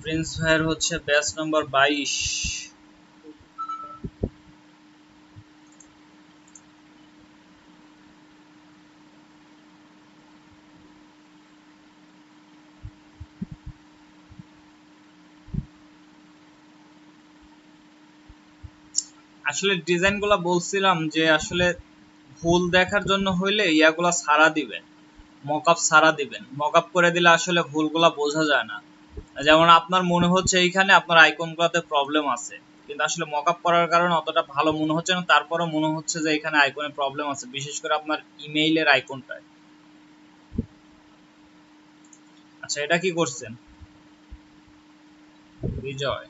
Prince ভাইয়ের হচ্ছে batch number 22। আসলে ডিজাইনগুলো বলছিলাম যে আসলে ভুল দেখার জন্য হইলে ইয়াগুলা সারা দিবেন, মকআপ সারা দিবেন। মকআপ করে দিলে আসলে ভুলগুলা বোঝা যায় না। যেমন আপনার মনে হচ্ছে এইখানে আপনার আইকনগুলোতে প্রবলেম আছে, কিন্তু আসলে মকআপ করার কারণে অতটা ভালো মনে হচ্ছে না, তারপরে মনে হচ্ছে যে এখানে আইকনে প্রবলেম আছে, বিশেষ করে আপনার ইমেইলের আইকনটায়। আচ্ছা, এটা কি করছেন বিজয়?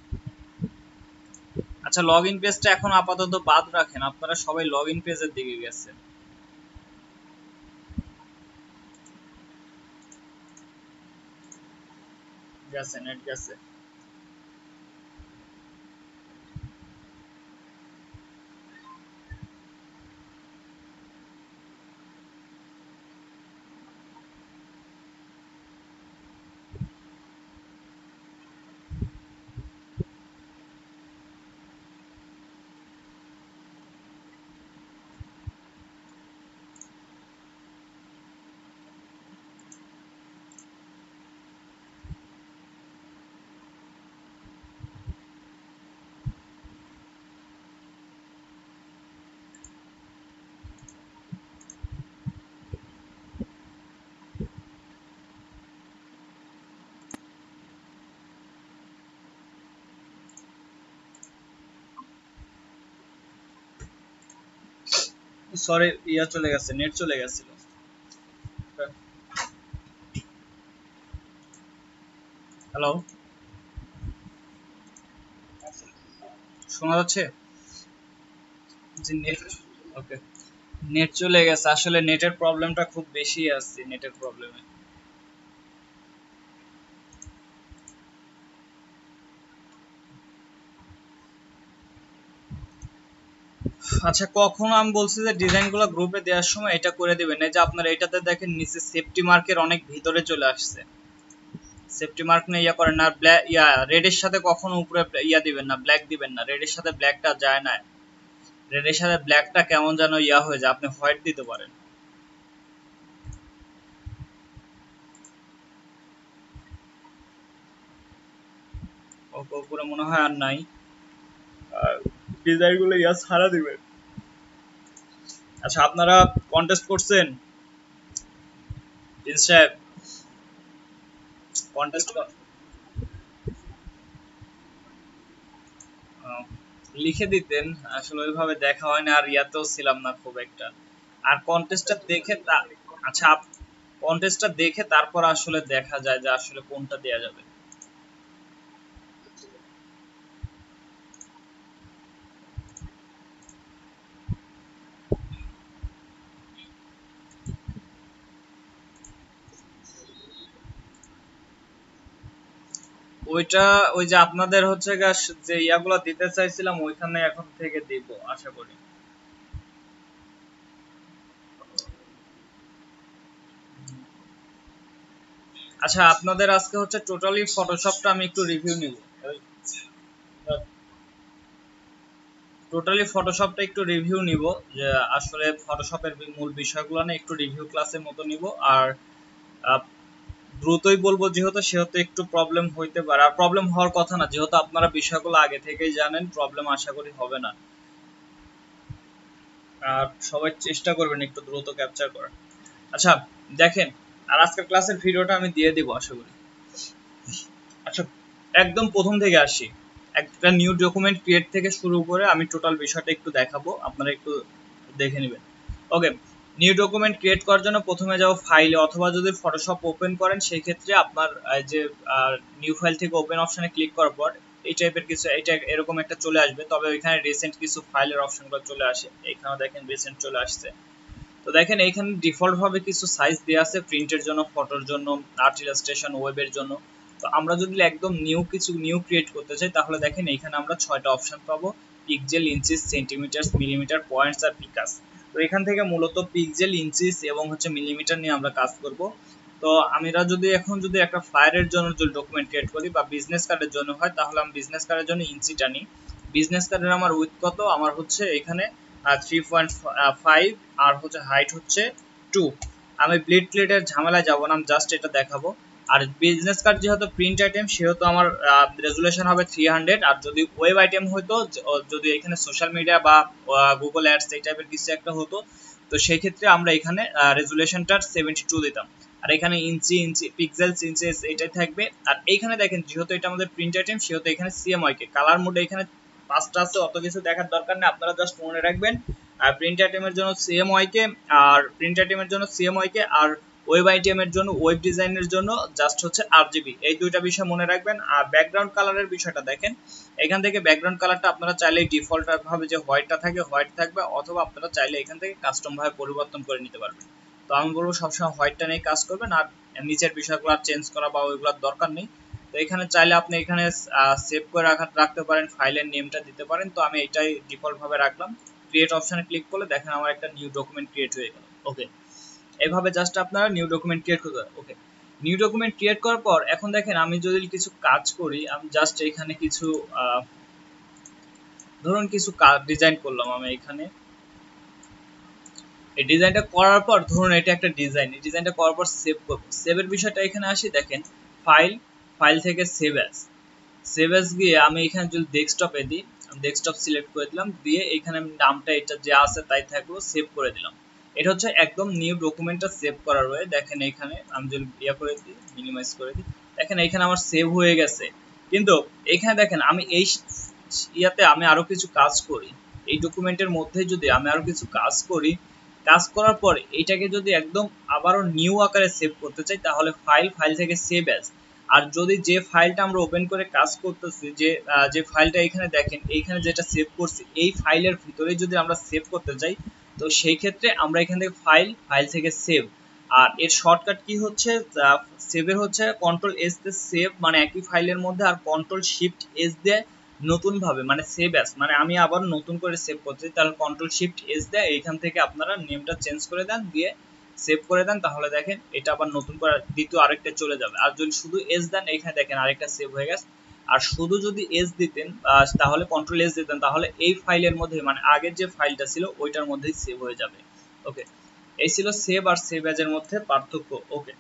আচ্ছা, লগ ইন পেজটা এখন আপাতত বাদ রাখেন, আপনারা সবাই লগ ইন পেজের দিকে গেছেন। গেছে, নেট গেছে। সরি, ইয়া চলে গেছে, নেট চলে গেছিল। হ্যালো, শোনা যাচ্ছে? জি, নেট। ওকে, নেট চলে গেছে। আসলে নেটের প্রবলেমটা খুব বেশি আছে, নেটের প্রবলেমে। আচ্ছা, কখনো আমি বলছি যে ডিজাইনগুলো গ্রুপে দেওয়ার সময় এটা করে দিবেন, এই যে আপনার এটাতে দেখেন নিচে সেফটি মার্কের অনেক ভিতরে চলে আসছে। সেফটি মার্ক নিয়ে ইয়া করেন না, ব্ল্যাক ইয়া রেডের সাথে কখনো উপরে ইয়া দিবেন না, ব্ল্যাক দিবেন না। রেডের সাথে ব্ল্যাকটা যায় না, রেডের সাথে ব্ল্যাকটা কেমন যেন ইয়া হয়ে যায়। আপনি হোয়াইট দিতে পারেন। ওকে, উপরে মনে হয় আর নাই। আর ডিজাইনগুলো ইয়া ছাড়া দিবেন। আচ্ছা, আপনারা কন্টেস্ট করছেন? প্রিন্স সাহেব, কন্টেস্ট লিখে দিতেন। আসলে ওইভাবে দেখা হয় না, আর ইয়াতেও ছিলাম না খুব একটা। আর কন্টেস্টটা দেখে আচ্ছা, কন্টেস্টটা দেখে তারপর আসলে দেখা যায় যে আসলে কোনটা দেয়া যাবে। ওইটা, ওই যে আপনাদের হচ্ছে যে ইয়াগুলো দিতে চাইছিলাম ওইখানে এখন থেকে দিব আশা করি। আচ্ছা, আপনাদের আজকে হচ্ছে টোটালি ফটোশপটা আমি একটু রিভিউ নিব। টোটালি ফটোশপটা একটু রিভিউ নিব, যে আসলে ফটোশপের মূল বিষয়গুলো না একটু রিভিউ ক্লাসের মতো নিব। আর দ্রুতই বলবো, যেহেতু সেহেতু একটু প্রবলেম হইতে পারে, আর প্রবলেম হওয়ার কথা না, যেহেতু আপনারা বিষয়গুলো আগে থেকেই জানেন, প্রবলেম আশা করি হবে না। আর সবাই চেষ্টা করবেন একটু দ্রুত ক্যাপচার করার। আচ্ছা, দেখেন, আর আজকের ক্লাসের ভিডিওটা আমি দিয়ে দিব আশা করি। আচ্ছা, একদম প্রথম থেকে আসি। একটা নিউ ডকুমেন্ট ক্রিয়েট থেকে শুরু করে আমি টোটাল বিষয়টা একটু দেখাবো, আপনারা একটু দেখে নেবেন। ওকে, নিউ ডকুমেন্ট ক্রিয়েট করার জন্য প্রথমে যাও ফাইলে, অথবা যদি ফটোশপ ওপেন করেন সেই ক্ষেত্রে আপনার যে নিউ ফাইল থেকে ওপেন অপশনে ক্লিক করার পর এই টাইপের কিছু, এটা এরকম একটা চলে আসবে। তবে ওইখানে রিসেন্ট কিছু ফাইলের অপশনগুলো চলে আসে, এখানে দেখেন রিসেন্ট চলে আসছে। তো দেখেন এইখানে ডিফল্ট ভাবে কিছু সাইজ দেওয়া আছে, প্রিন্টের জন্য, ফটোর জন্য, আর্ট ইলাস্ট্রেশন, ওয়েবের জন্য। তো আমরা যদি একদম নিউ ক্রিয়েট করতে চাই, তাহলে দেখেন এইখানে আমরা 6টা অপশন পাবো: pixel, inches, centimetre, millimetre, points আর পিকাস। তো এখান থেকে মূলত পিক্সেল, ইঞ্চিস এবং হচ্ছে মিলিমিটার নিয়ে আমরা কাজ করব। তো আমরা যদি এখন যদি একটা ফ্লায়ারের জন্য যদি ডকুমেন্ট ক্রিয়েট করি বা বিজনেস কার্ডের জন্য হয়, তাহলে আমি বিজনেস কার্ডের জন্য ইঞ্চিটা নিই। বিজনেস কার্ডের আমার উইথ কত, আমার হচ্ছে এখানে 3.5 আর হচ্ছে হাইট হচ্ছে 2। আমি ব্লিড প্লেটের ঝামেলায় যাবো না, আমি জাস্ট এটা দেখাবো। আর বিজনেস কার্ড যেহেতু প্রিন্ট আইটেম সেহেতু আমার রেজুলেশন হবে 300। আর যদি ওয়েব আইটেম হতো, যদি এখানে সোশ্যাল মিডিয়া বা গুগল অ্যাডস এই টাইপের কিছু একটা হতো, তো সেই ক্ষেত্রে আমরা এখানে রেজুলেশনটার 72 দিতাম। আর এখানে ইঞ্চি পিক্সেলস ইঞ্চেস এটাই থাকবে। আর এইখানে দেখেন যেহেতু এটা আমাদের প্রিন্ট আইটেম সেহেতু এখানে সিএমওয়াই কে কালার মোডে এখানে 5টা আছে, অত কিছু দেখার দরকার নেই, আপনারা জাস্ট মনে রাখবেন আর প্রিন্ট আইটেমের জন্য সিএমওয়াই কে, আর প্রিন্ট আইটেমের জন্য সিএমওয়াই কে, আর ওয়েব আইটেমের জন্য ওয়েব ডিজাইনের জন্য জাস্ট হচ্ছে আরজিবি। এই দুইটা বিষয় মনে রাখবেন। আর ব্যাকগ্রাউন্ড কালারের বিষয়টা দেখেন, এখান থেকে ব্যাকগ্রাউন্ড কালারটা আপনারা চাইলে ডিফল্ট ভাবে যে হোয়াইটটা থাকে হোয়াইট থাকবে, অথবা আপনারা চাইলে এখান থেকে কাস্টম ভাবে পরিবর্তন করে নিতে পারবেন। তো আমি বলবো সবসময় হোয়াইটটা নিয়ে কাজ করবেন, আর নিচের বিষয়গুলো চেঞ্জ করা বা ওইগুলোর দরকার নেই। তো এখানে চাইলে আপনি এখানে সেভ করে রাখতে পারেন, ফাইলের নেমটা দিতে পারেন। তো আমি এটাই ডিফল্ট ভাবে রাখলাম। ক্রিয়েট অপশনে ক্লিক করলে দেখেন আমার একটা নিউ ডকুমেন্ট ক্রিয়েট হয়ে গেল। ওকে, এইভাবে জাস্ট আপনারা নিউ ডকুমেন্ট ক্রিয়েট করতে পারেন। ওকে, নিউ ডকুমেন্ট ক্রিয়েট করার পর এখন দেখেন আমি যদি কিছু কাজ করি, আমি জাস্ট এখানে কিছু ধরুন কিছু ডিজাইন করলাম আমি এখানে। এই ডিজাইনটা করার পর ধরুন এটা একটা ডিজাইন, এই ডিজাইনটা করার পর সেভ করব। সেভের বিষয়টা এখানে আসি, দেখেন ফাইল থেকে সেভ অ্যাজ গিয়ে আমি এখানে যদি ডেস্কটপে দিই, আমি ডেস্কটপ সিলেক্ট করে দিলাম, দিয়ে এখানে নামটা এটা যা আছে তাই থাকলো, সেভ করে দিলাম। এটা হচ্ছে একদম নিউ ডকুমেন্টটা সেভ করার ওয়ে। দেখেন এখানে আমি যদি ইয়া করে দিই, মিনিমাইজ করে দিই, দেখেন এখানে আমার সেভ হয়ে গেছে। কিন্তু এখানে দেখেন আমি এই ইয়াতে আমি আরো কিছু কাজ করি, এই ডকুমেন্টের মধ্যে যদি আমি আরো কিছু কাজ করি, কাজ করার পরে এটাকে যদি একদম আবারও নিউ আকারে সেভ করতে চাই, তাহলে ফাইল থেকে সেভ অ্যাজ। আর যদি যে ফাইলটা আমরা ওপেন করে কাজ করতেছি, যে ফাইলটা এখানে দেখেন এইখানে যেটা সেভ করছি, এই ফাইলের ভিতরে যদি আমরা সেভ করতে চাই, তো সেই ক্ষেত্রে আমরা এখান থেকে ফাইল থেকে সেভ। আর এর শর্টকাট কি হচ্ছে, সেভের হচ্ছে কন্ট্রোল এস দিয়ে সেভ, মানে একই ফাইলের মধ্যে, আর কন্ট্রোল শিফট এস দিয়ে নতুন ভাবে মানে সেভ অ্যাস, মানে আমি আবার নতুন করে সেভ করতে, তাহলে কন্ট্রোল শিফট এস দেয়, এইখান থেকে আপনারা নেমটা চেঞ্জ করে দেন, দিয়ে সেভ করে দেন, তাহলে দেখেন এটা আবার নতুন করে দ্বিতীয় আরেকটা চলে যাবে। আর যদি শুধু এস দেন, এখানে দেখেন আরেকটা সেভ হয়ে গেছে। আর শুধু যদি এস দিতেন, তাহলে কন্ট্রোল এস দিতেন, তাহলে এই ফাইলের মধ্যে মানে আগের যে ফাইলটা ছিল ওইটার মধ্যেই সেভ হয়ে যাবে। ওকে, এই ছিল সেভ আর সেভ অ্যাজ এর মধ্যে পার্থক্য। ওকে,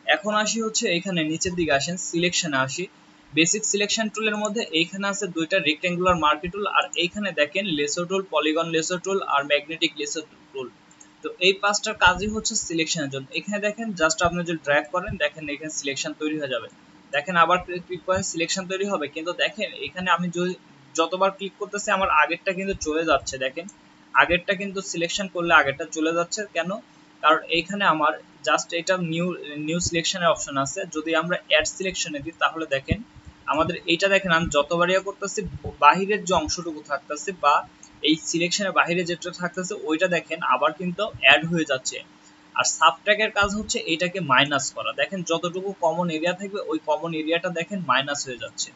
এখন আসি হচ্ছে এখানে নিচের দিকে আসেন, সিলেকশনে আসি। বেসিক সিলেকশন টুলের মধ্যে এইখানে আছে দুইটা রেক্টেঙ্গুলার মার্কি টুল, আর এইখানে দেখেন লেসো টুল, পলিগন লেসো টুল আর ম্যাগনেটিক লেসো টুল। তো এই পাঁচটার কাজই হচ্ছে সিলেকশনের জন্য। এখানে দেখেন জাস্ট আপনি যদি ড্র্যাগ করেন, দেখেন এখানে সিলেকশন তৈরি হয়ে যাবে। দেখেন আবার ক্লিক করেন, সিলেকশন তৈরি হবে। কিন্তু দেখেন এখানে আমি যতবার ক্লিক করতেছি আমার আগেরটা কিন্তু চলে যাচ্ছে। দেখেন আগেরটা কিন্তু সিলেকশন করলে আগেরটা চলে যাচ্ছে কেন? কারণ এইখানে আমার জাস্ট এটা নিউ সিলেকশনের অপশন আছে। যদি আমরা অ্যাড সিলেকশনে দিই, তাহলে দেখেন আমাদের এইটা দেখেন আমি যতবার ইয়া করতেছি, বাহিরের যে অংশটুকু থাকতেছে বা এই সিলেকশনের বাইরে যেটা থাকতেছে ওইটা দেখেন আবার কিন্তু অ্যাড হয়ে যাচ্ছে। আর সাবট্র্যাকের কাজ হচ্ছে এটাকে মাইনাস করা। দেখেন যতটুকু কমন এরিয়া থাকবে ওই কমন এরিয়াটা দেখেন মাইনাস হয়ে যাচ্ছে,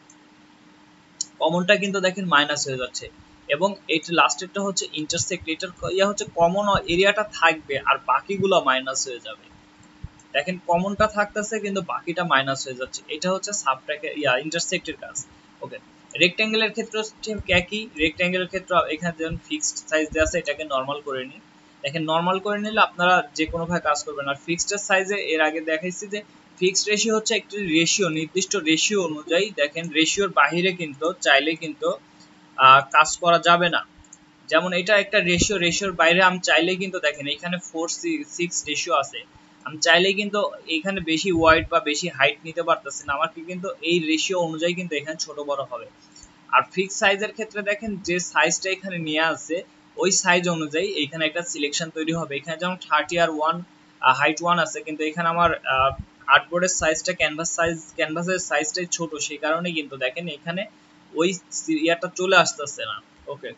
কমনটা কিন্তু দেখেন মাইনাস হয়ে যাচ্ছে। এবং এটা লাস্টেরটা হচ্ছে ইন্টারসেক্ট, এটার ইয়া হচ্ছে কমন এরিয়াটা থাকবে আর বাকিগুলো মাইনাস হয়ে যাবে। দেখেন কমনটা থাকতেছে কিন্তু বাকিটা মাইনাস হয়ে যাচ্ছে, এটা হচ্ছে সাবট্র্যাকের ইন্টারসেক্টের কাজ। ওকে, রেক্ট্যাঙ্গেলের ক্ষেত্রে ঠিক একই। রেক্ট্যাঙ্গেলের ক্ষেত্রে এখানে যেমন ফিক্সড সাইজ দেওয়া আছে, এটাকে নরমাল করে নিই। দেখেন নরমাল করে নিলে আপনারা যে কোনো ভাবে কাজ করবেন। আর ফিক্সড সাইজে এর আগে দেখাইছি যে ফিক্সড রেশিও হচ্ছে একটি রেশিও, নির্দিষ্ট রেশিও অনুযায়ী। দেখেন রেশিওর বাহিরে কিন্তু চাইলে কিন্তু কাজ করা যাবে না। যেমন এটা একটা রেশিওর বাইরে আমি চাইলে কিন্তু দেখেন এখানে 4:6 রেশিও আছে, আমি চাইলে কিন্তু এখানে বেশি ওয়াইড বা বেশি হাইট নিতে পারতেছি না, আমাকে কিন্তু এই রেশিও অনুযায়ী কিন্তু এখানে ছোট বড় হবে। আর ফিক্স সাইজের ক্ষেত্রে দেখেন যে সাইজটা এখানে নিয়ে আসছে ওই সাইজ অনুযায়ী এখানে একটা সিলেকশন তৈরি হবে। এখানে যেমন 30 আর 1 হাইট 1 আছে, কিন্তু এখানে আমার আর্টবোর্ডের সাইজটা ক্যানভাসের সাইজটাই ছোট, সেই কারণে কিন্তু দেখেন এখানে ওই ইয়াটা চলে আসতেছে না। ওকে,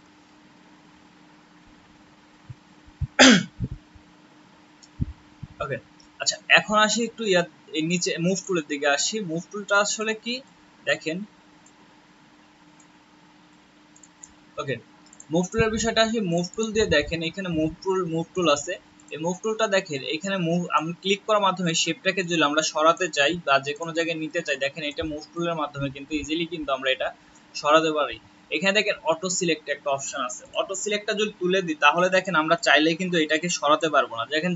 ওকে, আচ্ছা এখন আসি একটু এই নিচে মুভ টুলের দিকে আসি। মুভ টুলটা আসলে কি দেখেন, ওকে, মুভ টুলের বিষয়টা আসি। মুভ টুল দিয়ে দেখেন এখানে মুভ টুল আছে। এই মুভ টুলটা দেখেন এখানে মুভ আমি ক্লিক করার মাধ্যমে শেপটাকে যদি আমরা সরাতে চাই বা যে কোনো জায়গায় নিতে চাই, দেখেন এটা মুভ টুলের মাধ্যমে কিন্তু ইজিলি কিন্তু আমরা এটা সরাতে পারি। এখানে দেখেন অটো সিলেক্ট একটা অপশন আছে, অটো সিলেক্টটা যদি তুলে দিই তাহলে দেখেন আমরা চাইলেই কিন্তু এটাকে সরাতে পারবো না। দেখেন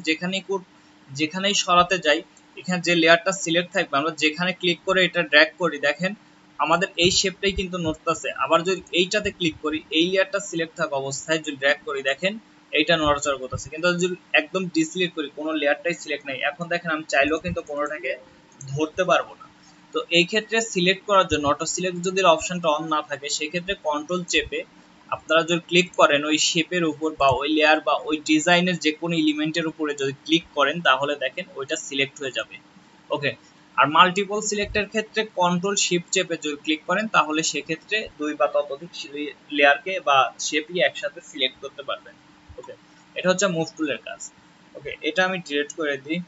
যেখানেই সরাতে যাই এখানে যে লেয়ারটা সিলেক্ট থাকবে আমরা যেখানে ক্লিক করে এটা ড্র্যাগ করি দেখেন আমাদের এই শেপটাই কিন্তু নড়তেছে। আবার যদি এইটাতে ক্লিক করি এই লেয়ারটা সিলেক্ট থাকা অবস্থায় যদি ড্র্যাগ করি দেখেন এইটা নড়াচড়া করতেছে। কিন্তু যদি একদম ডিসিলেক্ট করি কোনো লেয়ারটাই সিলেক্ট নাই, এখন দেখেন আমি চাইলেও কিন্তু কোনোটাকে ধরতে পারবো না। তো এই ক্ষেত্রে সিলেক্ট করার জন্য অটো সিলেক্ট যদি অপশনটা অন না থাকে সেক্ষেত্রে কন্ট্রোল চেপে আপনারা যদি ক্লিক করেন ওই শেপের উপর বা ওই লেয়ার বা ওই ডিজাইনের যে কোনো এলিমেন্টের উপরে যদি ক্লিক করেন তাহলে দেখেন ওইটা সিলেক্ট হয়ে যাবে। ওকে, আর মাল্টিপল সিলেক্টের ক্ষেত্রে কন্ট্রোল শিফট চেপে যদি ক্লিক করেন তাহলে সেক্ষেত্রে দুই বা ততোধিক লেয়ারকে বা শেপই একসাথে সিলেক্ট করতে পারবেন। ওকে, এটা হচ্ছে মুভ টুলের কাজ। ওকে, এটা আমি ডিলিট করে দিই।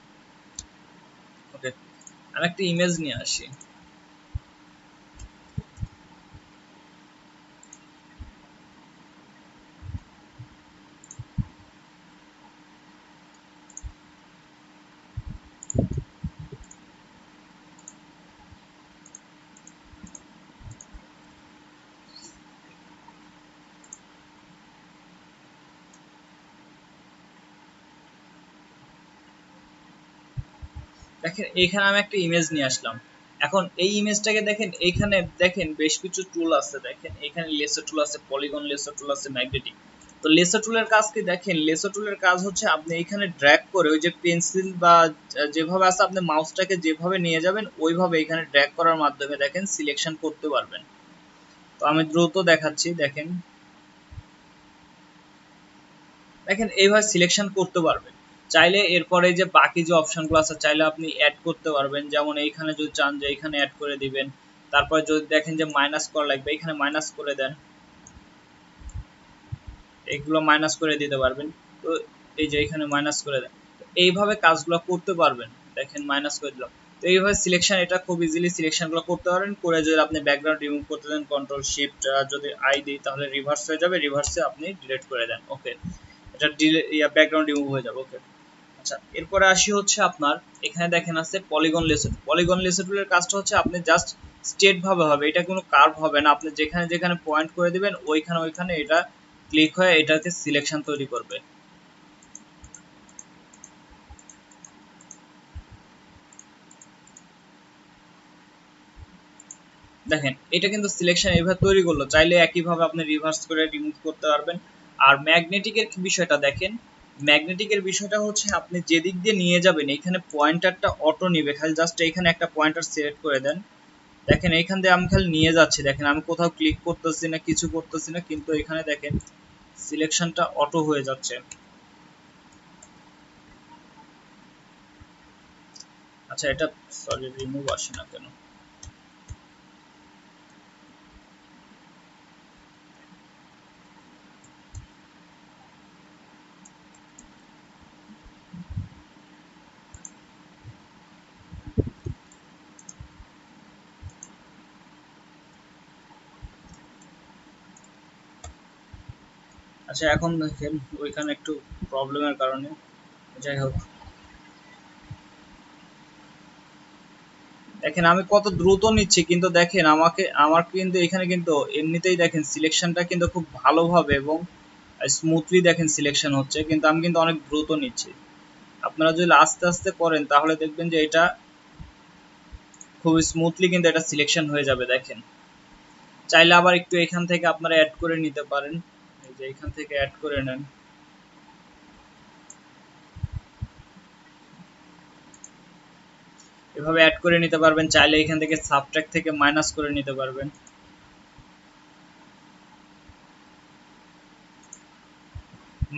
ওকে, আমি একটা ইমেজ নিয়ে আসি। দেখেন এখানে আমি একটা ইমেজ নিয়ে আসলাম। এখন এই ইমেজটাকে দেখেন এইখানে দেখেন বেশ কিছু টুল আছে। দেখেন এখানে লেসার টুল আছে, পলিগন লেসার টুল আছে, ম্যাগনেটিক। তো লেসার টুলের কাজ কি দেখেন, লেসার টুলের কাজ হচ্ছে আপনি এখানে ড্র্যাগ করে ওই যে পেন্সিল বা যেভাবে আছে আপনি মাউসটাকে যেভাবে নিয়ে যাবেন ওইভাবে এখানে ড্র্যাগ করার মাধ্যমে দেখেন সিলেকশন করতে পারবেন। তো আমি দ্রুত দেখাচ্ছি। দেখেন দেখেন এইভাবে সিলেকশন করতে পারবেন। চাইলে এরপরে যে বাকি যে অপশনগুলো আছে চাইলে আপনি অ্যাড করতে পারবেন। যেমন এইখানে যদি চান যে এখানে অ্যাড করে দিবেন, তারপর যদি দেখেন যে মাইনাস করা লাগবে এখানে মাইনাস করে দেন, এগুলো মাইনাস করে দিতে পারবেন। তো এই যে এখানে মাইনাস করে দেন, এইভাবে কাজগুলো করতে পারবেন। দেখেন মাইনাস করে দিলাম। তো এইভাবে সিলেকশন এটা খুব ইজিলি সিলেকশনগুলো করতে পারেন। করে যদি আপনি ব্যাকগ্রাউন্ড রিমুভ করতে দেন কন্ট্রোল শিফট যদি আই দিই তাহলে রিভার্স হয়ে যাবে, রিভার্সে আপনি ডিলিট করে দেন। ওকে, এটা ব্যাকগ্রাউন্ড রিমুভ হয়ে যাবে। ওকে, আচ্ছা এরপরে আসি হচ্ছে আপনার এখানে দেখেন আছে পলিগন লেসার। পলিগন লেসার টুলের কাজটা হচ্ছে আপনি জাস্ট স্ট্রেট ভাবে হবে, এটা কোনো কার্ভ হবে না। আপনি যেখানে যেখানে পয়েন্ট করে দিবেন ওইখানে ওইখানে এটা ক্লিক হয়ে এটাকে সিলেকশন তৈরি করবে। দেখেন এটা কিন্তু সিলেকশন এইভাবে তৈরি করলো, চাইলে একইভাবে আপনি রিভার্স করে রিমুভ করতে পারবেন। আর ম্যাগনেটিকের বিষয়টা দেখেন, ম্যাগনেটিকের বিষয়টা হচ্ছে আপনি যেদিক দিয়ে নিয়ে যাবেন এখানে পয়েন্টারটা অটো নিবে, খালি জাস্ট এখানে একটা পয়েন্টার সিলেক্ট করে দেন। দেখেন এইখান দিয়ে আমি খালি নিয়ে যাচ্ছি, দেখেন আমি কোথাও ক্লিক করতেছি না কিছু করতেছি না, কিন্তু এখানে দেখেন সিলেকশনটা অটো হয়ে যাচ্ছে। আচ্ছা এটা সরি রিমুভ আসে না কেন? আচ্ছা এখন দেখেন ওইখানে একটু প্রবলেমের কারণে, যাই হোক দেখেন আমি কত দ্রুত নিচ্ছি, কিন্তু দেখেন আমার কিন্তু এখানে কিন্তু এমনিতেই দেখেন সিলেকশনটা কিন্তু খুব ভালোভাবে এবং স্মুথলি দেখেন সিলেকশন হচ্ছে, কিন্তু আমি কিন্তু অনেক দ্রুত নিচ্ছি। আপনারা যদি আস্তে আস্তে করেন তাহলে দেখবেন যে এটা খুব স্মুথলি কিন্তু এটা সিলেকশন হয়ে যাবে। দেখেন চাইলে আবার একটু এখান থেকে আপনারা অ্যাড করে নিতে পারেন, এই যে এখান থেকে অ্যাড করে নেন। এভাবে অ্যাড করে নিতে পারবেন, চাইলে এখান থেকে সাবট্রাক্ট থেকে মাইনাস করে নিতে পারবেন।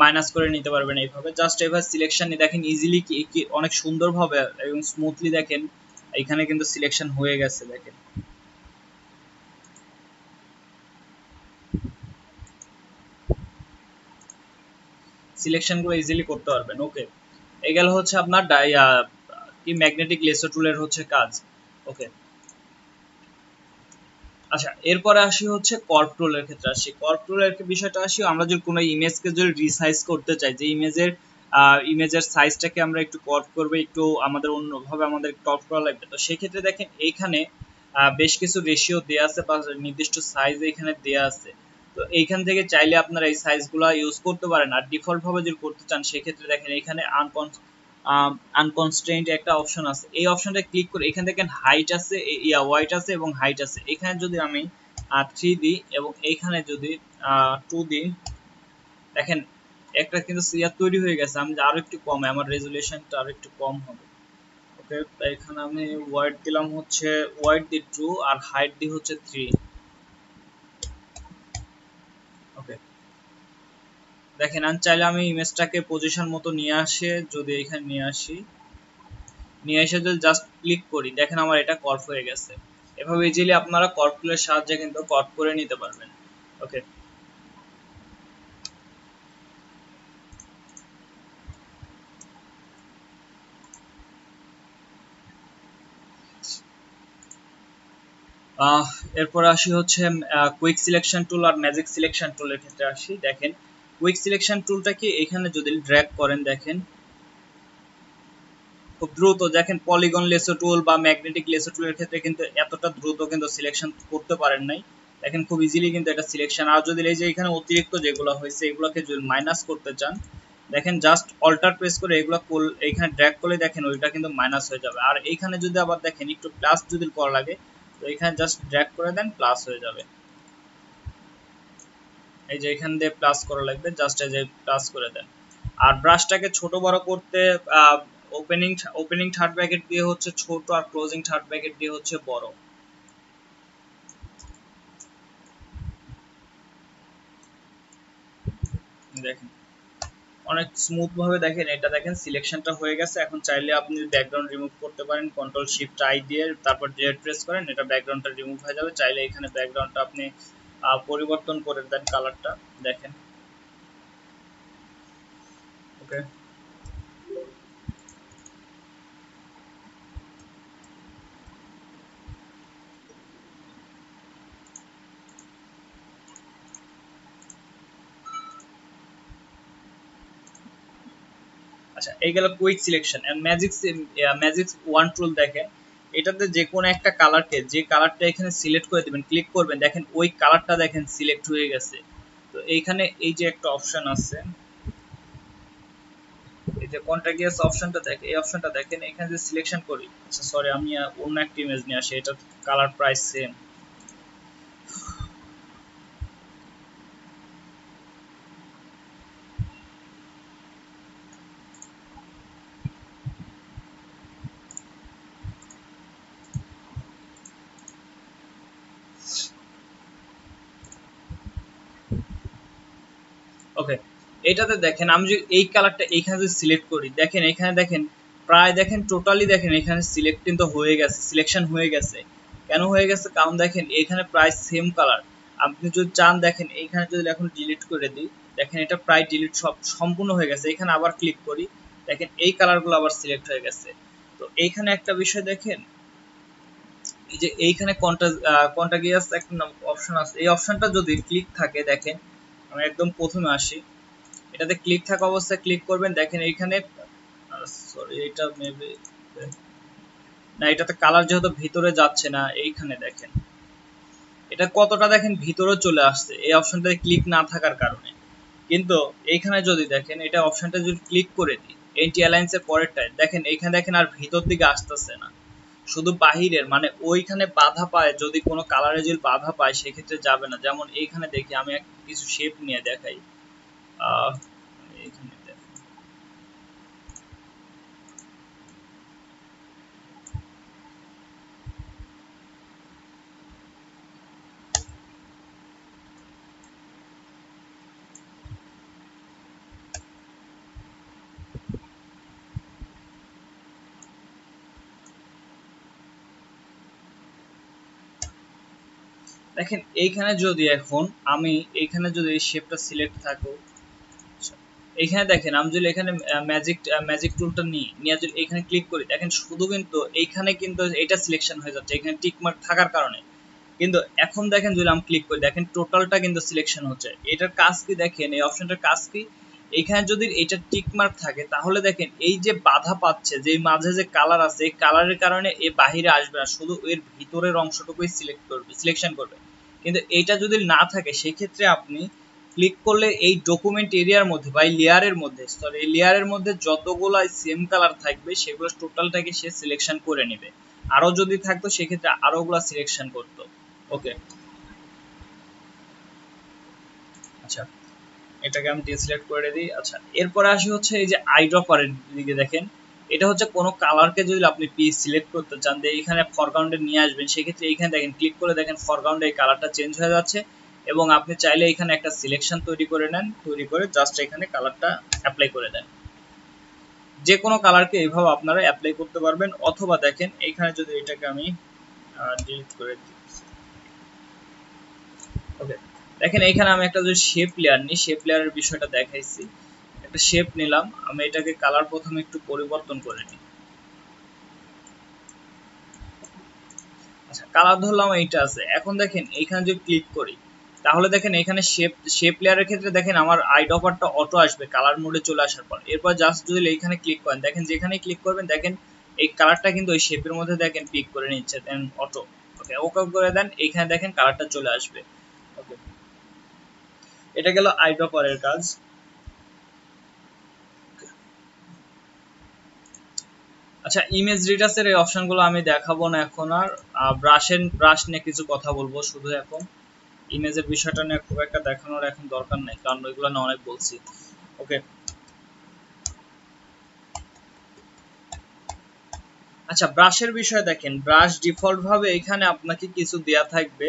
মাইনাস করে নিতে পারবেন এইভাবে, জাস্ট এভাবে সিলেকশন দেখেন ইজিলি কি অনেক সুন্দরভাবে এবং স্মুথলি দেখেন এখানে কিন্তু সিলেকশন হয়ে গেছে। দেখেন সিলেকশনগুলো ইজিলি করতে পারবেন। ওকে, এই গেল হচ্ছে আপনার কি ম্যাগনেটিক লেসার টুলের হচ্ছে কাজ। ওকে, আচ্ছা এরপরে আসি হচ্ছে কর্ভ টুলের ক্ষেত্রে আসি। কর্ভ টুলের বিষয়টা আসি, আমরা যদি কোনো ইমেজকে যদি রিসাইজ করতে চাই, যে ইমেজের ইমেজের সাইজটাকে আমরা একটু ক্রপ করব, একটু আমাদের অন্যভাবে আমাদের ক্রপ করা লাগবে। তো সেই ক্ষেত্রে দেখেন এইখানে বেশ কিছু রেশিও দেওয়া আছে বা নির্দিষ্ট সাইজ এখানে দেওয়া আছে। তো এইখান থেকে চাইলে আপনারা এই সাইজগুলো ইউজ করতে পারেন। আর ডিফল্ট ভাবে যদি করতে চান সেক্ষেত্রে দেখেন এখানে আনকনস্ট্রেইনড একটা অপশন আছে, এই অপশনটা ক্লিক করে এখান থেকে হাইট আছে, ওয়াইট আছে এবং হাইট আছে। এখানে যদি আমি 3 দিই এবং এইখানে যদি 2 দিই, দেখেন একটা কিন্তু সিআর তৈরি হয়ে গেছে। আমি আরো একটু কমে, আমার রেজুলেশনটা আরো একটু কম হবে। ওকে, এখানে আমি ওয়াইড দিলাম হচ্ছে ওয়াইড দি 2 আর হাইট দি হচ্ছে 3। ওকে, দেখেন আমি চাইলে আমি ইমেজটাকে পজিশন মতো নিয়ে আসে, যদি এখানে নিয়ে এসে যদি জাস্ট ক্লিক করি, দেখেন আমার এটা কর্প হয়ে গেছে। এভাবে ইজিলি আপনারা কর্প টুলের সাহায্যে কিন্তু কর্প করে নিতে পারবেন। ওকে, এরপর আসি হচ্ছে কুইক সিলেকশন টুল আর ম্যাজিক সিলেকশন টুলের ক্ষেত্রে আসি। দেখেন কুইক সিলেকশন টুলটা কি, এখানে যদি ড্র্যাগ করেন দেখেন খুব দ্রুত, দেখেন পলিগন লেসো টুল বা ম্যাগনেটিক লেসো টুলের ক্ষেত্রে কিন্তু এতটা দ্রুত কিন্তু সিলেকশন করতে পারেন নাই। দেখেন খুব ইজিলি কিন্তু এটা সিলেকশন। আর যদি এই যে এখানে অতিরিক্ত যেগুলো হয়েছে এগুলোকে যদি মাইনাস করতে চান, দেখেন জাস্ট অল্টার প্রেস করে এগুলো এইখানে ড্র্যাগ করলে দেখেন ওইটা কিন্তু মাইনাস হয়ে যাবে। আর এইখানে যদি আবার দেখেন একটু প্লাস যদি করা লাগে, তো এখানে জাস্ট ড্র্যাগ করে দেন, প্লাস হয়ে যাবে। এই যে এখান দিয়ে প্লাস করা লাগবে, জাস্ট এই যে প্লাস করে দেন। আর ব্রাশটাকে ছোট বড় করতে ওপেনিং থার্ড ব্র্যাকেট দিয়ে হচ্ছে ছোট আর ক্লোজিং থার্ড ব্র্যাকেট দিয়ে হচ্ছে বড়। দেখেন অনেক স্মুথ ভাবে দেখেন এটা, দেখেন সিলেকশনটা হয়ে গেছে। এখন চাইলে আপনি ব্যাকগ্রাউন্ড রিমুভ করতে পারেন, কন্ট্রোল শিফট আই দিয়ে তারপর জেড প্রেস করেন, এটা ব্যাকগ্রাউন্ডটা রিমুভ হয়ে যাবে। চাইলে এখানে ব্যাকগ্রাউন্ডটা আপনি পরিবর্তন করে দেন কালারটা, দেখেন। ওকে, আচ্ছা এই গেল quick selection. And magic wand tool দেখেন, এটাতে যে কোনো একটা কালারকে, যে কালারটা এখানে সিলেক্ট করে দিবেন, ক্লিক করবেন, দেখেন ওই কালারটা দেখেন সিলেক্ট হয়ে গেছে। তো এইখানে এই যে একটা অপশন আছে, এই যে কন্টাগিয়াস অপশনটা দেখেন, এই অপশনটা দেখেন, এখানে যে সিলেকশন করি, আচ্ছা সরি আমি অন্য একটা ইমেজ নিয়ে আসি, এটা কালার প্রাইস সেম। ওকে, এটাতে দেখেন আমি যদি এই কালারটা এইখানে যদি সিলেক্ট করি, দেখেন এখানে দেখেন প্রায় দেখেন টোটালি দেখেন এখানে সিলেক্ট কিন্তু হয়ে গেছে, সিলেকশন হয়ে গেছে। কেন হয়ে গেছে, কারণ দেখেন এখানে প্রায় সেম কালার। আপনি যদি চান দেখেন এইখানে যদি এখন ডিলিট করে দিই, দেখেন এটা প্রায় ডিলিট সব সম্পূর্ণ হয়ে গেছে। এখানে আবার ক্লিক করি, দেখেন এই কালারগুলো আবার সিলেক্ট হয়ে গেছে। তো এইখানে একটা বিষয় দেখেন, এই যে এইখানে কন্টাগিয়াস একটা অপশন আছে, এই অপশনটা যদি ক্লিক থাকে, দেখেন আমি একদম প্রথমে আসি, এটাতে ক্লিক থাকা অবস্থায় ক্লিক করবেন, দেখেন এইখানে সরি এটা মেবি না, এটাতে কালার যেহেতু ভিতরে যাচ্ছে না, এইখানে দেখেন এটা কতটা দেখেন ভিতরে চলে আসছে এই অপশনটাতে ক্লিক না থাকার কারণে। কিন্তু এইখানে যদি দেখেন এটা অপশনটা যদি ক্লিক করে দিই, এন্টি অ্যালায়েন্সের পরেরটায় দেখেন এইখানে দেখেন আর ভিতর দিকে আসতেছে না, শুধু বাহিরের, মানে ওইখানে বাধা পায়, যদি কোনো কালারে যদি বাধা পায় সেক্ষেত্রে যাবে না। যেমন এইখানে দেখি আমি কিছু শেপ নিয়ে দেখাই, এইখানে দেখেন এইখানে যদি এখন আমি এইখানে যদি এই শেপটা সিলেক্ট থাকো, এইখানে দেখেন আমি যদি এখানে ম্যাজিক টুলটা নিয়ে যদি এখানে ক্লিক করি, দেখেন শুধু কিন্তু এইখানে কিন্তু এটা সিলেকশন হয়ে যাচ্ছে এখানে টিক মার্ক থাকার কারণে। কিন্তু এখন দেখেন যদি আমি ক্লিক করি, দেখেন টোটালটা কিন্তু সিলেকশন হচ্ছে। এটার কাজ কি দেখেন, এই অপশনটার কাজ কি, এখানে যদি এটা টিক মার্ক থাকে তাহলে দেখেন এই যে বাধা পাচ্ছে, যে মাঝে যে কালার আছে এই কালারের কারণে এ বাহিরে আসবে না, শুধু এর ভিতরের অংশটুকুই সিলেকশন করবে। কিন্তু এটা যদি না থাকে সেক্ষেত্রে আপনি ক্লিক করলে এই ডকুমেন্ট এরিয়ার মধ্যে বা এই লেয়ারের মধ্যে, সরি এই লেয়ারের মধ্যে যতগুলো সেম কালার থাকবে সেগুলো টোটালটাকে সে সিলেকশন করে নেবে। আরো যদি থাকতো সেক্ষেত্রে আরোগুলো সিলেকশন করতো। ওকে, আচ্ছা এটাকে আমি ডিসিলেক্ট করে দিই। আচ্ছা এরপরে আসি হচ্ছে এই যে আইড্রপারের দিকে দেখেন, এটা হচ্ছে কোনো কালারকে যদি আপনি সিলেক্ট করতে চান যে এখানে ফরগ্রাউন্ডে নিয়ে আসবেন, সেক্ষেত্রে এইখানে দেখেন ক্লিক করে দেখেন ফরগ্রাউন্ডে এই কালারটা চেঞ্জ হয়ে যাচ্ছে। এবং আপনি চাইলে এখানে একটা সিলেকশন তৈরি করে নেন, তৈরি করে জাস্ট এখানে কালারটা অ্যাপ্লাই করে দেন। যে কোনো কালারকে এইভাবে আপনারা অ্যাপ্লাই করতে পারবেন। অথবা দেখেন এইখানে যদি এটাকে আমি ডিলিট করে দিই, ওকে দেখেন এইখানে আমি একটা যদি শেপ লেয়ার নিই, শেপ লেয়ারের বিষয়টা দেখাইছি। একটা শেপ নিলাম, আমি এটাকে কালার প্রথমে একটু পরিবর্তন করে নিই। আচ্ছা কালার ধরলাম এইটা আছে। এখন দেখেন এইখানে যদি ক্লিক করি তাহলে দেখেন এখানে শেপ লেয়ারের ক্ষেত্রে দেখেন আমার আইড্রপারটা অটো আসবে কালার মোডে চলে আসার পর। এরপর জাস্ট যদি এইখানে ক্লিক করেন দেখেন যেখানেই ক্লিক করবেন দেখেন এই কালারটা কিন্তু ওই শেপের মধ্যে দেখেন পিক করে নিচ্ছে দেন অটো। ওকে ওকে করে দেন, এইখানে দেখেন কালারটা চলে আসবে। ওকে, এটা গেল আইড্রপারের কাজ। আচ্ছা ইমেজ রিডার্সের এই অপশনগুলো আমি দেখাবো না এখন আর। ব্রাশ নিয়ে কিছু কথা বলবো শুধু এখন। ইমেজের বিষয়টা নিয়ে খুব একটা দেখানোর এখন দরকার নেই, কারণ ওইগুলো না অনেক বলছি। ওকে, আচ্ছা ব্রাশের বিষয়ে দেখেন, ব্রাশ ডিফল্ট ভাবে এখানে আপনাকে কিছু দেয়া থাকবে।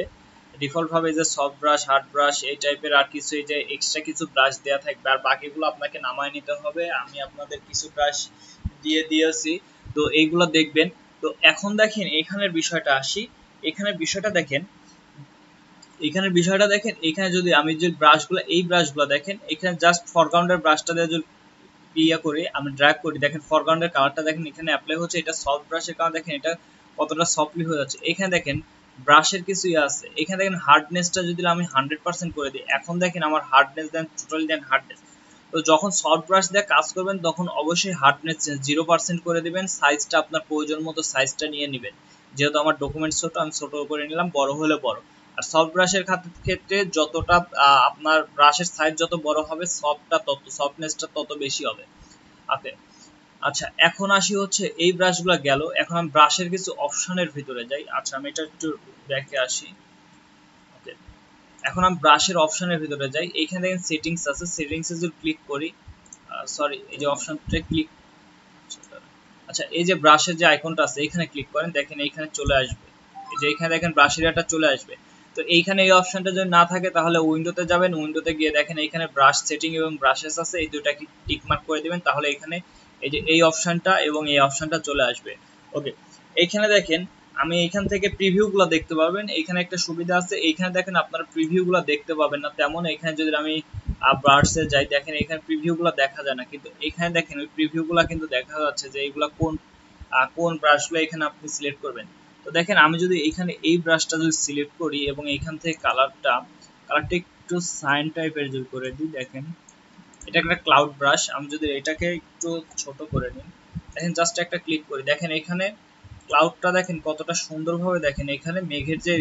ডিফল্ট ভাবে যে সফট ব্রাশ, হার্ড ব্রাশ এই টাইপের আর কিছু এই যে এক্সট্রা কিছু ব্রাশ দেয়া থাকবে, আর বাকিগুলো আপনাকে নামায় নিতে হবে। আমি আপনাদের কিছু ব্রাশ দিয়ে দিয়েছি, তো এইগুলো দেখবেন। তো এখন দেখেন এখানের বিষয়টা আসি। এখানের বিষয়টা দেখেন, এখানে বিষয়টা দেখেন, এখানে যদি আমি যে ব্রাশগুলো, এই ব্রাশগুলো দেখেন এখানে জাস্ট ফরগ্রাউন্ডের ব্রাশটা দিয়ে যদি ইয়া করি, আমি ড্র্যাগ করি, দেখেন ফরগ্রাউন্ডের কালারটা দেখেন এখানে অ্যাপ্লাই হচ্ছে। এটা সফট ব্রাশের কারণে দেখেন এটা কতটা সফটলি হয়ে যাচ্ছে। এখানে দেখেন ব্রাশের কিছু ইয়ে আছে, এখানে দেখেন হার্ডনেসটা যদি আমি 100% করে দিই, এখন দেখেন আমার হার্ডনেস দেন টোটালি দেন হার্ডনেস। তো যখন সফট ব্রাশ দিয়ে কাজ করবেন তখন অবশ্যই হার্ডনেস 0% করে দিবেন। সাইজটা আপনার প্রয়োজন মতো সাইজটা নিয়ে নেবেন। যেহেতু আমার ডকুমেন্ট ছোট, আমি ছোট করে নিলাম, বড় হলে বড়। আর সফট ব্রাশের ক্ষেত্রে যতটা আপনার ব্রাশের সাইজ যত বড় হবে সফটনেসটা তত বেশি হবে। ওকে, আচ্ছা এখন আসি হচ্ছে এই ব্রাশগুলো গেল। এখন আমি ব্রাশের কিছু অপশনের ভিতরে যাই। আচ্ছা আমি এটা একটু দেখে আসি। ওকে, এখন আমি ব্রাশের অপশনের ভিতরে যাই। এইখানে দেখেন সেটিংস আছে, সেটিংসে যদি ক্লিক করি, সরি এই যে অপশনটা ক্লিক, আচ্ছা এই যে ব্রাশের যে আইকনটা আছে এখানে ক্লিক করেন, দেখেন এইখানে চলে আসবে। এই যে এখানে দেখেন ব্রাশ এরিয়াটা চলে আসবে। তো এইখানে এই অপশনটা যদি না থাকে তাহলে উইন্ডোতে যাবেন, উইন্ডোতে গিয়ে দেখেন এইখানে ব্রাশ সেটিং এবং ব্রাশেস আছে, এই দুটাকে টিক মার্ক করে দিবেন, তাহলে এখানে এই যে এই অপশনটা এবং এই অপশনটা চলে আসবে। ওকে, এইখানে দেখেন আমি এইখান থেকে প্রিভিউগুলো দেখতে পাবেন। এইখানে একটা সুবিধা আছে, এইখানে দেখেন আপনারা প্রিভিউগুলো দেখতে পাবেন না তেমন। এখানে যদি আমি ব্রাশে যাই দেখেন এখানে প্রিভিউগুলো দেখা যায় না, কিন্তু এখানে দেখেন ওই প্রিভিউগুলো কিন্তু দেখা যাচ্ছে যে এইগুলা কোন কোন ব্রাশগুলো এখানে আপনি সিলেক্ট করবেন। তো দেখেন আমি যদি এখানে এই ব্রাশটা যদি সিলেক্ট করি এবং এখান থেকে কালারটা একটু সাইন টাইপের যদি করে দিই, দেখেন এটা একটা ক্লাউড ব্রাশ। আমি যদি এটাকে একটু ছোট করে নিই, দেখেন জাস্ট একটা ক্লিক করি, দেখেন এখানে ক্লাউডটা দেখেন কতটা সুন্দরভাবে, দেখেন এখানে মেঘের যে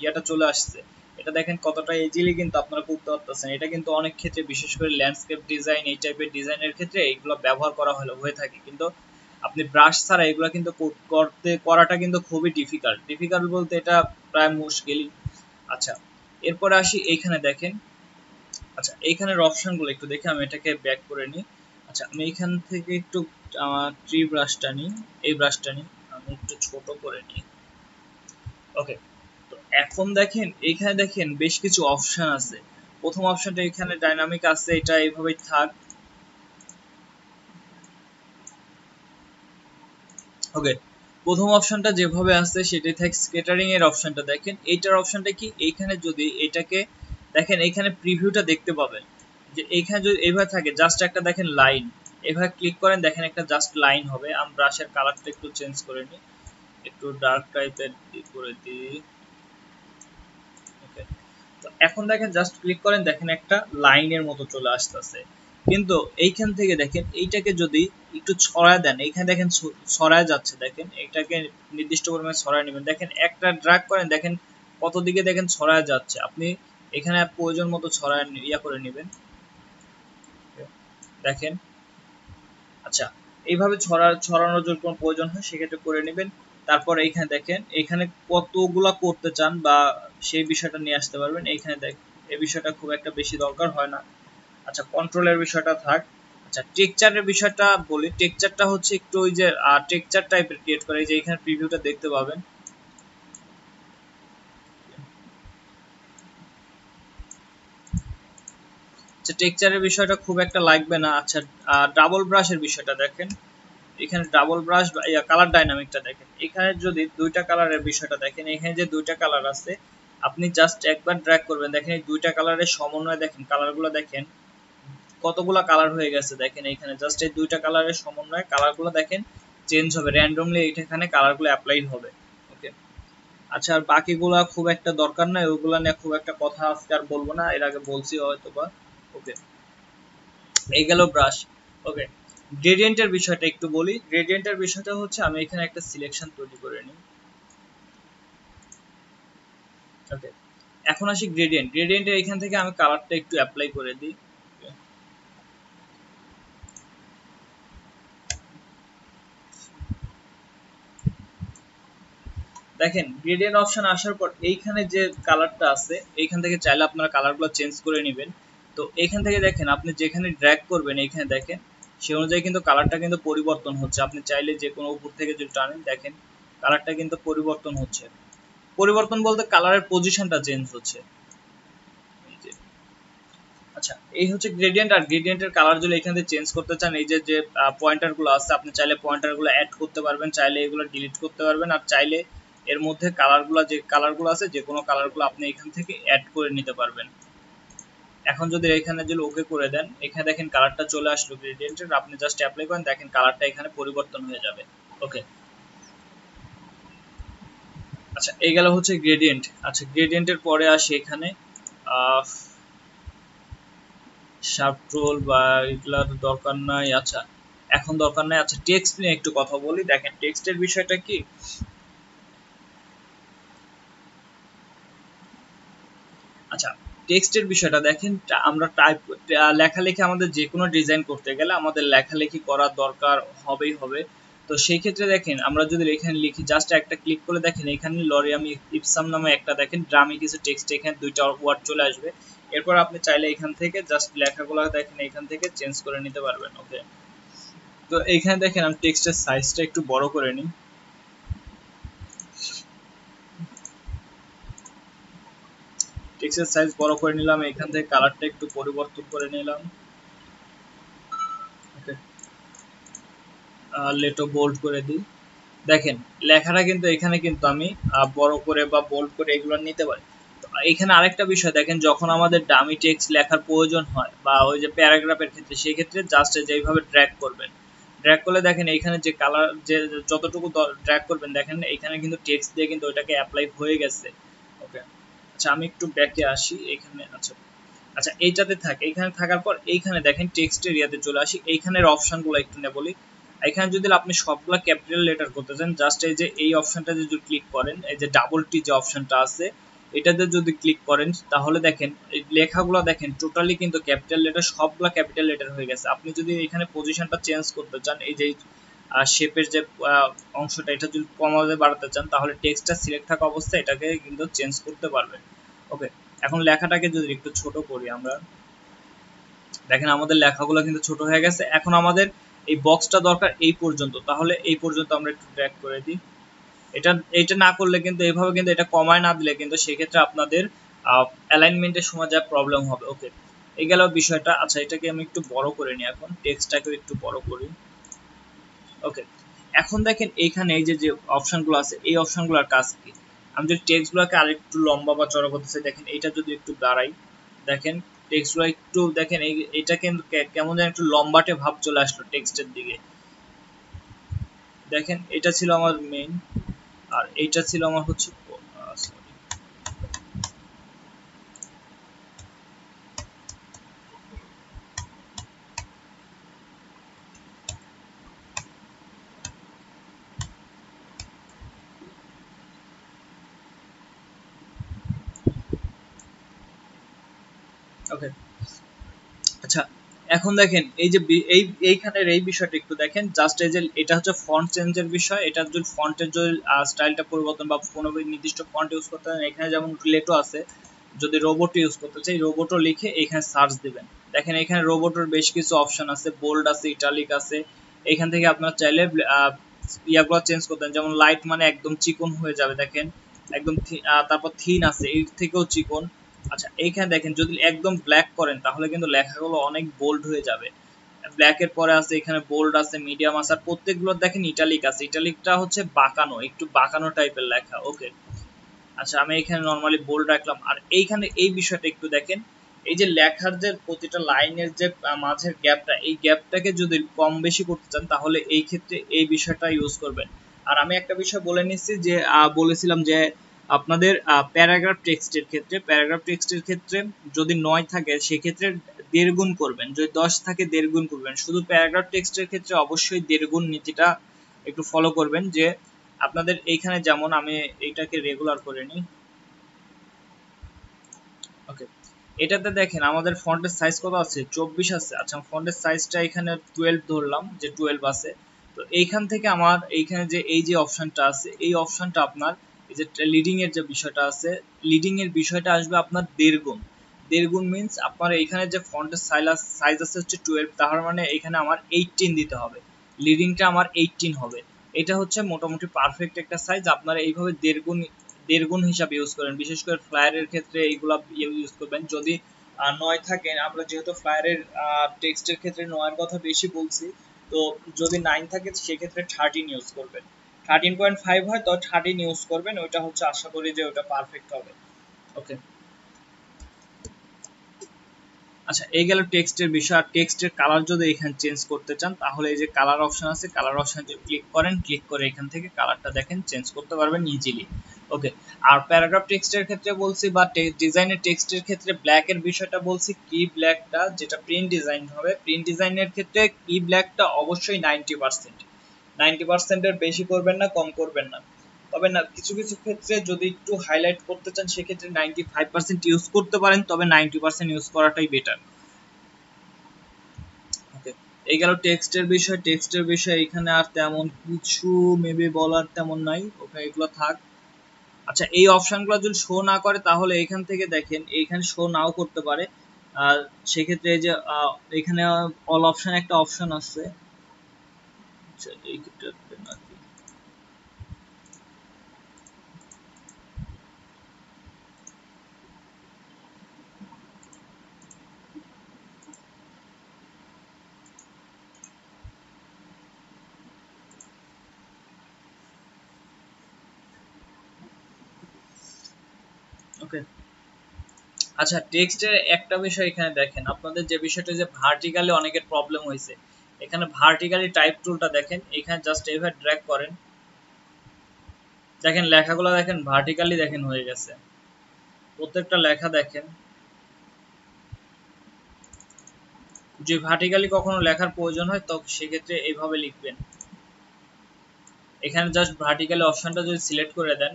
ইয়াটা চলে আসছে, এটা দেখেন কতটা ইজিলি কিন্তু আপনারা করতে পারতেছেন। এটা কিন্তু অনেক ক্ষেত্রে বিশেষ করে ল্যান্ডস্কেপ ডিজাইন এই টাইপের ডিজাইনের ক্ষেত্রে এগুলো ব্যবহার করা হয়ে থাকে, কিন্তু আপনি ব্রাশ ছাড়া এগুলো কিন্তু করাটা কিন্তু খুবই ডিফিকাল্ট বলতে এটা প্রায় মুশকিলই। আচ্ছা এরপরে আসি এইখানে দেখেন, আচ্ছা এইখানের অপশনগুলো একটু দেখে আমি এটাকে ব্যাক করে নিই। আচ্ছা আমি এইখান থেকে একটু ট্রি ব্রাশটা নিই, এই ব্রাশটা নিই, আমি একটু ছোট করে নিই। ওকে, তো এখন দেখেন এইখানে দেখেন বেশ কিছু অপশন আছে। প্রথম অপশনটা এখানে ডাইনামিক আছে, এটা এইভাবেই থাক। ওকে, প্রথম অপশনটা যেভাবে আছে সেটাই থাক। স্কেটারিং এর অপশনটা দেখেন, এইটার অপশনটা কি, এইখানে যদি এটাকে দেখেন এইখানে প্রিভিউটা দেখতে পাবেন যে এইখানে যদি এইভাবে থাকে জাস্ট একটা দেখেন লাইন, এইভাবে ক্লিক করেন দেখেন একটা জাস্ট লাইন হবে। আমি ব্রাশের কালারটা একটু চেঞ্জ করে নিই, একটু ডার্ক টাইপের করে দিই। ওকে, তো এখন দেখেন জাস্ট ক্লিক করেন দেখেন একটা লাইনের মতো চলে আসতেছে। কিন্তু এইখান থেকে দেখেন এইটাকে যদি একটু ছড়ায় দেন, এইখানে দেখেন ছড়ায় যাচ্ছে, দেখেন এটাকে নির্দিষ্ট পরিমাণে ছড়ায় নেবেন, দেখেন একটা ড্র্যাগ করেন, দেখেন কত দিকে দেখেন ছড়ায় যাচ্ছে। আপনি এখানে প্রয়োজন মতো ছড়ায় করে নেবেন, দেখেন। আচ্ছা, এইভাবে ছড়ানোর জন্য কোনো প্রয়োজন হয় সেক্ষেত্রে করে নেবেন। তারপর এইখানে দেখেন এখানে কতগুলা করতে চান বা সেই বিষয়টা নিয়ে আসতে পারবেন। এইখানে দেখ এই বিষয়টা খুব একটা বেশি দরকার হয় না। আচ্ছা, কন্ট্রোলের বিষয়টা থাক। আচ্ছা, টেক্সচারের বিষয়টা বলি। টেক্সচারটা হচ্ছে একটু ওই যে টেক্সচার টাইপের ক্রিয়েট করে, যে এখানে প্রিভিউটা দেখতে পাবেন। আচ্ছা, টেক্সচারের বিষয়টা খুব একটা লাগবে না। আচ্ছা, ডাবল ব্রাশের বিষয়টা দেখেন, এখানে ডাবল ব্রাশ বা কালার ডাইনামিকটা দেখেন, এখানে যদি দুইটা কালারের বিষয়টা দেখেন, এখানে যে দুইটা কালার আছে আপনি জাস্ট একবার ড্র্যাগ করবেন, দেখেন এই দুইটা কালারের সমন্বয় দেখেন, কালারগুলো দেখেন কতগুলা কালার হয়ে গেছে। দেখেন এইখানে জাস্ট এই দুইটা কালারের সমন্বয়ে কালারগুলো দেখেন চেঞ্জ হবে, র্যান্ডমলি এখানে কালারগুলো অ্যাপ্লাইড হবে। ওকে, আচ্ছা, আর বাকিগুলা খুব একটা দরকার নাই, ওইগুলা নিয়ে খুব একটা কথা আজকে আর বলবো না, এর আগে বলছি হয়তো বা। ওকে, এই গেল ব্রাশ। ওকে, গ্রেডিয়েন্টের বিষয়টা একটু বলি। গ্রেডিয়েন্টের বিষয়টা হচ্ছে আমি এখানে একটা সিলেকশন তৈরি করে নিই। ওকে, এখন আসি গ্রেডিয়েন্ট। গ্রেডিয়েন্টের এখান থেকে আমি কালারটা একটু অ্যাপ্লাই করে দিই। দেখেন গ্রেডিয়েন্ট অপশন আসার পর এইখানে যে কালারটা আছে, এইখান থেকে চাইলে আপনারা কালারগুলো চেঞ্জ করে নেবেন। তো এইখান থেকে দেখেন আপনি যেখানে ড্র্যাগ করবেন, এইখানে দেখেন সেই অনুযায়ী কিন্তু কালারটা কিন্তু পরিবর্তন হচ্ছে। আপনি চাইলে যে কোনো উপর থেকে যদি টানেন, দেখেন কালারটা কিন্তু পরিবর্তন হচ্ছে। পরিবর্তন বলতে কালারের পজিশনটা চেঞ্জ হচ্ছে। আচ্ছা, এই হচ্ছে গ্রেডিয়েন্ট। আর গ্রেডিয়েন্টের কালার যদি এখান থেকে চেঞ্জ করতে চান, এই যে পয়েন্টার গুলো আছে, আপনি চাইলে পয়েন্টার গুলো অ্যাড করতে পারবেন, চাইলে এগুলো ডিলিট করতে পারবেন, আর চাইলে এর মধ্যে কালারগুলো যে কালারগুলো আছে যে কোনো কালারগুলো আপনি এখান থেকে অ্যাড করে নিতে পারবেন। এখন যদি এখানে যদি ওকে করে দেন, এখানে দেখেন কালারটা চলে আসলো গ্রেডিয়েন্টের, আপনি জাস্ট অ্যাপ্লাই করেন, দেখেন কালারটা এখানে পরিবর্তন হয়ে যাবে। ওকে, আচ্ছা, এই গেল হচ্ছে গ্রেডিয়েন্ট। আচ্ছা, গ্রেডিয়েন্টের পরে আসি এখানে শার্প রোল বা এগুলার দরকার নাই। আচ্ছা, এখন দরকার নাই। আচ্ছা, টেক্সট নিয়ে একটু কথা বলি। দেখেন টেক্সটের বিষয়টা কি। আচ্ছা, টেক্সটের বিষয়টা দেখেন, আমরা টাইপ লেখালেখি আমাদের যে কোনো ডিজাইন করতে গেলে আমাদের লেখালেখি করার দরকার হবেই হবে। তো সেই ক্ষেত্রে দেখেন আমরা যদি এখানে লিখি, জাস্ট একটা ক্লিক করে দেখেন এখানে লরিয়াম ইপসাম নামে একটা দেখেন ড্রামে কিছু টেক্সট, এখানে দুইটা ওয়ার্ড চলে আসবে। এরপর আপনি চাইলে এখান থেকে জাস্ট লেখাগুলো দেখেন এখান থেকে চেঞ্জ করে নিতে পারবেন। ওকে, তো এইখানে দেখেন আমি টেক্সটের সাইজটা একটু বড় করে নিই। টেক্সটের সাইজ বড় করে নিলাম, এখান থেকে কালারটা একটু পরিবর্তন করে নিলাম। ওকে, লেটো বোল্ড করে দিই। দেখেন লেখাটা কিন্তু এখানে কিন্তু আমি বড় করে বা বোল্ড করে এগুলো নিতে পারি। এখানে আরেকটা বিষয় দেখেন, যখন আমাদের ডামি টেক্সট লেখার প্রয়োজন হয় বা ওই যে প্যারাগ্রাফের ক্ষেত্রে, সেই ক্ষেত্রে জাস্ট যেইভাবে ড্র্যাগ করবেন, ড্র্যাগ করলে দেখেন এইখানে যে কালার যে যতটুকু ড্র্যাগ করবেন, দেখেন এখানে কিন্তু টেক্সট দিয়ে কিন্তু ওইটাকে অ্যাপ্লাই হয়ে গেছে। ওকে, আচ্ছা, আমি একটু ব্যাকে আসি এখানে। আচ্ছা, আচ্ছা, এইটাতে থাকে, এখানে থাকার পর এইখানে দেখেন টেক্সটের ইয়াতে চলে আসি, এইখানের অপশনগুলো একটু নিয়ে বলি। এখানে যদি আপনি সবগুলা ক্যাপিটাল লেটার করতে চান, জাস্ট এই যে এই অপশনটা যদি ক্লিক করেন, এই যে ডাবল টি যে অপশনটা আছে এটাতে যদি ক্লিক করেন, তাহলে দেখেন এই লেখাগুলো দেখেন টোটালি কিন্তু ক্যাপিটাল লেটার, সবগুলা ক্যাপিটাল লেটার হয়ে গেছে। আপনি যদি এখানে পজিশনটা চেঞ্জ করতে চান, এই যে শেপের যে অংশটা এটা যদি কমাতে বাড়াতে চান, তাহলে টেক্সটটা সিলেক্ট থাকা অবস্থায় এটাকে কিন্তু চেঞ্জ করতে পারবেন। ওকে, এখন লেখাটাকে যদি একটু ছোট করি আমরা, দেখেন আমাদের লেখাগুলো কিন্তু ছোট হয়ে গেছে। এখন আমাদের এই বক্সটা দরকার এই পর্যন্ত, তাহলে এই পর্যন্ত আমরা একটু ড্র্যাগ করে দিই। এটা না করলে কিন্তু এইভাবে কিন্তু এটা কমায় না দিলে কিন্তু সেক্ষেত্রে আপনাদের অ্যালাইনমেন্টের সময় যা প্রবলেম হবে। ওকে, এই গেল বিষয়টা। আচ্ছা, এটাকে আমি একটু বড় করে নিই, এখন টেক্সটটাকে একটু বড় করি। ওকে, এখন দেখেন এইখানে এই যে যে অপশনগুলো আছে, এই অপশনগুলোর কাজ কি। আমি যদি টেক্সটগুলোকে আরেকটু লম্বা বা চড়া করতে চাই, দেখেন এটা যদি একটু দাঁড়াই, দেখেন টেক্সটগুলো একটু দেখেন এটা কিন্তু কেমন যেন একটু লম্বাটে ভাব চলে আসলো টেক্সটের দিকে। দেখেন এটা ছিল আমার মেইন, আর এইটা ছিল আমার হচ্ছে ওকে, আচ্ছা এখন দেখেন এই যে এইখানের এই বিষয়টা একটু দেখেন, জাস্ট এই যে এটা হচ্ছে ফন্ট চেঞ্জের বিষয়। এটা যদি ফন্টের যদি স্টাইলটা পরিবর্তন বা কোনো নির্দিষ্ট ফন্ট ইউজ করতে চান, এখানে যেমন লেটো আছে, যদি রোবট ইউজ করতে চাই রোবটও লিখে এখানে সার্চ দিবেন। দেখেন এখানে রোবটের বেশ কিছু অপশন আছে, বোল্ড আছে, ইটালিক আছে। এখান থেকে আপনারা চাইলে ইয়াগুলো চেঞ্জ করতেন, যেমন লাইট মানে একদম চিকন হয়ে যাবে দেখেন একদম, তারপর থিন আছে এর থেকেও চিকন। আচ্ছা এইখানে দেখেন যদি একদম ব্ল্যাক করেন তাহলে কিন্তু লেখাগুলো অনেক বোল্ড হয়ে যাবে। ব্ল্যাকের পরে আছে এখানে বোল্ড আছে, মিডিয়াম আছে, আর প্রত্যেকগুলো দেখেন ইটালিক আছে। ইটালিকটা হচ্ছে বাঁকানো, একটু বাঁকানো টাইপের লেখা। ওকে, আচ্ছা আমি এখানে নরমালি বোল্ড রাখলাম। আর এইখানে এই বিষয়টা একটু দেখেন, এই যে লেখার যে প্রতিটা লাইনের যে মাঝের গ্যাপটা, এই গ্যাপটাকে যদি কম বেশি করতে চান তাহলে এই ক্ষেত্রে এই বিষয়টা ইউজ করবেন। আর আমি একটা বিষয় বলে নিচ্ছি যে বলেছিলাম যে আপনাদের প্যারাগ্রাফ টেক্সটের ক্ষেত্রে যদি 9 থাকে সেক্ষেত্রে 1.5 গুণ করবেন, যদি 10 থাকে 1.5 গুণ করবেন। শুধু প্যারাগ্রাফ টেক্সটের ক্ষেত্রে অবশ্যই 1.5 গুণ নীতিটা একটু ফলো করবেন। যে আপনাদের এইখানে যেমন আমি এইটাকে রেগুলার করে নিই। ওকে, এটাতে দেখেন আমাদের ফন্টের সাইজ কত আছে, 24 আছে। আচ্ছা ফন্টের সাইজটা এখানে 12 ধরলাম, যে 12 আছে। তো এইখান থেকে আমার এইখানে যে এই যে অপশনটা আছে, এই অপশনটা আপনার এই যে লিডিং এর যে বিষয়টা আছে, লিডিং এর বিষয়টা আসবে আপনার 1.5 গুণ। 1.5 গুণ মিন্স আপনার এইখানে যে ফন্টের সাইজ আছে হচ্ছে 12, তার মানে এখানে আমার 18 দিতে হবে, লিডিংটা আমার 18 হবে। এটা হচ্ছে মোটামুটি পারফেক্ট একটা সাইজ। আপনারা এইভাবে 1.5 গুণ হিসাবে ইউজ করেন, বিশেষ করে ফ্লায়ারের ক্ষেত্রে এইগুলা ইউজ করবেন। যদি 9 থাকে, আমরা যেহেতু ফ্লায়ারের টেক্সটের ক্ষেত্রে 9 এর কথা বেশি বলছি, তো যদি 9 থাকে সেক্ষেত্রে 13 ইউজ করবেন। 13.5 হয় তো 13 ইউজ করবেন, ওইটা হচ্ছে আশা করি যে ওটা পারফেক্ট হবে। ওকে, আচ্ছা এই গেল টেক্সটের বিষয়। আর টেক্সটের কালার যদি এখানে চেঞ্জ করতে চান তাহলে এই যে কালার অপশন আছে, কালার অপশন ক্লিক করেন, ক্লিক করে এখান থেকে কালারটা দেখেন চেঞ্জ করতে পারবেন ইজিলি। ওকে, আর প্যারাগ্রাফ টেক্সটের ক্ষেত্রে বলছি বা ডিজাইনের টেক্সটের ক্ষেত্রে ব্ল্যাকের বিষয়টা বলছি, কি ব্ল্যাকটা যেটা প্রিন্ট ডিজাইন হবে, প্রিন্ট ডিজাইনের ক্ষেত্রে কি ব্ল্যাকটা অবশ্যই 90%, 90%-এর বেশি করবেন না, কম করবেন না। তবে না কিছু কিছু ক্ষেত্রে যদি একটু হাইলাইট করতে চান সেক্ষেত্রে 95% ইউজ করতে পারেন, তবে 90% ইউজ করাটাই বেটার। ওকে, এই গেল টেক্সটের বিষয়। টেক্সটের বিষয় এখানে আর তেমন কিছু মেবি বলার তেমন নাই। ওকে, এগুলো থাক। আচ্ছা এই অপশনগুলো যদি শো না করে তাহলে এখান থেকে দেখেন এইখানে শো নাও করতে পারে। আর সেক্ষেত্রে এই যে এখানে অল অপশন একটা অপশন আছে। আচ্ছা এইটাতে নাকি ওকে, আচ্ছা টেক্সটের একটা বিষয় এখানে দেখেন, আপনাদের যে বিষয়টা যে ভার্টিক্যালি অনেকের প্রবলেম হয়েছে, এখানে ভার্টিক্যালি টাইপ টুলটা দেখেন, এখানে জাস্ট এইভাবে ড্র্যাগ করেন, দেখেন লেখাগুলো দেখেন ভার্টিক্যালি দেখেন হয়ে গেছে প্রত্যেকটা লেখা। দেখেন যে ভার্টিক্যালি কখনো লেখার প্রয়োজন হয় তো সেক্ষেত্রে এইভাবে লিখবেন। এখানে জাস্ট ভার্টিক্যালি অপশনটা যদি সিলেক্ট করে দেন,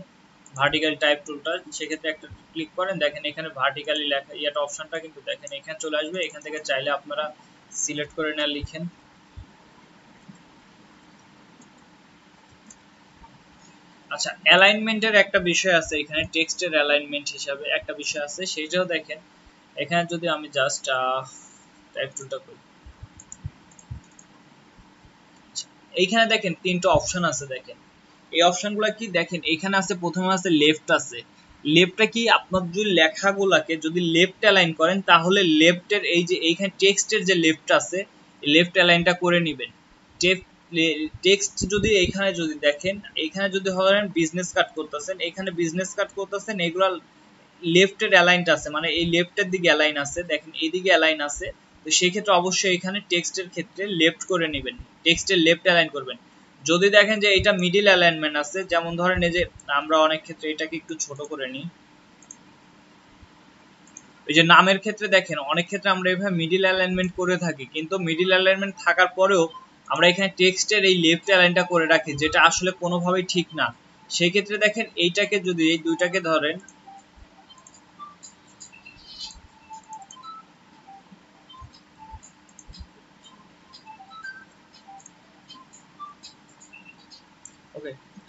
ভার্টিক্যালি টাইপ টুলটা, সেক্ষেত্রে একটা ক্লিক করেন, দেখেন এখানে ভার্টিক্যালি লেখা ইয়াটা অপশনটা কিন্তু দেখেন এখানে চলে আসবে। এখান থেকে চাইলে আপনারা সিলেক্ট করে না লিখেন। আচ্ছা অ্যালাইনমেন্টের একটা বিষয় আছে এখানে, টেক্সটের অ্যালাইনমেন্ট হিসাবে একটা বিষয় আছে, সেইটাও দেখেন। এখানে যদি আমি জাস্ট টাইপ টুলটা করি, এইখানে দেখেন 3টা অপশন আছে। দেখেন এই অপশনগুলো কি দেখেন, এখানে আছে প্রথমে আছে লেফট আছে। লেফটটা কি, আপনার যদি লেখাগুলোকে যদি লেফট অ্যালাইন করেন তাহলে লেফটের এই যে এইখানে টেক্সটের যে লেফট আছে লেফট অ্যালাইনটা করে নেবেন। টেক্সট যদি এইখানে যদি দেখেন, এইখানে যদি ধরেন বিজনেস কাট করতেছেন, এখানে বিজনেস কাট করতেছেন, এগুলা লেফটের অ্যালাইনটা আছে, মানে এই লেফটের দিকে অ্যালাইন আছে, দেখেন এইদিকে অ্যালাইন আছে। তো সেই ক্ষেত্রে অবশ্যই এখানে টেক্সটের ক্ষেত্রে লেফট করে নেবেন, টেক্সটের লেফট অ্যালাইন করবেন। যদি দেখেন যে এটা মিডিল অ্যালাইনমেন্ট আছে, যেমন ধরেন এই যে আমরা অনেক ক্ষেত্রে এটাকে একটু ছোট করে নিই, এই যে নামের ক্ষেত্রে দেখেন অনেক ক্ষেত্রে আমরা এভাবে মিডিল অ্যালাইনমেন্ট করে থাকি, কিন্তু মিডিল অ্যালাইনমেন্ট থাকার পরেও আমরা এখানে টেক্সটের এই লেফট অ্যালাইনটা করে রাখি, যেটা আসলে কোনোভাবেই ঠিক না। সেই ক্ষেত্রে দেখেন এইটাকে যদি এই দুইটাকে ধরেন,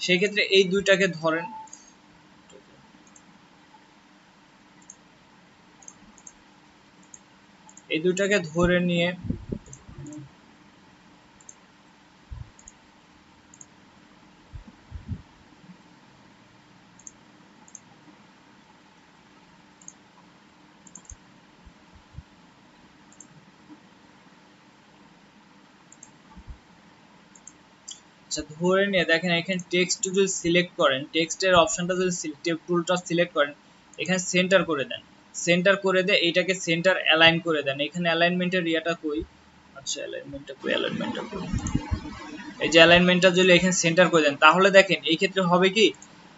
সেই ক্ষেত্রে এই দুইটাকে ধরেন, এই দুইটাকে ধরে নিয়ে আচ্ছা ধরে নিয়ে দেখেন এখানে টেক্সট যদি সিলেক্ট করেন, টেক্সটের অপশনটা যদি টুলটা সিলেক্ট করেন, এখানে সেন্টার করে দেন, সেন্টার করে দিয়ে এইটাকে সেন্টার অ্যালাইন করে দেন। এখানে অ্যালাইনমেন্টের ইয়াটা কই, আচ্ছা অ্যালাইনমেন্টটা কই, অ্যালাইনমেন্টটা কই, এই যে অ্যালাইনমেন্টটা যদি এখানে সেন্টার করে দেন, তাহলে দেখেন এই ক্ষেত্রে হবে কি,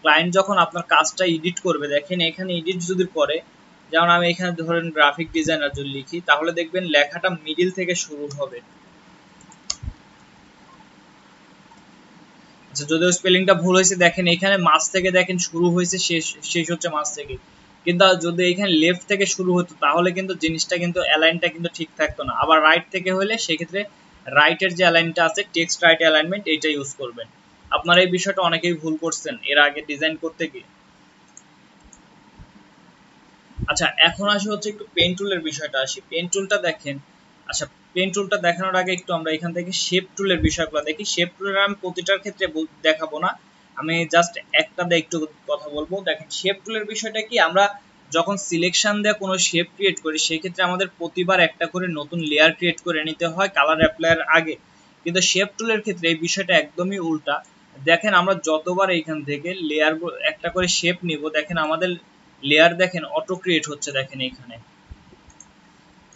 ক্লায়েন্ট যখন আপনার কাজটা এডিট করবে, দেখেন এখানে এডিট যদি করে, যেমন আমি এখানে ধরেন গ্রাফিক ডিজাইনার যদি লিখি, তাহলে দেখবেন লেখাটা মিডিল থেকে শুরু হবে। আচ্ছা যদিও স্পেলিংটা ভুল হয়েছে, দেখেন এখানে মাঝ থেকে দেখেন শুরু হয়েছে, শেষ শেষ হচ্ছে মাঝ থেকে, কিন্তু যদি এখানে লেফট থেকে শুরু হতো তাহলে কিন্তু জিনিসটা কিন্তু অ্যালাইনটা কিন্তু ঠিক থাকতো না। আবার রাইট থেকে হলে সেক্ষেত্রে রাইটের যে অ্যালাইনটা আছে, টেক্সট রাইট অ্যালাইনমেন্ট, এইটা ইউজ করবেন। আপনারা এই বিষয়টা অনেকেই ভুল করছেন এর আগে ডিজাইন করতে গিয়ে। আচ্ছা এখন আসি হচ্ছে একটু পেন টুলের বিষয়টা আসি। পেন টুলটা দেখেন, আচ্ছা পেন টুলটা দেখানোর আগে একটু আমরা এখান থেকে শেপ টুলের বিষয়গুলো দেখি। শেপ টুলের আমি প্রতিটার ক্ষেত্রে দেখাবো না, আমি জাস্ট একটা দিয়ে একটু কথা বলবো। দেখেন শেপ টুলের বিষয়টা কি, আমরা যখন সিলেকশন দিয়ে কোনো শেপ ক্রিয়েট করি, সেই ক্ষেত্রে আমাদের প্রতিবার একটা করে নতুন লেয়ার ক্রিয়েট করে নিতে হয় কালার অ্যাপ্লাইয়ের আগে, কিন্তু শেপ টুলের ক্ষেত্রে এই বিষয়টা একদমই উল্টা। দেখেন আমরা যতবার এইখান থেকে লেয়ার একটা করে শেপ নিব, দেখেন আমাদের লেয়ার দেখেন অটো ক্রিয়েট হচ্ছে, দেখেন এখানে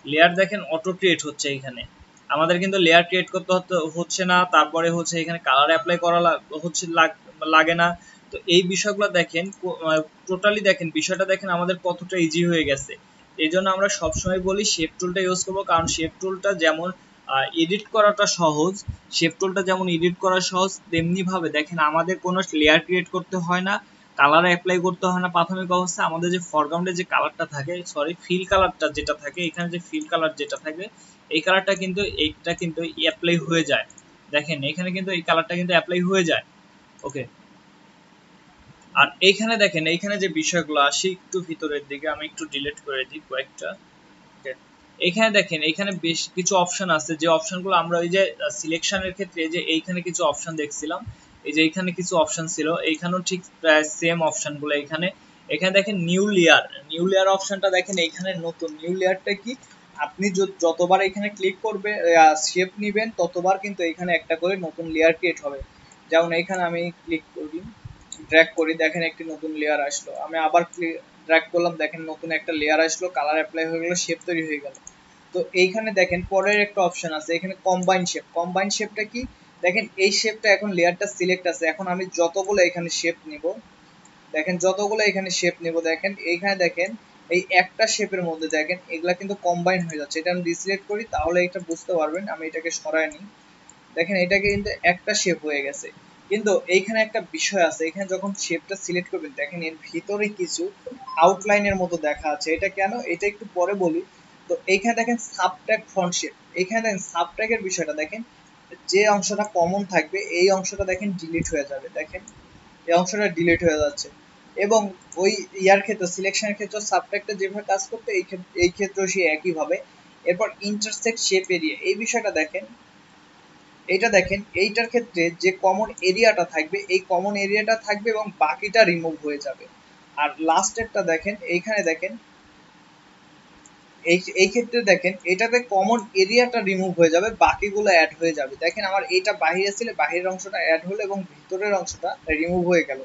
লেয়ার দেখেন অটো ক্রিয়েট হচ্ছে। এখানে আমাদের কিন্তু লেয়ার ক্রিয়েট করতে হচ্ছে না, তারপরে হচ্ছে এখানে কালার অ্যাপ্লাই করা হচ্ছে লাগে না। তো এই বিষয়গুলো দেখেন টোটালি দেখেন বিষয়টা দেখেন আমাদের কতটা ইজি হয়ে গেছে। এই জন্য আমরা সবসময় বলি শেপ টুলটা ইউজ করবো, কারণ শেপ টুলটা যেমন এডিট করাটা সহজ, শেপ টুলটা যেমন এডিট করা সহজ, তেমনি ভাবে দেখেন আমাদের কোনো লেয়ার ক্রিয়েট করতে হয় না, কালার অ্যাপ্লাই করতে হয় না। প্রাথমিক অবস্থায় আমাদের যে ফরগ্রাউন্ডে যে কালারটা থাকে, সরি ফিল কালারটা যেটা থাকে, এখানে যে ফিল কালার যেটা থাকে, এই কালারটা কিন্তু এইটা কিন্তু অ্যাপ্লাই হয়ে যায়। দেখেন এখানে কিন্তু এই কালারটা কিন্তু অ্যাপ্লাই হয়ে যায়। ওকে, আর এইখানে দেখেন এইখানে যে বিষয়গুলো আসি একটু ভিতরের দিকে, আমি একটু ডিলিট করে দিই কয়েকটা। এখানে দেখেন এখানে বেশ কিছু অপশন আছে, যে অপশনগুলো আমরা ওই যে সিলেকশনের ক্ষেত্রে যে এইখানে কিছু অপশন দেখছিলাম, এই যে এইখানে কিছু অপশন ছিল, এইখানেও ঠিক সেম অপশনগুলো এখানে। এখানে দেখেন নিউ লেয়ার, নিউ লেয়ার অপশনটা দেখেন এইখানে নতুন। নিউ লেয়ারটা কি, আপনি যতবার এখানে ক্লিক করবে শেপ নেবেন, ততবার কিন্তু এখানে একটা করে নতুন লেয়ার ক্রিয়েট হবে। যেমন এখানে আমি ক্লিক করি, ড্র্যাগ করি, দেখেন একটি নতুন লেয়ার আসলো, আমি আবার ড্র্যাগ করলাম, দেখেন নতুন একটা লেয়ার আসলো, কালার অ্যাপ্লাই হয়ে গেল, শেপ তৈরি হয়ে গেল। তো এইখানে দেখেন পরের একটা অপশন আছে এখানে কম্বাইন শেপ। কম্বাইন শেপটা কি, দেখেন এই শেপটা এখন লেয়ারটা সিলেক্ট আছে, এখন আমি যতগুলো এখানে শেপ নিব, দেখেন যতগুলো এখানে শেপ নিব, দেখেন এইখানে দেখেন এই একটা শেপের মধ্যে দেখেন এগুলা কিন্তু কম্বাইন হয়ে যাচ্ছে। এটা আমি ডিসিলেক্ট করি, তাহলে এটা বুঝতে পারবেন। আমি এটাকে সরাই নিই, দেখেন এটাকে কিন্তু একটা শেপ হয়ে গেছে। কিন্তু এইখানে একটা বিষয় আছে, এখানে যখন শেপটা সিলেক্ট করবেন, দেখেন এর ভিতরে কিছু আউটলাইনের মতো দেখা আছে। এটা কেন, এটা একটু পরে বলি। তো এইখানে দেখেন সাবট্যাগ ফন্ট শেপ, এইখানে দেখেন সাবট্যাগের বিষয়টা দেখেন, যে অংশটা কমন থাকবে এই অংশটা দেখেন ডিলিট হয়ে যাবে, দেখেন এই অংশটা ডিলিট হয়ে যাচ্ছে। এবং ওই ইয়ার ক্ষেত্রে সিলেকশনের ক্ষেত্রে সাবট্যাগটা যেভাবে কাজ করতে, এই ক্ষেত্রেও সেই একইভাবে। এরপর ইন্টারসেক্ট শেপ এরিয়া, এই বিষয়টা দেখেন, এইটা দেখেন এইটার ক্ষেত্রে যে কমন এরিয়াটা থাকবে, এই কমন এরিয়াটা থাকবে এবং বাকিটা রিমুভ হয়ে যাবে। আর লাস্টেরটা দেখেন, এইখানে দেখেন এই ক্ষেত্রে দেখেন এটাতে কমন এরিয়াটা রিমুভ হয়ে যাবে, বাকিগুলো অ্যাড হয়ে যাবে। দেখেন আমার এইটা বাহিরে ছিল, বাহিরের অংশটা অ্যাড হলো এবং ভিতরের অংশটা রিমুভ হয়ে গেল।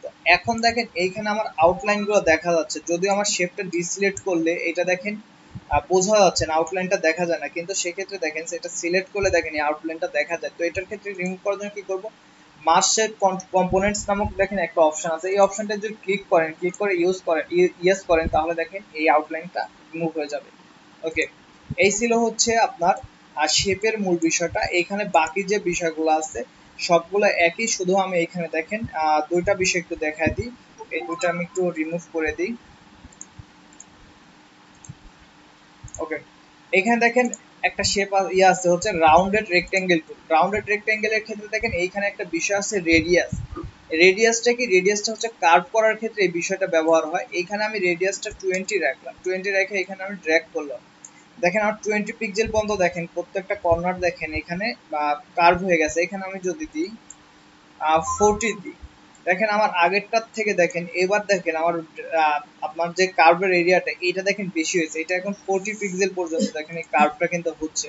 তো এখন দেখেন এইখানে আমার আউটলাইন গুলো দেখা যাচ্ছে, যদিও আমার শেপটা ডিসিলেক্ট করলে এটা দেখেন বোঝা যাচ্ছে না, আউটলাইনটা দেখা যায় না, কিন্তু সেক্ষেত্রে দেখেন সেটা সিলেক্ট করলে দেখেন এই আউটলাইনটা দেখা যায়। তো এটার ক্ষেত্রে রিমুভ করার জন্য কি করব, মাস্ক শেপ কম্পোনেন্টস নামক দেখেন একটা অপশন আছে, এই অপশনটা যদি ক্লিক করেন, ক্লিক করে ইয়েস করেন, তাহলে দেখেন এই আউটলাইনটা রিমুভ হয়ে যাবে। ওকে, এই ছিল হচ্ছে আপনার শেপের মূল বিষয়টা। এখানে বাকি যে বিষয়গুলো আছে সবগুলো একই, শুধু আমি এখানে দেখেন দুইটা বিষয় একটু দেখাই দিই। এই দুটো আমি একটু রিমুভ করে দিই। ওকে, এখানে দেখেন একটা শেপ আছে হচ্ছে রাউন্ডেড রেক্টেঙ্গেল টুল। রাউন্ডেড রেক্টেঙ্গেলের ক্ষেত্রে দেখেন এইখানে একটা বিষয় আছে রেডিয়াস। রেডিয়াসটা কি, রেডিয়াসটা হচ্ছে কার্ভ করার ক্ষেত্রে এই বিষয়টা ব্যবহার হয়। এখানে আমি রেডিয়াসটা 20 রাখলাম, 20 রেখে এখানে আমি ড্র্যাগ করলাম। দেখেন আমার 20 পিক্সেল পর্যন্ত দেখেন প্রত্যেকটা কর্নার দেখেন এখানে কার্ভ হয়ে গেছে। এখানে আমি যদি দিই 40 দিই, দেখেন আমার আগেরটার থেকে দেখেন এবার দেখেন আমার আপনার যে কার্ভের এরিয়াটা এটা দেখেন বেশি হয়েছে। এটা এখন 40 পিক্সেল পর্যন্ত দেখেন এই কার্ভটা কিন্তু হচ্ছে।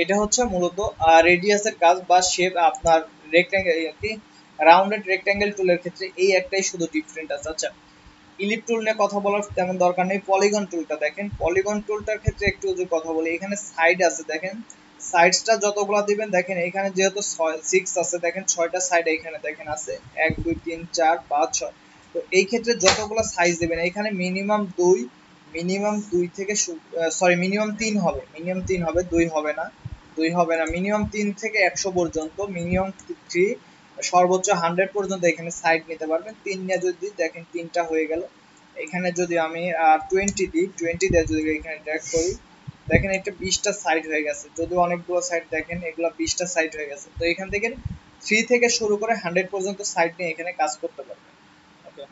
এটা হচ্ছে মূলত রেডিয়াসের কাজ বা শেপ আপনার রেক্ট্যাঙ্গেল কি রাউন্ডেড রেক্ট্যাঙ্গেল টুলের ক্ষেত্রে এই একটাই শুধু ডিফারেন্ট আছে। আচ্ছা ইলিপ টুল নিয়ে কথা বলার তেমন দরকার নেই। পলিগন টুলটা দেখেন, পলিগন টুলটার ক্ষেত্রে একটু যদি কথা বলি, এখানে সাইড আছে দেখেন, সাইডসটা যতগুলা দিবেন দেখেন এখানে যেহেতু 6 আছে দেখেন 6টা সাইড এখানে দেখেন আছে 1 2 3 4 5 6। তো এই ক্ষেত্রে যতগুলা সাইজ দিবেন এখানে মিনিমাম দুই থেকে সরি মিনিমাম 3 হবে, মিনিমাম 3 হবে, 2 হবে না, 2 হবে না, মিনিমাম 3 থেকে 100 পর্যন্ত, মিনিমাম 3 সর্বোচ্চ 100 পর্যন্ত এখানে সাইড নিতে পারবেন। 3 নিয়ে যদি দেখেন 3টা হয়ে গেল। এখানে যদি আমি 20 দিই, 20 দিয়ে যদি এখানে ড্র্যাগ করি দেখেন এটা 20টা সাইড হয়ে গেছে। যদি অনেকগুলো সাইড দেখেন এগুলো 20টা সাইড হয়ে গেছে। তো এখান থেকে 3 থেকে শুরু করে 100 পর্যন্ত সাইড নিয়ে এখানে কাজ করতে পারবেন। ওকে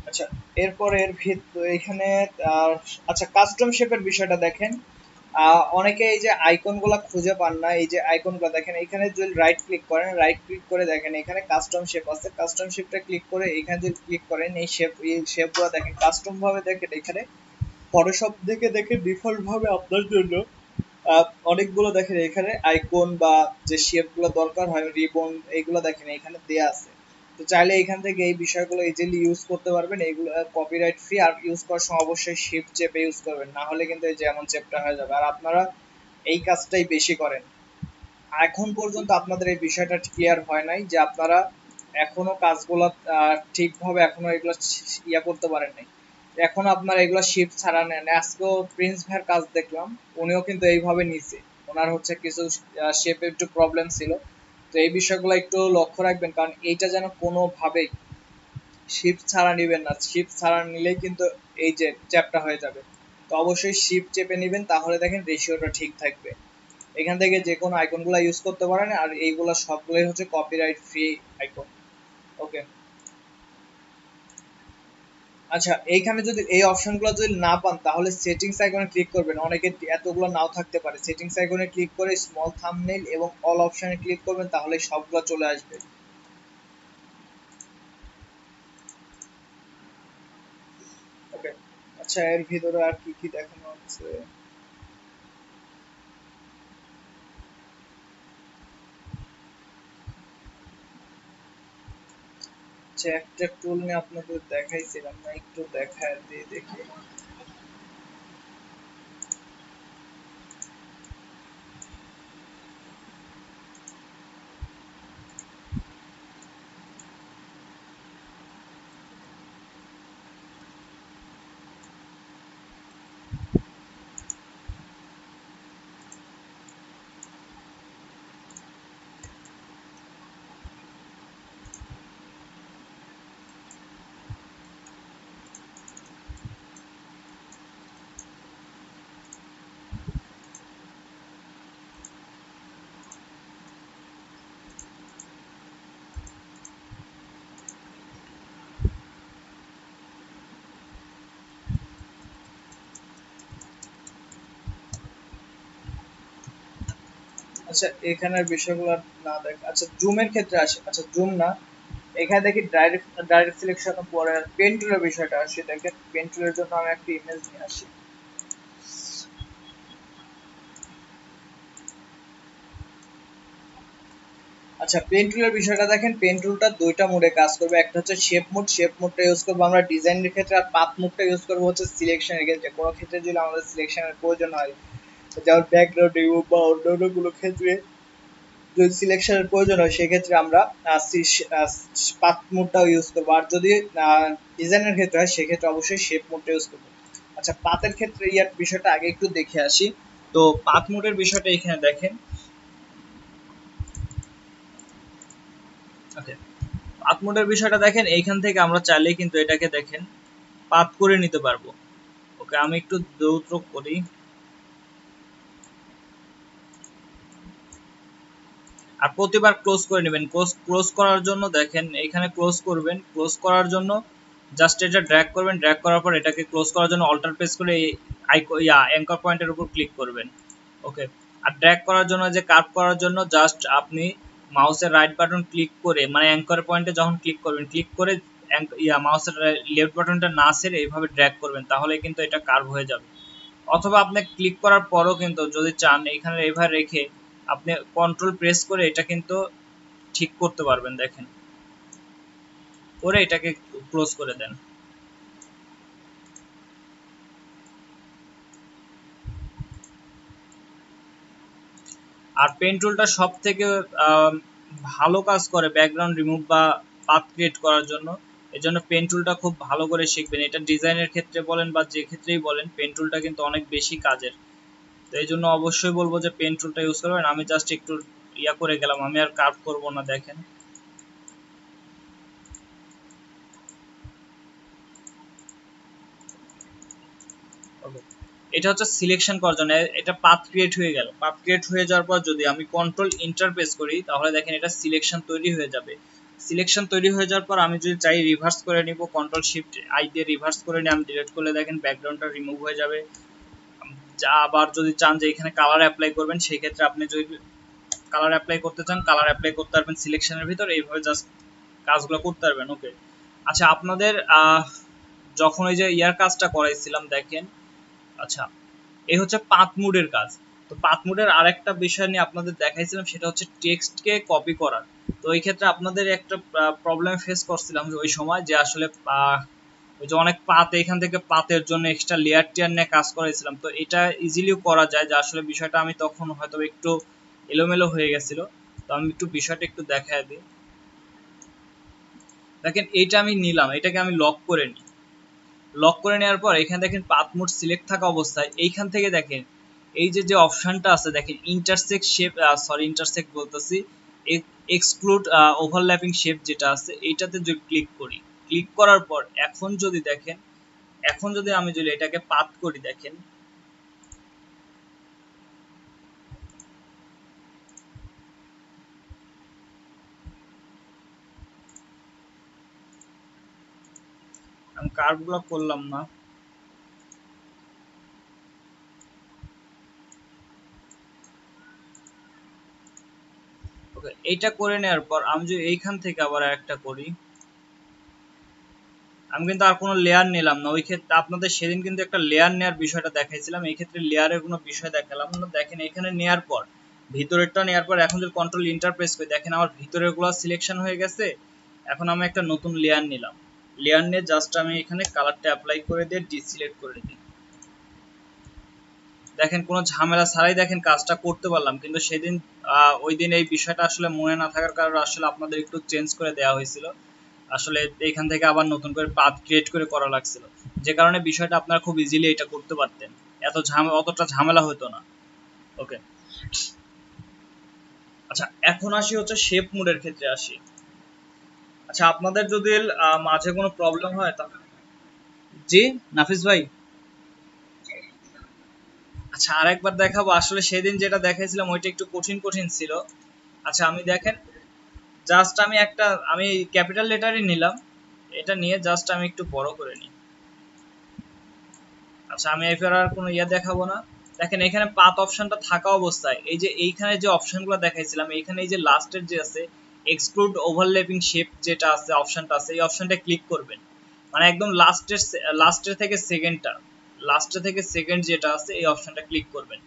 আচ্ছা এরপর এর ভিতর এখানে আচ্ছা কাস্টম শেপের বিষয়টা দেখেন। অনেকে এই যে আইকন গুলা খুঁজে পান না, এই যে আইকন গুলা দেখেন এখানে যদি রাইট ক্লিক করেন, রাইট ক্লিক করে দেখেন এখানে কাস্টম শেপ আছে, কাস্টম শেপটা ক্লিক করে এখানে যদি ক্লিক করেন এই শেপ গুলো দেখেন কাস্টম ভাবে দেখেন এখানে ফটোশপ থেকে দেখে ডিফল্ট ভাবে আপনার জন্য অনেকগুলো দেখেন এখানে আইকন বা যে শেপ গুলো দরকার হয় রিবন এইগুলো দেখেন এখানে দেয়া আছে। তো চাইলে এখান থেকে এই বিষয়গুলো ইজিলি ইউজ করতে পারবেন। এইগুলো কপিরাইট ফ্রি, আর ইউজ করার সময় অবশ্যই শিফট চেপে ইউজ করবেন, না হলে কিন্তু এই যে এমন চেপটা হয়ে যাবে। আর আপনারা এই কাজটাই বেশি করেন। এখন পর্যন্ত আপনাদের এই বিষয়টা ক্লিয়ার হয় নাই যে আপনারা এখনো কাজগুলো ঠিকভাবে এখনো এগুলো ইয়া করতে পারেন নাই। এখন আপনারা এগুলো শিফট ছাড়া নেন। আজকেও প্রিন্স ভাইয়ের কাজ দেখলাম, উনিও কিন্তু এইভাবে নিছে। ওনার হচ্ছে কিছু শেপে একটু প্রবলেম ছিল। তো এই বিষয়গুলো একটু লক্ষ্য রাখবেন, কারণ এইটা যেন কোনোভাবেই শিফট ছাড়া নিবেন না। শিফট ছাড়া নিলেই কিন্তু এই যে চ্যাপটা হয়ে যাবে। তো অবশ্যই শিফট চেপে নিবেন, তাহলে দেখেন রেশিওটা ঠিক থাকবে। এখান থেকে যে কোনো আইকনগুলো ইউজ করতে পারেন, আর এইগুলো সবগুলোই হচ্ছে কপিরাইট ফ্রি আইকন। ওকে আচ্ছা এইখানে যদি এই অপশনগুলো যদি না পান তাহলে সেটিংস আইকনে ক্লিক করবেন। অনেকে এতগুলো নাও থাকতে পারে, সেটিংস আইকনে ক্লিক করে স্মল থাম্বনেইল এবং অল অপশনে ক্লিক করবেন, তাহলে সবগুলো চলে আসবে। ওকে আচ্ছা এর ভিতরে আর কি কি দেখানো হচ্ছে। আচ্ছা একটা টুল নিয়ে আপনাদের দেখাইছিলাম না, একটু দেখায় দিয়ে দেখি। আচ্ছা এখানের বিষয়গুলো না দেখ, আচ্ছা জুমের ক্ষেত্রে আসে। আচ্ছা জুম না, এখানে দেখি ডাইরেক্ট ডাইরেক্ট সিলেকশন পরে পেন টুলের বিষয়টা আসে। দেখেন পেন টুলের জন্য আমি একটা ইমেজ নিয়ে আসি। আচ্ছা পেন টুলের বিষয়টা দেখেন, পেন টুলটা দুইটা মোডে কাজ করবে। একটা হচ্ছে শেপ মোড, শেপ মোডটা ইউজ করবো আমরা ডিজাইনের ক্ষেত্রে, আর পাথ মোডটা ইউজ করবো হচ্ছে সিলেকশনের ক্ষেত্রে। কোনো ক্ষেত্রে যদি আমাদের সিলেকশনের প্রয়োজন হয়, যেমন ব্যাকগ্রাউন্ড রিমুভ বা অন্যান্য কোনো ক্ষেত্রে যদি সিলেকশনের প্রয়োজন হয়, সেক্ষেত্রে আমরা পাথ মোডটাও ইউজ করবো। আর যদি ডিজাইনের ক্ষেত্রে হয় সেক্ষেত্রে অবশ্যই শেপ মোডটা ইউজ করবো। আচ্ছা পাথের ক্ষেত্রে ইয়ার বিষয়টা আগে একটু দেখে আসি। তো পাথ মোডের বিষয়টা এখানে দেখেন। ওকে পাথ মোডের বিষয়টা দেখেন, এইখান থেকে আমরা চাইলেই কিন্তু এটাকে দেখেন পাথ করে নিতে পারবো। ওকে আমি একটু দ্রুত করি। আর প্রতিবার ক্লোজ করে নেবেন। ক্লোজ করার জন্য দেখেন এখানে ক্লোজ করবেন, ক্লোজ করার জন্য জাস্ট এটা ড্র্যাগ করবেন, ড্র্যাগ করার পর এটাকে ক্লোজ করার জন্য অল্টার প্রেস করে অ্যাঙ্কর পয়েন্টের উপর ক্লিক করবেন। ওকে, আর ড্র্যাগ করার জন্য যে কার্ভ করার জন্য জাস্ট আপনি মাউসের রাইট বাটন ক্লিক করে, মানে অ্যাঙ্কর পয়েন্টে যখন ক্লিক করবেন, ক্লিক করে মাউসের লেফট বাটনটা না ছেড়ে এইভাবে ড্র্যাগ করবেন, তাহলে কিন্তু এটা কার্ভ হয়ে যাবে। অথবা আপনি ক্লিক করার পরও কিন্তু যদি চান এখানে এইভাবে রেখে আপনি কন্ট্রোল প্রেস করে এটা কিন্তু ঠিক করতে পারবেন। দেখেন করে এটাকে ক্লোজ করে দেন। আর পেন টুলটা সব থেকে ভালো কাজ করে ব্যাকগ্রাউন্ড রিমুভ বা পাথ ক্রিয়েট করার জন্য। এই জন্য পেন টুলটা খুব ভালো করে শিখবেন। এটা ডিজাইনের ক্ষেত্রে বলেন বা যে ক্ষেত্রেই বলেন, পেন টুলটা কিন্তু অনেক বেশি কাজের। তো এই জন্য অবশ্যই বলবো যে পেন টুলটা ইউজ করবেন। আমি জাস্ট একটু ইয়া করে গেলাম, আমি আর কার্ভ করব না। দেখেন এটা হচ্ছে সিলেকশন করার জন্য। এটা পাথ ক্রিয়েট হয়ে গেল। পাথ ক্রিয়েট হয়ে যাওয়ার পর যদি আমি কন্ট্রোল ইন্টার প্রেস করি তাহলে দেখেন এটা সিলেকশন তৈরি হয়ে যাবে। সিলেকশন তৈরি হয়ে যাওয়ার পর আমি যদি চাই রিভার্স করে নিব, কন্ট্রোল শিফট আই দিয়ে রিভার্স করে নিয়ে আমি ডিলিট করলে দেখেন ব্যাকগ্রাউন্ডটা রিমুভ হয়ে যাবে। আবার যদি চান যে এখানে কালার অ্যাপ্লাই করবেন, সেই ক্ষেত্রে আপনি যদি কালার অ্যাপ্লাই করতে চান কালার অ্যাপ্লাই করতে পারবেন সিলেকশনের ভিতর। এইভাবে জাস্ট কাজগুলো করতে পারবেন। ওকে, আচ্ছা আপনাদের যখন ওই যে ইয়ার কাজটা করাইছিলাম দেখেন, আচ্ছা এই হচ্ছে পাথ মুডের কাজ। তো পাথ মুডের আরেকটা বিষয় নিয়ে আপনাদের দেখাইছিলাম, সেটা হচ্ছে টেক্সটকে কপি করার। তো এই ক্ষেত্রে আপনাদের একটা প্রবলেম ফেস করছিলাম যে ওই সময় যে আসলে ওই যে অনেক পাত, এখান থেকে পাতের জন্য এক্সট্রা লেয়ার টিয়ার নিয়ে কাজ করেছিলাম। তো এটা ইজিলিও করা যায়, যে আসলে বিষয়টা আমি তখন হয়তো একটু এলোমেলো হয়ে গেছিল। তো আমি একটু বিষয়টা একটু দেখায় দিই। দেখেন এইটা আমি নিলাম, এটাকে আমি লক করে নিই। লক করে নেওয়ার পর এখানে দেখেন পাথ মোড সিলেক্ট থাকা অবস্থায় এইখান থেকে দেখেন এই যে যে অপশনটা আছে দেখেন ইন্টারসেক্ট শেপ, সরি ইন্টারসেক্ট বলতেছি, এক্সক্লুড ওভারল্যাপিং শেপ যেটা আছে এইটাতে যদি ক্লিক করি, ক্লিক করার পর এখন যদি দেখেন, এখন যদি আমি যদি এটাকে পাথ করি দেখেন আমি কার্ভগুলো করলাম না। ওকে, এইটা করে নেওয়ার পর আমি যদি এইখান থেকে আবার একটা করি, আমি কিন্তু আর কোনো লেয়ার নিলাম না। ওই ক্ষেত্রে আপনাদের সেদিন কিন্তু একটা লেয়ার নেওয়ার বিষয়টা দেখাইছিলাম, এই ক্ষেত্রে লেয়ারের কোনো বিষয় দেখালাম না। দেখেন এখানে নেওয়ার পর ভিতরেরটা নেওয়ার পর এখন যদি কন্ট্রোল ইন্টার প্রেস করি দেখেন আমার ভিতরের গুলো সিলেকশন হয়ে গেছে। এখন আমি একটা নতুন লেয়ার নিলাম, লেয়ার নিয়ে জাস্ট আমি এখানে কালারটা অ্যাপ্লাই করে দিয়ে ডিসিলেক্ট করে দিই। দেখেন কোনো ঝামেলা ছাড়াই দেখেন কাজটা করতে পারলাম। কিন্তু সেদিন ওই দিন এই বিষয়টা আসলে মনে না থাকার কারণে আসলে আপনাদের একটু চেঞ্জ করে দেওয়া হয়েছিল। আসলে এখান থেকে আবার নতুন করে পাথ ক্রিয়েট করে করা লাগছিল, যে কারণে বিষয়টা আপনারা খুব ইজিলি এটা করতে পারতেন, অতটা ঝামেলা হতো না। ওকে, আচ্ছা এখন আসি হচ্ছে শেপ মোডের ক্ষেত্রে আসি। আচ্ছা আপনাদের যদি মাঝে কোনো প্রবলেম হয় তাহলে, জি নাফিস ভাই, আচ্ছা আরেকবার দেখাবো। আসলে সেদিন যেটা দেখাইছিলাম ওইটা একটু কঠিন কঠিন ছিল। আচ্ছা আমি দেখেন জাস্ট আমি ক্যাপিটাল লেটারই নিলাম, এটা নিয়ে জাস্ট আমি একটু বড় করে নিই। আচ্ছা আমি এরপর আর কোনো ইয়া দেখাবো না। দেখেন এখানে পাথ অপশনটা থাকা অবস্থায় এই যে এইখানে যে অপশনগুলো দেখাইছিলাম, এইখানে এই যে লাস্টের যে আছে এক্সক্লুড ওভারল্যাপিং শেপ যেটা আছে অপশনটা আছে, এই অপশনটা ক্লিক করবেন। মানে একদম লাস্টের থেকে সেকেন্ডটা, লাস্টের থেকে সেকেন্ড যেটা আছে এই অপশনটা ক্লিক করবেন।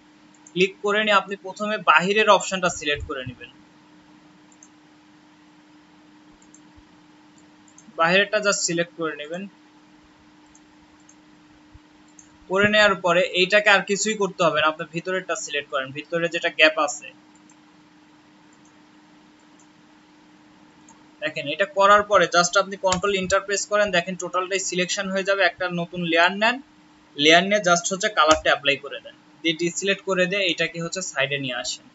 ক্লিক করে নিয়ে আপনি প্রথমে বাহিরের অপশনটা সিলেক্ট করে নেবেন, বাহিরেরটা জাস্ট সিলেক্ট করে নেবেন। করে নেওয়ার পরে এইটাকে আর কিছুই করতে হবে না, আপনি ভিতরেরটা সিলেক্ট করেন, ভিতরে যেটা গ্যাপ আছে। দেখেন এটা করার পরে জাস্ট আপনি কন্ট্রোল ইন্টার প্রেস করেন, দেখেন টোটালটাই সিলেকশন হয়ে যাবে। একটা নতুন লেয়ার নেন, লেয়ার নিয়ে জাস্ট হচ্ছে কালারটা অ্যাপ্লাই করে দেন, দিয়ে ডিসিলেক্ট করে দিয়ে এটাকে হচ্ছে সাইডে নিয়ে আসেন।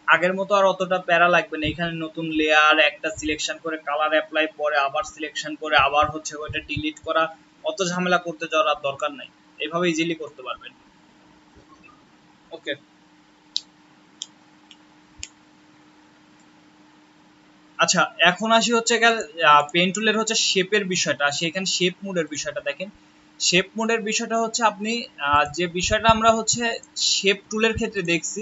আগের মতো আর অতটা প্যারা লাগবে না, এখানে নতুন লেয়ার একটা সিলেকশন করে কালার অ্যাপ্লাই, পরে আবার সিলেকশন করে আবার হচ্ছে ওইটা ডিলিট করা, অত ঝামেলা করতে যাওয়ার আর দরকার নাই। এভাবে ইজিলি করতে পারবেন। ওকে, আচ্ছা এখন আসি হচ্ছে পেন টুলের হচ্ছে শেপের বিষয়টা, সেখানে শেপ মোডের বিষয়টা দেখেন। শেপ মোডের বিষয়টা হচ্ছে আপনি যে বিষয়টা আমরা হচ্ছে শেপ টুলের ক্ষেত্রে দেখছি,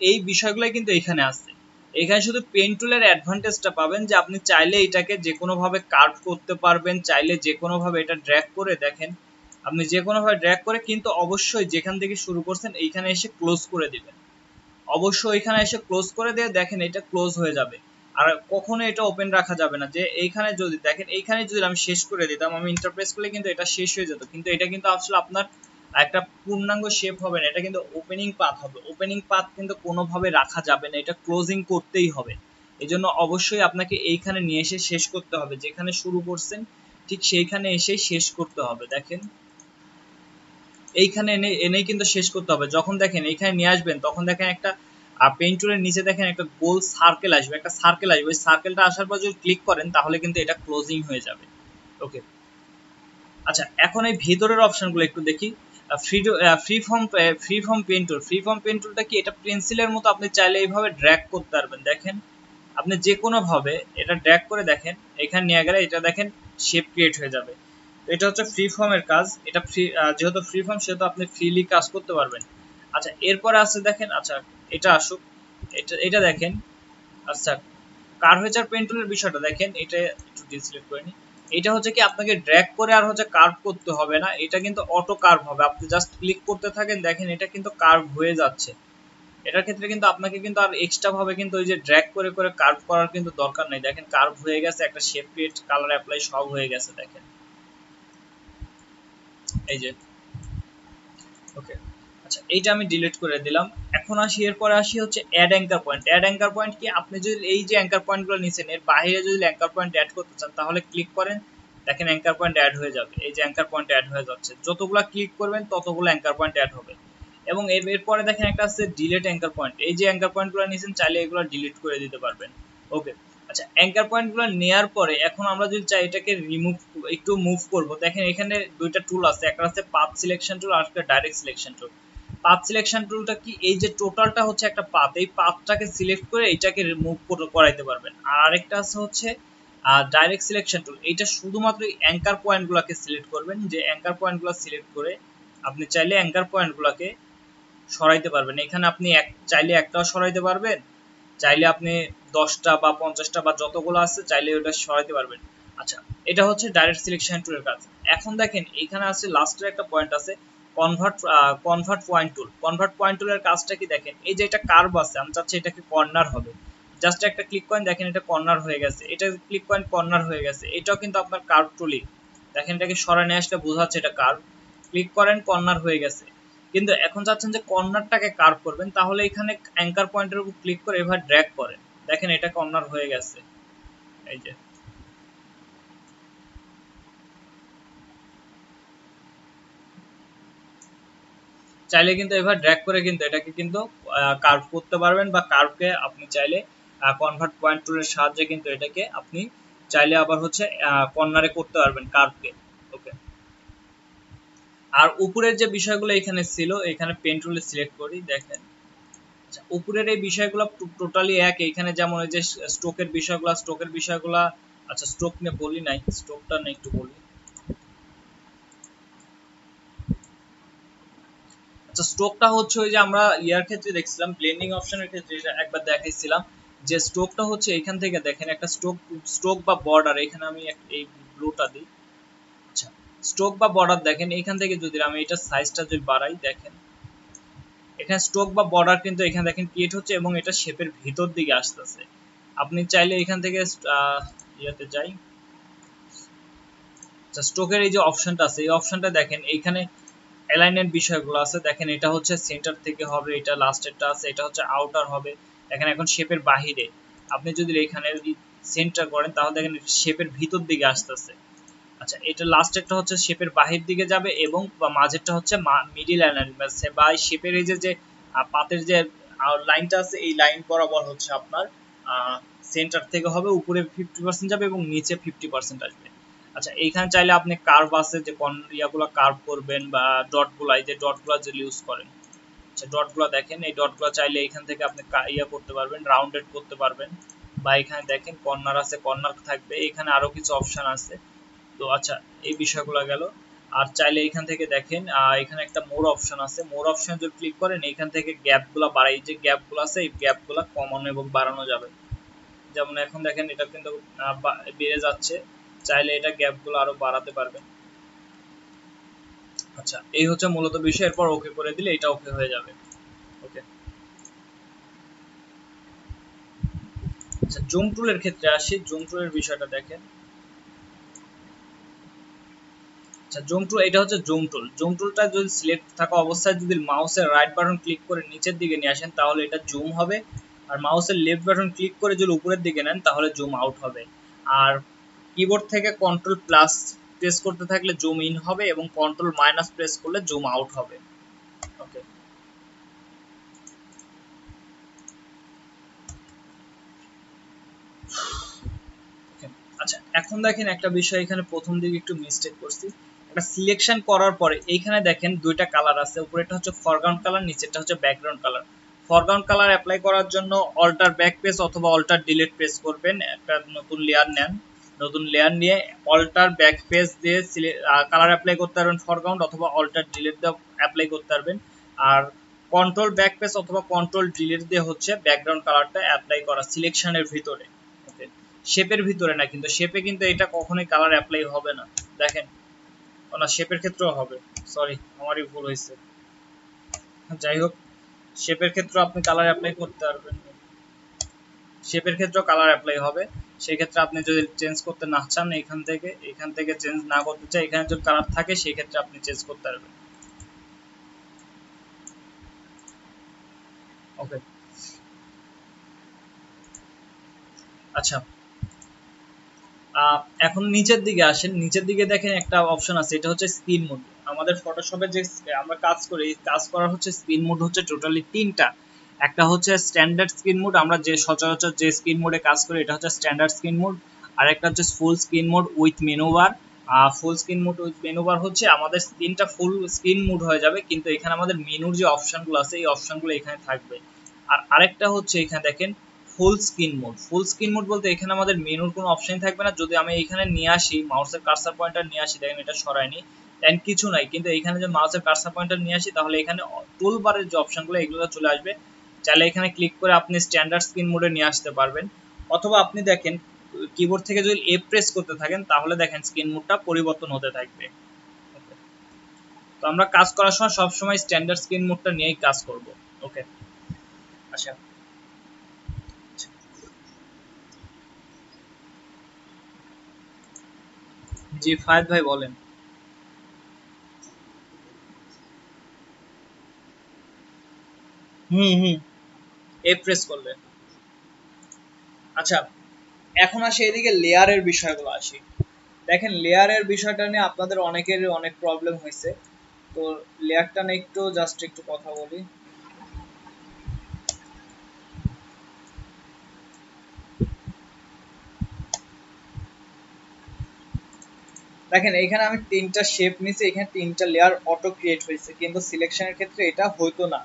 এই বিষয়গুলো কিন্তু এখানে আছে। এখানে শুধু পেন টুলের অ্যাডভান্টেজটা পাবেন যে আপনি চাইলে এটাকে যে কোনো ভাবে কার্ভ করতে পারবেন, চাইলে যে কোনো ভাবে এটা ড্র্যাগ করে দেখেন, আপনি যে কোনো ভাবে ড্র্যাগ করে, কিন্তু অবশ্যই যেখান থেকে শুরু করছেন এইখানে এসে ক্লোজ করে দিবেন। অবশ্যই এখানে এসে ক্লোজ করে দিয়ে দেখেন এটা ক্লোজ হয়ে যাবে। আর কখনো এটা ওপেন রাখা যাবে না, যে এইখানে যদি দেখেন এইখানে যদি আমি শেষ করে দিতাম, আমি ইন্টারপ্রেস করলে কিন্তু এটা শেষ হয়ে যেত, কিন্তু এটা কিন্তু আসলে আপনার একটা পূর্ণাঙ্গ শেপ হবে না, এটা কিন্তু ওপেনিং পাথ হবে। ওপেনিং পাথ কিন্তু কোনোভাবে রাখা যাবে না, এটা ক্লোজিং করতেই হবে। এই জন্য অবশ্যই আপনাকে এইখানে নিয়ে এসে শেষ করতে হবে, যেখানে শুরু করছেন ঠিক সেইখানে এসেই শেষ করতে হবে। দেখেন এইখানে এনেই কিন্তু শেষ করতে হবে। যখন দেখেন এইখানে নিয়ে আসবেন তখন দেখেন একটা পেন টুলের নিচে দেখেন একটা গোল সার্কেল আসবে, একটা সার্কেল আসবে। ওই সার্কেলটা আসার পর যদি ক্লিক করেন তাহলে কিন্তু এটা ক্লোজিং হয়ে যাবে। ওকে, আচ্ছা এখন এই ভিতরের অপশনগুলো একটু দেখি। Free form pen tool, free form pen টুলটা কি? এটা পেন্সিলের মতো, আপনি চাইলে এইভাবে ড্র্যাগ করতে পারবেন। দেখেন আপনি যে কোনো ভাবে এটা ড্র্যাগ করে দেখেন, এখানে নিয়ে গেলে এটা দেখেন শেপ ক্রিয়েট হয়ে যাবে। এটা হচ্ছে ফ্রি ফর্মের কাজ। এটা ফ্রি, যেহেতু ফ্রি ফর্ম সেহেতু আপনি ফ্রিলি কাজ করতে পারবেন। আচ্ছা এরপরে আছে দেখেন, আচ্ছা এটা আসুক, এটা দেখেন। আচ্ছা কার্ভেচার পেন টুলের বিষয়টা দেখেন, এটা একটু ডিসপ্লে করে নিই। এটা হচ্ছে কি আপনাকে ড্র্যাগ করে আর হচ্ছে কার্ভ করতে হবে না, এটা কিন্তু অটো কার্ভ হবে। আপনি জাস্ট ক্লিক করতে থাকেন, দেখেন এটা কিন্তু কার্ভ হয়ে যাচ্ছে। এটার ক্ষেত্রে কিন্তু আপনাকে কিন্তু আর এক্সট্রা ভাবে কিন্তু ওই যে ড্র্যাগ করে করে কার্ভ করার কিন্তু দরকার নেই। দেখেন কার্ভ হয়ে গেছে, একটা শেপ ক্রিয়েট, কালার অ্যাপ্লাই সব হয়ে গেছে। দেখেন এই যে, ওকে আচ্ছা এইটা আমি ডিলিট করে দিলাম। এখন আসি, এরপরে আসি হচ্ছে add anchor point. Add anchor point কি? আপনি যদি এই যে অ্যাঙ্কার পয়েন্টগুলো নিছেন এর বাইরে যদি অ্যাঙ্কার পয়েন্ট অ্যাড করতে চান তাহলে ক্লিক করেন, দেখেন অ্যাঙ্কার পয়েন্ট অ্যাড হয়ে যাবে। এই যে অ্যাঙ্কার পয়েন্ট অ্যাড হয়ে যাচ্ছে, যতগুলো ক্লিক করবেন ততগুলো অ্যাঙ্কার পয়েন্ট অ্যাড হবে। এবং এরপরে দেখেন একটা আছে ডিলিট অ্যাঙ্কার পয়েন্ট। এই যে অ্যাঙ্কার পয়েন্টগুলো নিছেন চাইলে এগুলো ডিলিট করে দিতে পারবেন। ওকে, আচ্ছা অ্যাঙ্কার পয়েন্টগুলো নেওয়ার পরে এখন আমরা যদি চাই এটাকে রিমুভ, একটু মুভ করব, দেখেন এখানে দুইটা টুল আছে, একটা আছে পাথ সিলেকশন টুল আর একটা direct selection tool. Path selection টুলটা কি? এই যে টোটালটা হচ্ছে একটা পাথ, এই পাথটাকে সিলেক্ট করে এইটাকে রিমুভ করাইতে পারবেন। আর আরেকটা আছে হচ্ছে ডাইরেক্ট সিলেকশন টুল, এইটা শুধুমাত্র অ্যাঙ্কার পয়েন্টগুলোকে সিলেক্ট করবেন, যে অ্যাঙ্কার পয়েন্টগুলো সিলেক্ট করে আপনি চাইলে অ্যাঙ্কার পয়েন্টগুলোকে সরাইতে পারবেন। এখানে আপনি চাইলে একটাও সরাইতে পারবেন, চাইলে আপনি 10টা বা 50টা বা যতগুলো আছে চাইলে ওটা সরাইতে পারবেন। আচ্ছা এটা হচ্ছে ডাইরেক্ট সিলেকশন টুলের কাজ। এখন দেখেন এখানে আছে লাস্টের একটা পয়েন্ট আছে convert point tool. Convert point টুলের কাজটা কি? দেখেন এই যে এটা কার্ভ আছে, আমি চাচ্ছি এটাকে কর্নার হবে, জাস্ট একটা ক্লিক করেন, দেখেন এটা কর্নার হয়ে গেছে। এটা ক্লিক করেন, কর্নার হয়ে গেছে। এটাও কিন্তু আপনার কার্ভ টুলই। দেখেন এটাকে সরায় নিয়ে আসলে বোঝা যাচ্ছে এটা কার্ভ। ক্লিক করেন, কর্নার হয়ে গেছে। কিন্তু এখন চাচ্ছেন যে কর্নারটাকে কার্ভ করবেন, তাহলে এখানে অ্যাঙ্কার পয়েন্টের উপর ক্লিক করে এভাবে ড্র্যাগ করেন, দেখেন এটা কর্নার হয়ে গেছে। এই যে চাইলে কিন্তু এভাবে ড্র্যাগ করে কিন্তু এটাকে কিন্তু কার্ভ করতে পারবেন, বা কার্ভকে আপনি চাইলে কনভার্ট পয়েন্ট টুলের সাহায্যে কিন্তু এটাকে আপনি চাইলে আবার হচ্ছে কর্নারে করতে পারবেন কার্ভকে। ওকে, আর উপরের যে বিষয়গুলো এখানে ছিল, এখানে পেন টুলে সিলেক্ট করি, দেখেন উপরের এই বিষয়গুলো টোটালি এক। এখানে যেমন এই যে স্ট্রোকের বিষয়গুলো, আচ্ছা স্ট্রোক নিয়ে বলি নাই, স্ট্রোকটা নিয়ে একটু বলি। আচ্ছা স্ট্রোকটা হচ্ছে ওই যে আমরা ইয়ার ক্ষেত্রে দেখছিলাম, ব্লেন্ডিং অপশনের ক্ষেত্রে এটা একবার দেখাইছিলাম, যে স্ট্রোকটা হচ্ছে এখান থেকে দেখেন একটা স্ট্রোক বা বর্ডার, এখানে আমি এই ব্লুটা দিই। আচ্ছা স্ট্রোক বা বর্ডার দেখেন এখান থেকে যদি আমি এটা সাইজটা যদি বাড়াই, দেখেন এখানে স্ট্রোক বা বর্ডার কিন্তু এখানে দেখেন ক্রিয়েট হচ্ছে এবং এটা শেপের ভিতর দিকে আসতেছে। আপনি চাইলে এখান থেকে ইয়াতে যাই, স্ট্রোকের এই যে অপশনটা আছে এই অপশনটা দেখেন এইখানে অ্যালাইনের বিষয়গুলো আছে। দেখেন এটা হচ্ছে সেন্টার থেকে হবে, এটা লাস্টেরটা আছে এটা হচ্ছে আউটার হবে। দেখেন এখন শেপের বাহিরে আপনি যদি এখানে সেন্টার করেন তাহলে দেখেন শেপের ভিতর দিকে আসতেছে। আচ্ছা এটা লাস্টেরটা হচ্ছে শেপের বাহির দিকে যাবে এবং মাঝেরটা হচ্ছে মিডিল অ্যালাইন বা শেপের এই যে পাতের যে লাইনটা আছে এই লাইন বরাবর হচ্ছে আপনার সেন্টার থেকে হবে, উপরে 50% যাবে এবং নিচে 50% আসবে। আচ্ছা এইখানে চাইলে আপনি কার্ভ আছে যে কোন ইয়াগুলো কার্ভ করবেন, বা ডটগুলো, এই যে ডটগুলো যে ইউজ করেন, আচ্ছা ডটগুলো দেখেন এই ডটগুলো চাইলে এখান থেকে আপনি ইয়া করতে পারবেন, রাউন্ডেড করতে পারবেন। বা এখানে দেখেন কর্নার আছে, কর্নার থাকবে, এখানে আরো কিছু অপশন আছে। তো আচ্ছা, এই বিষয়গুলো গেল। আর চাইলে এখান থেকে দেখেন এখানে একটা মোর অপশন আছে, মোর অপশন যদি ক্লিক করেন এখান থেকে গ্যাপগুলো বাড়াই, যে গ্যাপগুলো আছে এই গ্যাপগুলো কমানো এবং বাড়ানো যাবে। যেমন এখন দেখেন এটা কিন্তু বেড়ে যাচ্ছে, চাইলে এটা গ্যাপগুলো আরো বাড়াতে পারবেন। আচ্ছা, এই হচ্ছে মূলত বিষয়। এরপর ওকে করে দিলে এটা ওকে হয়ে যাবে। ওকে, আচ্ছা জুম টুলের ক্ষেত্রে আসি। জুম টুলের বিষয়টা দেখেন। আচ্ছা, জুম টুল, এটা হচ্ছে জুম টুল। জুম টুলটা যদি সিলেক্ট থাকা অবস্থায় যদি মাউসের রাইট বাটন ক্লিক করে নিচের দিকে নিয়ে আসেন তাহলে এটা জুম হবে, আর মাউসের লেফট বাটন ক্লিক করে যদি উপরের দিকে নেন তাহলে জুম আউট হবে। আর কিবোর্ড থেকে কন্ট্রোল প্লাস প্রেস করতে থাকলে জুম ইন হবে এবং কন্ট্রোল মাইনাস প্রেস করলে জুম আউট হবে। ওকে, আচ্ছা এখন দেখেন একটা বিষয়, এখানে প্রথম দিকে একটু মিস্টেক করছি। একটা সিলেকশন করার পরে এইখানে দেখেন দুইটা কালার আছে, উপরেটা হচ্ছে ফরগ্রাউন্ড কালার, নিচেরটা হচ্ছে background colour. Foreground colour apply করার জন্য অল্টার ব্যাক প্রেস অথবা অল্টার ডিলিট প্রেস করবেন, একটা নতুন লেয়ার নেন, নতুন লেয়ার নিয়ে অল্টার ব্যাক প্রেস দিয়ে কালার অ্যাপ্লাই করতে পারবেন ফরগ্রাউন্ড, অথবা অল্টার ডিলিট দিয়ে অ্যাপ্লাই করতে পারবেন। আর কন্ট্রোল ব্যাক প্রেস অথবা কন্ট্রোল ডিলিট দিয়ে হচ্ছে ব্যাকগ্রাউন্ড কালারটা অ্যাপ্লাই করা সিলেকশনের ভিতরে। ওকে, শেপের ভিতরে না, কিন্তু শেপে কিন্তু এটা কখনোই কালার অ্যাপ্লাই হবে না। দেখেন, না শেপের ক্ষেত্রেও হবে, সরি আমারই ভুল হয়েছে। যাই হোক, শেপের ক্ষেত্রে আপনি কালার অ্যাপ্লাই করতে পারবেন, শেপের ক্ষেত্রেও কালার অ্যাপ্লাই হবে। সেই ক্ষেত্রে আপনি যদি চেঞ্জ করতে না চান এখান থেকে চেঞ্জ না করতে চাই, এখানে যদি কালার থাকে সেই ক্ষেত্রে আপনি চেঞ্জ করতে পারবেন। ওকে, আচ্ছা এখন নিচের দিকে আসেন। নিচের দিকে দেখেন একটা অপশন আছে, এটা হচ্ছে স্ক্রিন মোড। আমাদের ফটোশপে যে আমরা কাজ করি, কাজ করার হচ্ছে স্ক্রিন মোড হচ্ছে টোটালি তিনটা। একটা হচ্ছে স্ট্যান্ডার্ড স্ক্রিন মোড, আমরা যে সচরাচর যে স্ক্রিন মোডে কাজ করি এটা হচ্ছে স্ট্যান্ডার্ড স্ক্রিন মোড। আর একটা হচ্ছে full screen mode with menu bar. Full screen mode with menu bar হচ্ছে আমাদের স্ক্রিনটা ফুল স্ক্রিন মোড হয়ে যাবে, কিন্তু এখানে আমাদের মেনুর যে অপশনগুলো আছে এই অপশনগুলো এখানে থাকবে। আর আরেকটা হচ্ছে এখানে দেখেন full screen mode. Full screen mode বলতে এখানে আমাদের মেনুর কোনো অপশন থাকবে না। যদি আমি এখানে নিয়ে আসি মাউসের কার্সার পয়েন্টার নিয়ে আসি, দেখেন এটা সরায়নি, দেন কিছু নাই, কিন্তু এখানে যে মাউসের কার্সার পয়েন্টার নিয়ে আসি তাহলে এখানে টুল বারের যে অপশনগুলো এগুলো চলে আসবে। চাইলে এখানে ক্লিক করে আপনি স্ট্যান্ডার্ড স্ক্রিন মোডে নিয়ে আসতে পারবেন, অথবা আপনি দেখেন কিবোর্ড থেকে যদি এফ প্রেস করতে থাকেন তাহলে দেখেন স্ক্রিন মোডটা পরিবর্তন হতে থাকবে। তো আমরা কাজ করার সময় সবসময় স্ট্যান্ডার্ড স্ক্রিন মোডটা নিয়েই কাজ করব। ওকে, আচ্ছা জি ফায়েদ ভাই বলেন। হুম হুম, এফ প্রেস করলে। আচ্ছা, এখন আসি এদিকে লেয়ারের বিষয়গুলো আসি। দেখেন লেয়ারের বিষয়টা নিয়ে আপনাদের অনেকেরই অনেক প্রবলেম হয়েছে। তো লেয়ারটা নিয়ে একটু জাস্ট একটু কথা বলি। দেখেন এখানে আমি তিনটা শেপ নিছি, এখানে তিনটা লেয়ার অটো ক্রিয়েট হয়েছে, কিন্তু সিলেকশনের ক্ষেত্রে এটা হইতো না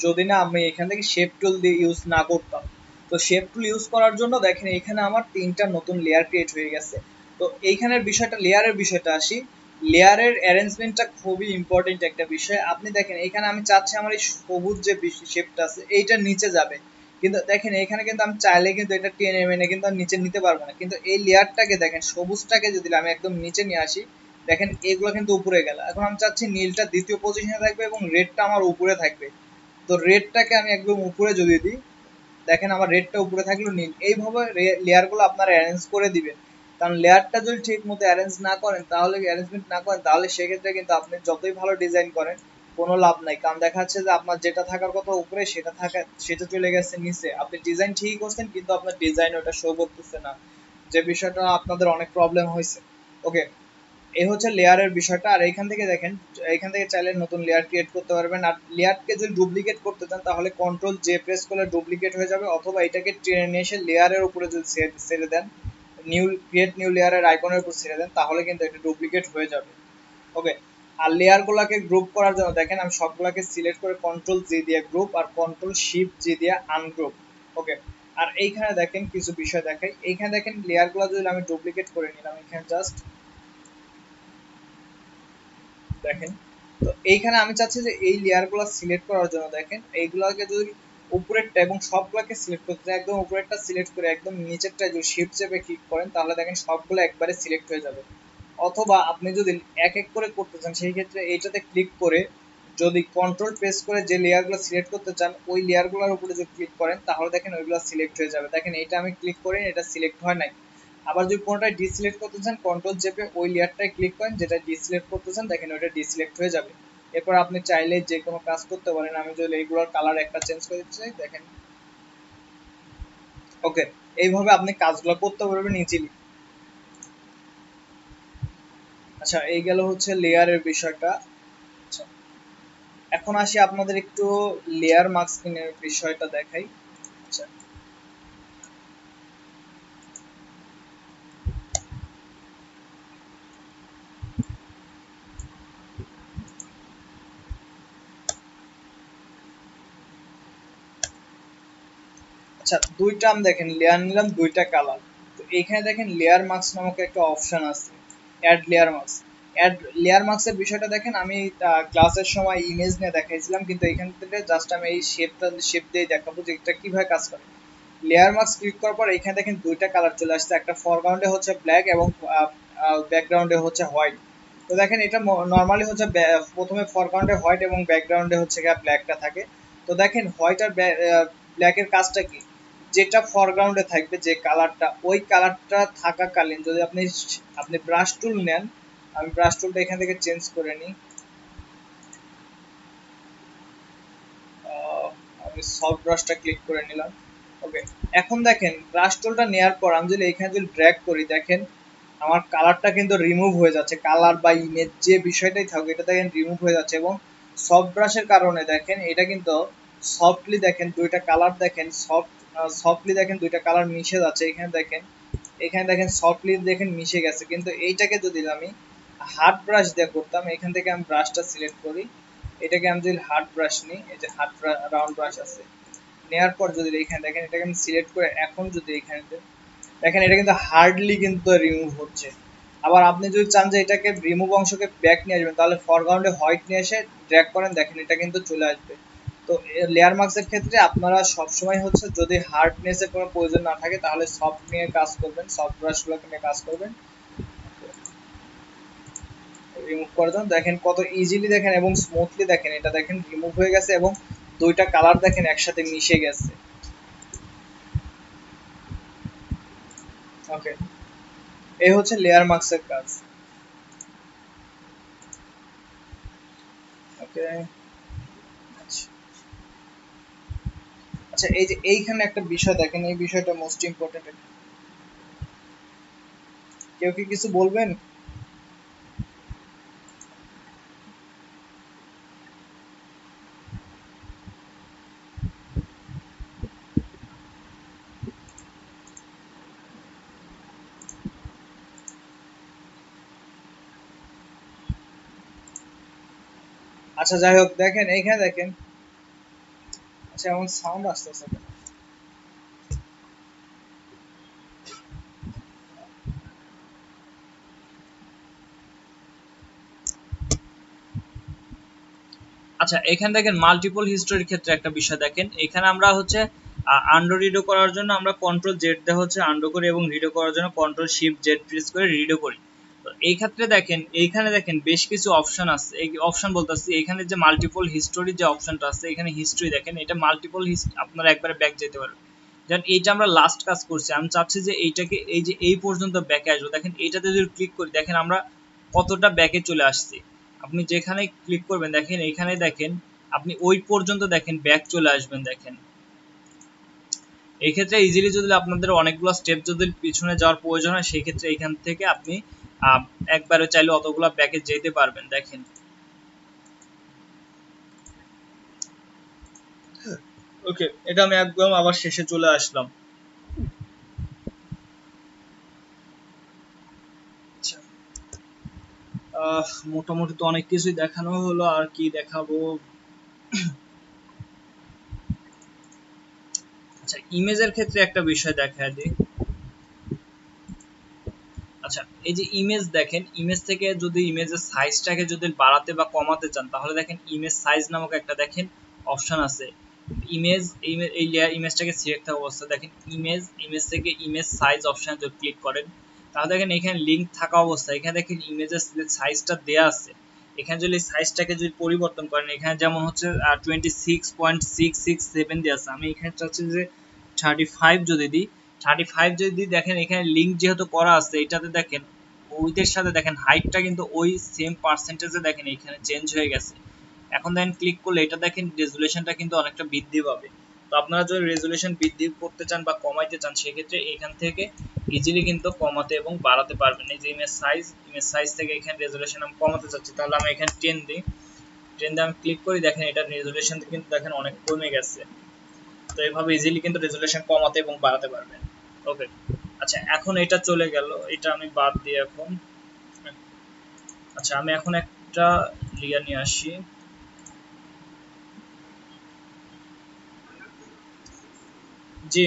যদি না আমি এখান থেকে শেপ টুল দিয়ে ইউজ না করতাম। তো শেপ টুল ইউজ করার জন্য দেখেন এখানে আমার তিনটা নতুন লেয়ার ক্রিয়েট হয়ে গেছে। তো এইখানের বিষয়টা, লেয়ারের বিষয়টা আসি। লেয়ারের অ্যারেঞ্জমেন্টটা খুবই ইম্পর্টেন্ট একটা বিষয়। আপনি দেখেন এখানে আমি চাচ্ছি আমার এই সবুজ যে শেপটা আছে এইটা নিচে যাবে, কিন্তু দেখেন এখানে কিন্তু আমি চাইলে কিন্তু এটা টেনে মেনে কিন্তু আমি নিচে নিতে পারবো না। কিন্তু এই লেয়ারটাকে দেখেন, সবুজটাকে যদি আমি একদম নিচে নিয়ে আসি, দেখেন এগুলো কিন্তু উপরে গেল। এখন আমি চাচ্ছি নীলটা দ্বিতীয় পজিশনে থাকবে এবং রেডটা আমার উপরে থাকবে। তো রেডটাকে আমি একদম উপরে যদি দিই, দেখেন আমার রেডটা উপরে থাকলো, নীল। এইভাবে লেয়ারগুলো আপনারা অ্যারেঞ্জ করে দিবেন। কারণ লেয়ারটা যদি ঠিক মতো অ্যারেঞ্জ না করেন, তাহলে অ্যারেঞ্জমেন্ট না করেন, তাহলে সেক্ষেত্রে কিন্তু আপনি যতই ভালো ডিজাইন করেন কোনো লাভ নাই। কারণ দেখা যাচ্ছে যে আপনার যেটা থাকার কথা উপরে সেটা চলে গেছে নিচে। আপনি ডিজাইন ঠিকই করছেন কিন্তু আপনার ডিজাইন ওটা শো করতেছে না, যে বিষয়টা আপনাদের অনেক প্রবলেম হয়েছে। ওকে, এই হচ্ছে লেয়ারের বিষয়টা। আর এইখান থেকে দেখেন, এইখান থেকে চাইলে নতুন লেয়ার ক্রিয়েট করতে পারবেন। আর লেয়ারকে যদি ডুপ্লিকেট করতে চান তাহলে কন্ট্রোল জে প্রেস করলে ডুপ্লিকেট হয়ে যাবে, অথবা এটাকে টেনে এসে লেয়ারের উপরে যদি ছেড়ে দেন, ক্রিয়েট নিউ লেয়ারের আইকনের উপর ছেড়ে দেন, তাহলে কিন্তু এটা ডুপ্লিকেট হয়ে যাবে। ওকে, আর লেয়ারগুলোকে গ্রুপ করার জন্য দেখেন আমি সবগুলোকে সিলেক্ট করে কন্ট্রোল জি দিয়ে গ্রুপ আর কন্ট্রোল শিফট জি দিয়ে আনগ্রুপ। ওকে, আর এইখানে দেখেন কিছু বিষয় দেখাই, এইখানে দেখেন লেয়ার গুলো যদি আমি ডুপ্লিকেট করে নিলাম, এখানে জাস্ট দেখেন। তো এইখানে আমি চাচ্ছি যে এই লেয়ার গুলো সিলেক্ট করার জন্য দেখেন এইগুলোকে যদি উপরেরটা এবং সবগুলোকে সিলেক্ট করতে চাই, একদম উপরেরটা সিলেক্ট করে একদম নিচেরটা যদি শিফট চেপে ক্লিক করেন তাহলে দেখেন সবগুলো একবারে সিলেক্ট হয়ে যাবে। অথবা আপনি যদি এক এক করে করতে চান সেই ক্ষেত্রে এইটাতে ক্লিক করে যদি কন্ট্রোল প্রেস করে যে লেয়ারগুলো সিলেক্ট করতে চান ওই লেয়ারগুলোর উপরে যদি ক্লিক করেন তাহলে দেখেন ওইগুলো সিলেক্ট হয়ে যাবে। দেখেন এটা আমি ক্লিক করি, এটা সিলেক্ট হয় নাই। আবার যদি কোনোটাই ডিসিলেক্ট করতে চান কন্ট্রোল চেপে ওই লেয়ারটায় ক্লিক করেন যেটা ডিসিলেক্ট করতে চান, দেখেন ওইটা ডিসিলেক্ট হয়ে যাবে। এরপর আপনি চাইলে যে কোনো কাজ করতে পারেন। আমি যদি এইগুলোর কালার একটা চেঞ্জ করে দিচ্ছি দেখেন। ওকে, এইভাবে আপনি কাজগুলো করতে পারবেন ইজিলি। আচ্ছা, এই গেল হচ্ছে লেয়ারের বিষয়টা। আচ্ছা, এখন আসি আপনাদের একটু লেয়ার মাস্কিংয়ের বিষয়টা দেখাই। আচ্ছা, আচ্ছা দুইটা আমি দেখেন লেয়ার নিলাম, দুইটা কালার। তো এখানে দেখেন লেয়ার মাস্ক নামক একটা অপশন আছে, add layer mask. Add layer মাস্কের বিষয়টা দেখেন আমি ক্লাসের সময় ইমেজ নিয়ে দেখাইছিলাম, কিন্তু এখান থেকে জাস্ট আমি এই শেপ দিয়ে দেখাবো যে এটা কিভাবে কাজ করে। লেয়ার মাস্ক ক্লিক করার পর এখানে দেখেন দুইটা কালার চলে আসছে, একটা ফরগ্রাউন্ডে হচ্ছে ব্ল্যাক এবং ব্যাকগ্রাউন্ডে হচ্ছে হোয়াইট। তো দেখেন এটা নর্মালি হচ্ছে প্রথমে ফরগ্রাউন্ডে হোয়াইট এবং ব্যাকগ্রাউন্ডে হচ্ছে ব্ল্যাকটা থাকে। তো দেখেন হোয়াইট আর ব্ল্যাকের কাজটা কি, যেটা ফরগ্রাউন্ডে থাকবে যে কালারটা ওই কালারটা থাকাকালীন যদি আপনি আপনি ব্রাশ টুল নেন, আমি ব্রাশ টুলটা এখান থেকে চেঞ্জ করে নিই। আমি সফট ব্রাশটা ক্লিক করে নিলাম। ওকে, এখন দেখেন ব্রাশ টুলটা নেওয়ার পর আমি যদি এখানে যদি ড্র্যাগ করি দেখেন আমার কালারটা কিন্তু রিমুভ হয়ে যাচ্ছে। কালার বা ইমেজ যে বিষয়টাই থাকুক এটা দেখেন রিমুভ হয়ে যাচ্ছে। এবং সফট ব্রাশের কারণে দেখেন এটা কিন্তু সফটলি দেখেন দুইটা কালার দেখেন সফটলি দেখেন দুইটা কালার মিশে যাচ্ছে। এখানে দেখেন, এখানে দেখেন সফটলি দেখেন মিশে গেছে। কিন্তু এইটাকে যদি আমি হার্ড ব্রাশ দিয়ে করতাম, এখান থেকে আমি ব্রাশটা সিলেক্ট করি, এটাকে আমি যদি হার্ড ব্রাশ নিই, এই যে হার্ড রাউন্ড ব্রাশ আছে, নেওয়ার পর যদি এখানে দেখেন এটাকে আমি সিলেক্ট করে এখন যদি এখানে দেখেন এটা কিন্তু হার্ডলি কিন্তু রিমুভ হচ্ছে। আবার আপনি যদি চান যে এটাকে রিমুভ অংশকে ব্যাক নিয়ে আসবেন তাহলে ফরগ্রাউন্ডে হোয়াইট নিয়ে এসে ড্র্যাগ করেন, দেখেন এটা কিন্তু চলে আসবে। তো লেয়ার মার্কসের ক্ষেত্রে আপনারা সবসময় হচ্ছে যদি হার্ডনেসের কোনো প্রয়োজন না থাকে তাহলে সফট নিয়ে কাজ করবেন, সফট ব্রাশগুলোকে নিয়ে কাজ করবেন। রিমুভ করে দেন, দেখেন কত ইজিলি দেখেন এবং স্মুথলি দেখেন এটা দেখেন রিমুভ হয়ে গেছে এবং দুইটা কালার দেখেন একসাথে মিশে গেছে। ওকে, এই হচ্ছে লেয়ার মার্কসের কাজ। ওকে, আচ্ছা এই যে এইখানে একটা বিষয় দেখেন, এই বিষয়টা মোস্ট ইম্পর্টেন্ট। কেউ কি কিছু বলবেন? আচ্ছা যাই হোক, দেখেন এইখানে দেখেন, আচ্ছা এমন সাউন্ড আসতেছে কেন? আচ্ছা এখানে দেখেন মাল্টিপল হিস্টোরির ক্ষেত্রে একটা বিষয় দেখেন, এখানে আমরা হচ্ছে আন্ডো রিডো করার জন্য আমরা কন্ট্রোল জেড দিয়ে হচ্ছে আন্ডো করি এবং রিডো করার জন্য কন্ট্রোল শিফট জেড প্রেস করে রিডো করি। তো এই ক্ষেত্রে দেখেন এইখানে দেখেন বেশ কিছু অপশন আছে। এই অপশন বলতেছি এখানে যে মাল্টিপল হিস্টোরি যে অপশনটা আছে এখানে হিস্ট্রি দেখেন, এটা মাল্টিপল আপনারা একবারে ব্যাক যেতে পারবেন। যেমন এইটা আমরা লাস্ট কাজ করছি, আমি চাচ্ছি যে এইটাকে এই যে এই পর্যন্ত ব্যাকে আসবো। দেখেন এইটাতে যদি ক্লিক করি দেখেন আমরা কতটা ব্যাকে চলে আসছি। আপনি যেখানে ক্লিক করবেন দেখেন এইখানে দেখেন আপনি ওই পর্যন্ত দেখেন ব্যাক চলে আসবেন। দেখেন এই ক্ষেত্রে ইজিলি যদি আপনাদের অনেকগুলো স্টেপ যদি পিছনে যাওয়ার প্রয়োজন হয় সেই ক্ষেত্রে এখান থেকে আপনি একবারে চাইলে অতগুলো ব্যাকে যেতে পারবেন। দেখেন ওকে, এটা আমি একদম আবার শেষে চলে আসলাম। আচ্ছা, মোটামুটি তো অনেক কিছুই দেখানো হলো, আর কি দেখাবো। আচ্ছা ইমেজের ক্ষেত্রে একটা বিষয় দেখায় দিই। আচ্ছা, এই যে ইমেজ দেখেন, ইমেজ থেকে যদি ইমেজের সাইজটাকে যদি বাড়াতে বা কমাতে চান, তাহলে দেখেন ইমেজ সাইজ নামক একটা দেখেন অপশন আছে। ইমেজ এই লেয়ার ইমেজটাকে সিলেক্ট থাকা অবস্থা দেখেন ইমেজ থেকে ইমেজ সাইজ অপশনে যদি ক্লিক করেন, তাহলে দেখেন এখানে লিঙ্ক থাকা অবস্থা এখানে দেখেন ইমেজের সাইজটা দেয়া আছে। এখানে যদি সাইজটাকে যদি পরিবর্তন করেন, এখানে যেমন হচ্ছে 26.667 দেওয়া আছে, আমি এখানে চাচ্ছি যে 35 যদি দিই, 35 যদি দেখেন এখানে লিঙ্ক যেহেতু করা আছে, এটাতে দেখেন উইথের সাথে দেখেন হাইটটা কিন্তু ওই সেম পার্সেন্টেজে দেখেন এখানে চেঞ্জ হয়ে গেছে। এখন দেখেন ক্লিক করলে এটা দেখেন রেজুলেশনটা কিন্তু অনেকটা বৃদ্ধি পাবে। তো আপনারা যদি রেজুলেশন বৃদ্ধি করতে চান বা কমাইতে চান, সেক্ষেত্রে এখান থেকে ইজিলি কিন্তু কমাতে এবং বাড়াতে পারবেন। এই যে ইমেজ সাইজ থেকে এখানে রেজুলেশন আমি কমাতে চাচ্ছি, তাহলে আমি এখানে 10 দিই, 10 দিয়ে আমি ক্লিক করি, দেখেন এটা রেজুলেশন কিন্তু দেখেন অনেক কমে গেছে। তো এইভাবে ইজিলি কিন্তু রেজুলেশন কমাতে এবং বাড়াতে পারবেন। ওকে, আচ্ছা এখন এটা চলে গেল, এটা আমি বাদ দিই এখন। আচ্ছা আমি এখন একটা লিয়া নিয়ে আসি। জি,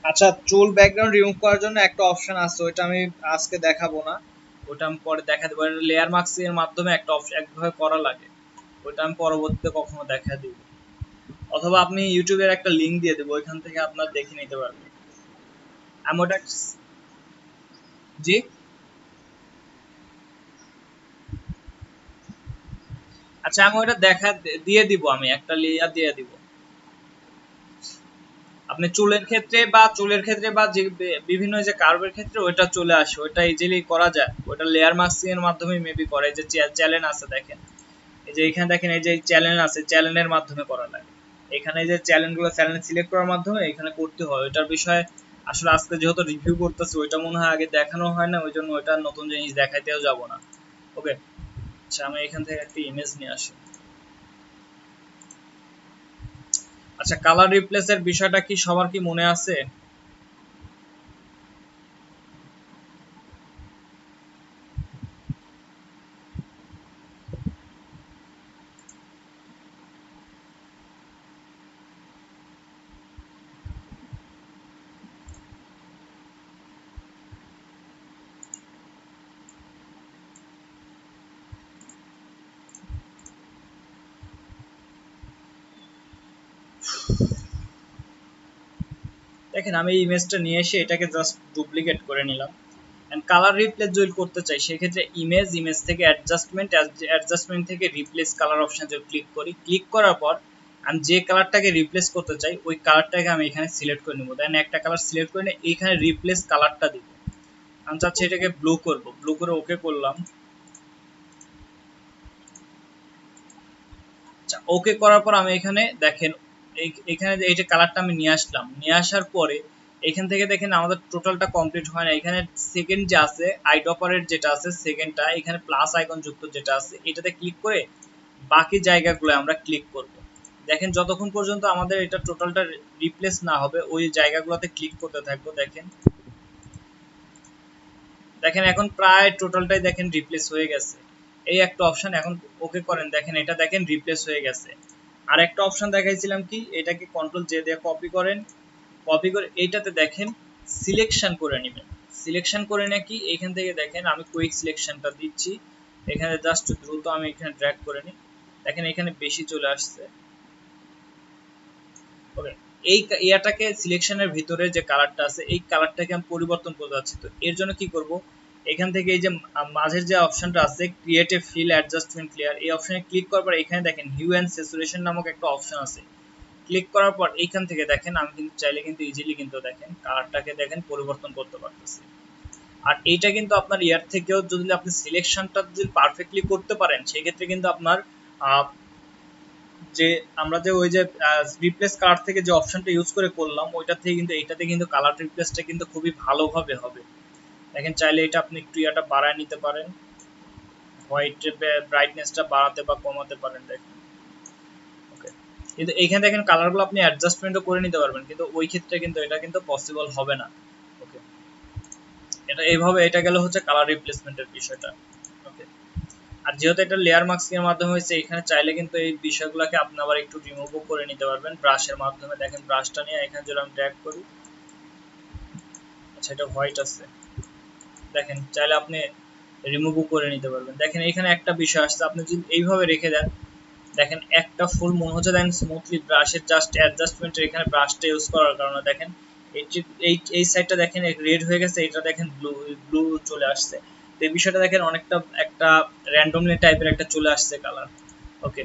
আচ্ছা চুল ব্যাকগ্রাউন্ড রিমুভ করার জন্য একটা অপশন আছে, ওইটা আমি আজকে দেখাবো না, ওটা আমি পরে দেখা দেবো। লেয়ার মাস্ক এর মাধ্যমে একটা অপশন একভাবে করা লাগে, ওইটা আমি পরবর্তীতে কখনো দেখা দিব, অথবা আপনি ইউটিউবের একটা লিংক দিয়ে দেবো, ওইখান থেকে আপনার দেখে নিতে পারবেন। আমি ওটা, জি, আচ্ছা আমি ওটা দেখা দিয়ে দিব, আমি একটা লেয়ার দিয়ে দিব। আপনি চুলের ক্ষেত্রে বা যে বিভিন্ন যে কার্ভের ক্ষেত্রে ওইটা চলে আসে, ওইটা ইজিলি করা যায়, ওইটা লেয়ার মাস্কিং এর মাধ্যমে মেবি করে। যে চ্যানেল আছে দেখেন, এই যে এখানে দেখেন এই যে চ্যানেল আছে, চ্যানেলের মাধ্যমে করা লাগে। এখানে যে চ্যানেল সিলেক্ট করার মাধ্যমে এখানে করতে হয়। ওইটার বিষয়ে আসলে আজকে যেহেতু রিভিউ করতেছি, ওইটা মনে হয় আগে দেখানো হয় না, ওই জন্য ওইটা নতুন জিনিস দেখাইতেও যাব না। ওকে, আচ্ছা আমি এখান থেকে একটা ইমেজ নিয়ে আসি। আচ্ছা কালার রিপ্লেসের বিষয়টা কি সবার কি মনে আছে? দেখেন আমি এই ইমেজটা নিয়ে এসে এটাকে জাস্ট ডুপ্লিকেট করে নিলাম। এন্ড কালার রিপ্লেস যদি করতে চাই, সেক্ষেত্রে ইমেজ থেকে অ্যাডজাস্টমেন্ট থেকে রিপ্লেস কালার অপশন যদি ক্লিক করি, ক্লিক করার পর আমি যে কালারটাকে রিপ্লেস করতে চাই ওই কালারটাকে আমি এখানে সিলেক্ট করে নেবো। দেন একটা কালার সিলেক্ট করে নিয়ে এইখানে রিপ্লেস কালারটা দিব। আমি চাচ্ছি এটাকে ব্লু করব, ব্লু করে ওকে করলাম। আচ্ছা ওকে করার পর আমি এখানে দেখেন এখানে এই যে কালারটা আমি নিয়ে আসলাম, নিয়ে আসার পরে এখান থেকে দেখেন আমাদের টোটালটা কমপ্লিট হয় না। এখানে সেকেন্ড যে আছে আইডপারের যেটা আছে সেকেন্ডটা, এখানে প্লাস আইকন যুক্ত যেটা আছে এটাতে ক্লিক করে বাকি জায়গাগুলো আমরা ক্লিক করব। দেখেন যতক্ষণ পর্যন্ত আমাদের এটা টোটালটা রিপ্লেস না হবে ওই জায়গাগুলোতে ক্লিক করতে থাকবো। দেখেন দেখেন এখন প্রায় টোটালটাই দেখেন রিপ্লেস হয়ে গেছে। এই একটা অপশন এখন ওকে করেন, দেখেন এটা দেখেন রিপ্লেস হয়ে গেছে। আর একটা অপশন দেখাইছিলাম কি, এটাকে কন্ট্রোল জে দিয়ে কপি করেন, কপি করে এইটাতে দেখেন সিলেকশন করে নেবেন। সিলেকশন করে নাকি এখান থেকে দেখেন আমি কুইক সিলেকশনটা দিচ্ছি, এখানে জাস্ট দ্রুত আমি এখানে ড্র্যাগ করে নিই, দেখেন এখানে বেশি চলে আসছে। ওকে, এই ইয়াটাকে সিলেকশনের ভিতরে যে কালারটা আছে এই কালারটাকে আমি পরিবর্তন করতে যাচ্ছি। তো এর জন্য কি করব, এখান থেকে এই যে মাঝের যে অপশনটা আছে create a fill adjustment layer, এই অপশনে ক্লিক করার পর এখানে দেখেন হিউ অ্যান্ড স্যাচুরেশন নামক একটা অপশন আছে। ক্লিক করার পর এইখান থেকে দেখেন আমি কিন্তু চাইলে কিন্তু ইজিলি কিন্তু দেখেন কালারটাকে দেখেন পরিবর্তন করতে পারতেছি। আর এইটা কিন্তু আপনার ইয়ার থেকেও যদি আপনি সিলেকশনটা যদি পারফেক্টলি করতে পারেন, সেক্ষেত্রে কিন্তু আপনার যে আমরা যে ওই যে রিপ্লেস কালার থেকে যে অপশনটা ইউজ করে করলাম ওইটা থেকে কিন্তু এইটাতে কিন্তু কালার রিপ্লেসটা কিন্তু খুবই ভালোভাবে হবে। দেখেন চাইলে এটা আপনি একটু ইয়াটা বাড়ায় নিতে পারেন, হোয়াইট ব্রাইটনেসটা বাড়াতে বা কমাতে পারেন। দেখেন ওকে, কিন্তু এইখানে দেখেন কালারগুলো আপনি অ্যাডজাস্টমেন্টও করে নিতে পারবেন, কিন্তু ওই ক্ষেত্রে কিন্তু এটা কিন্তু পসিবল হবে না। ওকে, এটা এইভাবে, এটা গেল হচ্ছে কালার রিপ্লেসমেন্টের বিষয়টা। ওকে, আর যেহেতু এটা লেয়ার মাস্কিং এর মাধ্যমে হয়েছে, এখানে চাইলে কিন্তু এই বিষয়গুলোকে আপনি আবার একটু রিমুভও করে নিতে পারবেন ব্রাশের মাধ্যমে। দেখেন ব্রাশটা নিয়ে এখানে যদি আমি ড্র্যাগ করি, আচ্ছা এটা হোয়াইট আছে, দেখেন চাইলে আপনি রিমুভও করে নিতে পারবেন। দেখেন এখানে একটা বিষয় আসছে, আপনি যদি এইভাবে রেখে দেন, দেখেন একটা ফুল মনে হচ্ছে দেখেন স্মুথলি ব্রাশের জাস্ট অ্যাডজাস্টমেন্টের এখানে ব্রাশটা ইউজ করার কারণে দেখেন এই সাইডটা দেখেন রেড হয়ে গেছে, এটা দেখেন ব্লু ব্লু চলে আসছে। তো এই বিষয়টা দেখেন অনেকটা একটা র্যান্ডমলি টাইপের একটা চলে আসছে কালার। ওকে,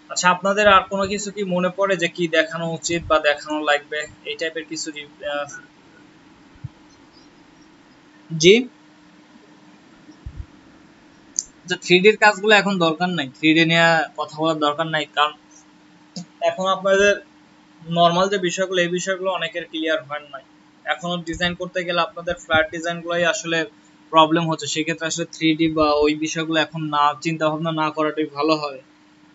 আচ্ছা আপনাদের আর কোনো কিছু কি মনে পড়ে যে কি দেখানো উচিত বা দেখানো লাগবে এই টাইপের কিছু? জি, যে 3D এর কাজগুলো এখন দরকার নাই, 3D নিয়ে কথা বলার দরকার নাই, কারণ এখন আপনাদের নর্মাল যে বিষয়গুলো এই বিষয়গুলো অনেকের ক্লিয়ার হয় নাই। এখনো ডিজাইন করতে গেলে আপনাদের ফ্ল্যাট ডিজাইনগুলোই আসলে প্রবলেম হচ্ছে, সেক্ষেত্রে আসলে 3D বা ওই বিষয়গুলো এখন না চিন্তা ভাবনা না করাটাই ভালো হয়।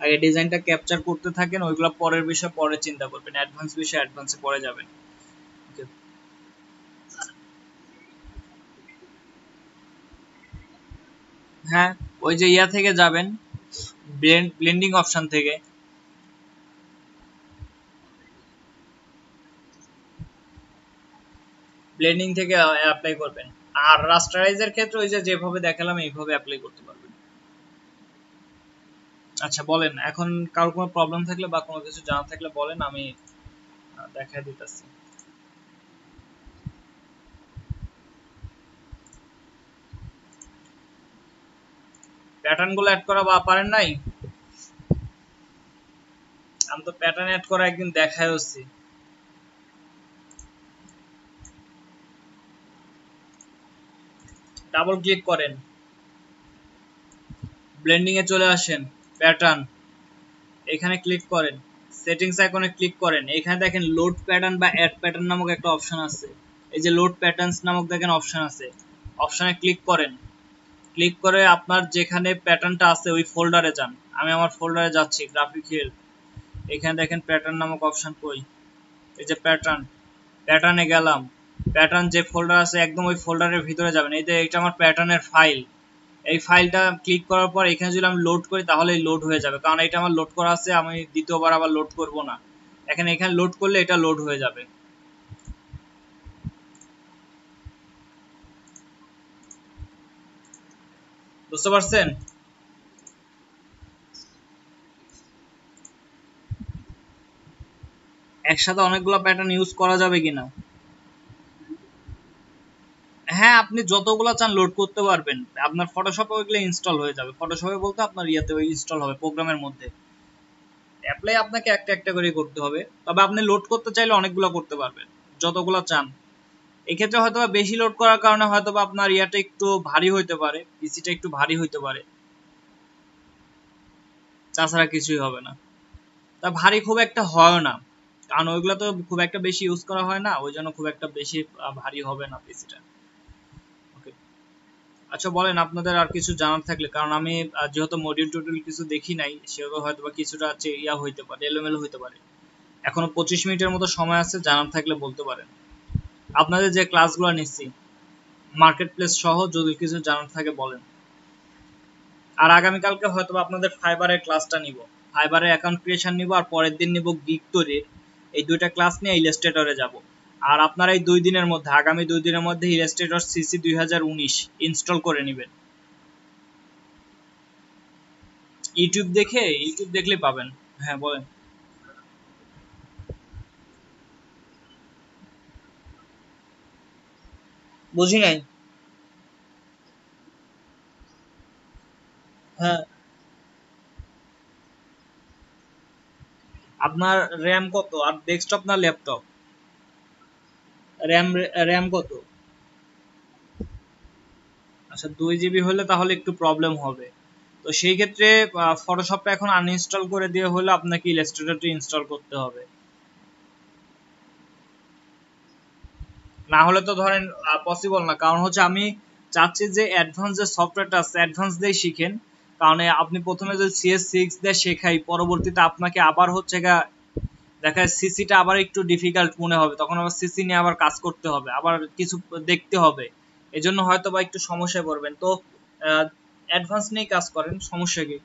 আগে ডিজাইনটা ক্যাপচার করতে থাকেন, ওইগুলো পরের বিষয় পরে চিন্তা করবেন, অ্যাডভান্স বিষয় অ্যাডভান্সে পরে যাবেন। Okay. হ্যাঁ, ওই যে ইয়া থেকে যাবেন, ব্লেন্ডিং অপশন থেকে। ব্লেন্ডিং থেকে অ্যাপ্লাই করবেন। আর রাস্টারাইজের ক্ষেত্রে ওই যে যেভাবে দেখালাম এইভাবে অ্যাপ্লাই করতে পারবেন। আচ্ছা বলেন, এখন কারোর কোনো প্রবলেম থাকলে বা কোনো কিছু জানা থাকলে বলেন, আমি দেখাই দিতেছি। প্যাটার্ন গুলো অ্যাড করা বা পারেন নাই? আমি তো প্যাটার্ন অ্যাড করা একদিন দেখাই হচ্ছি। ডাবল ক্লিক করেন, ব্লেন্ডিং এ চলে আসেন, প্যাটার্ন, এখানে ক্লিক করেন, সেটিংস আইকনে ক্লিক করেন, এখানে দেখেন লোড প্যাটার্ন বা অ্যাড প্যাটার্ন নামক একটা অপশন আছে। এই যে লোড প্যাটার্নস নামক দেখেন অপশন আছে, অপশনে ক্লিক করেন। ক্লিক করে আপনার যেখানে প্যাটার্নটা আছে ওই ফোল্ডারে যান। আমি আমার ফোল্ডারে যাচ্ছি, গ্রাফিক হিল, এখানে দেখেন প্যাটার্ন নামক অপশন কই, এই যে প্যাটার্ন, প্যাটার্নে গেলাম, প্যাটার্ন যে ফোল্ডার আছে একদম ওই ফোল্ডারের ভিতরে যাবেন। এই যে এটা আমার প্যাটার্নের ফাইল, এই ফাইলটা ক্লিক করার পর এখানে যদি আমি লোড করি তাহলেই লোড হয়ে যাবে, কারণ এটা আমার লোড করা আছে, আমি দ্বিতীয়বার আবার লোড করব না। এখানে লোড করলে এটা লোড হয়ে যাবে। বুঝতে পারছেন? একসাথে অনেকগুলো প্যাটার্ন ইউজ করা যাবে কিনা? হ্যাঁ, আপনি যতগুলো চান লোড করতে পারবেন, আপনার ফটোশপে ওইগুলো ইনস্টল হয়ে যাবে। ফটোশপে বলতে আপনার ইয়াতে ওই ইনস্টল হবে প্রোগ্রামের মধ্যে। অ্যাপ্লাই আপনাকে একটা একটা করে করতে হবে, তবে আপনি লোড করতে চাইলে অনেকগুলো করতে পারবেন, যতগুলো চান। এক্ষেত্রে হয়তো বেশি লোড করার কারণে হয়তো আপনার ইয়াটা একটু ভারী হইতে পারে, পিসিটা একটু ভারী হইতে পারে, তাছাড়া কিছুই হবে না। তা ভারী খুব একটা হয় না, কারণ ওইগুলো তো খুব একটা বেশি ইউজ করা হয় না, ওই জন্য খুব একটা বেশি ভারী হবে না পিসিটা। ওকে, আচ্ছা বলেন আপনাদের আর কিছু জানার থাকলে, কারণ আমি যেহেতু মডিউল টোডিউল কিছু দেখি নাই, সেহেতু হয়তো বা কিছুটা হচ্ছে ইয়া হইতে পারে, এলোমেলো হইতে পারে। এখনো 25 মিনিটের মতো সময় আছে, জানার থাকলে বলতে পারেন। আপনাদের যে ক্লাসগুলো নিচ্ছি মার্কেট প্লেস সহ যদি কিছু জানার থাকে বলেন। আর আগামীকালকে হয়তো আপনাদের ফাইবারের ক্লাসটা নিব, ফাইবারের অ্যাকাউন্ট ক্রিয়েশন নিব, আর পরের দিন নিব গিগ তৈরির। এই দুইটা ক্লাস নিয়ে ইলাস্ট্রেটরে যাব। আর আপনারা এই 2 দিনের মধ্যে, আগামী 2 দিনের মধ্যে ইলাস্ট্রেটর সিসি 2019 ইনস্টল করে নেবেন। ইউটিউব দেখলে পাবেন। হ্যাঁ বলেন। বুঝি নাই। হ্যাঁ, আপনার র্যাম কত আর ডেস্কটপ না ল্যাপটপ? র্যাম, র্যাম কত? আচ্ছা 2 জিবি হলে তাহলে একটু প্রবলেম হবে। তো সেই ক্ষেত্রে ফটোশপটা এখন আনইনস্টল করে দিয়ে হলে আপনাকে ইলাস্ট্রেটরটি ইনস্টল করতে হবে। না হলে তো ধরেন পসিবল না, কারণ হচ্ছে আমি চাচ্ছি যে অ্যাডভান্স যে সফটওয়্যারটা আছে অ্যাডভান্স দিয়ে শিখেন। কারণ আপনি প্রথমে যদি CS6 দিয়ে শেখাই, পরবর্তীতে আপনাকে আবার হচ্ছে দেখা যায় সিসিটা আবার একটু ডিফিকাল্ট মনে হবে, তখন আবার সিসি নিয়ে আবার কাজ করতে হবে, আবার কিছু দেখতে হবে, এজন্য হয়তো বা একটু সমস্যায় পড়বেন। তো অ্যাডভান্স নিয়ে কাজ করেন, সমস্যা কি?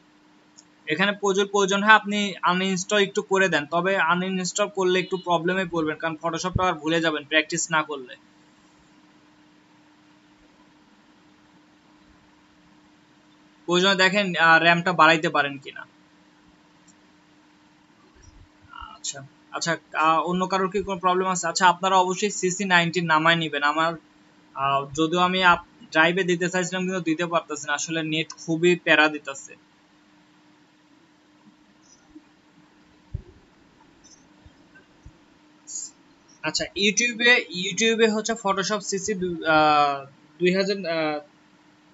এখানে প্রয়োজন হয় আপনি আনইনস্টল একটু করে দেন, তবে আনইনস্টল করলে একটু প্রবলেমে পড়বেন, কারণ ফটোশপটা আর ভুলে যাবেন প্র্যাকটিস না করলে। প্রয়োজনে দেখেন র্যামটা বাড়াইতে পারেন কিনা। আচ্ছা আচ্ছা, অন্য কারোর কি কোনো প্রবলেম আছে? আচ্ছা, আপনারা অবশ্যই CC19 নামায় নেবেন। আমার যদিও আমি ড্রাইভে দিতে চাইছিলাম কিন্তু দিতে পারতেছি না, আসলে নেট খুবই প্যারা দিতেছে। আচ্ছা, ইউটিউবে হচ্ছে ফটোশপ সিসি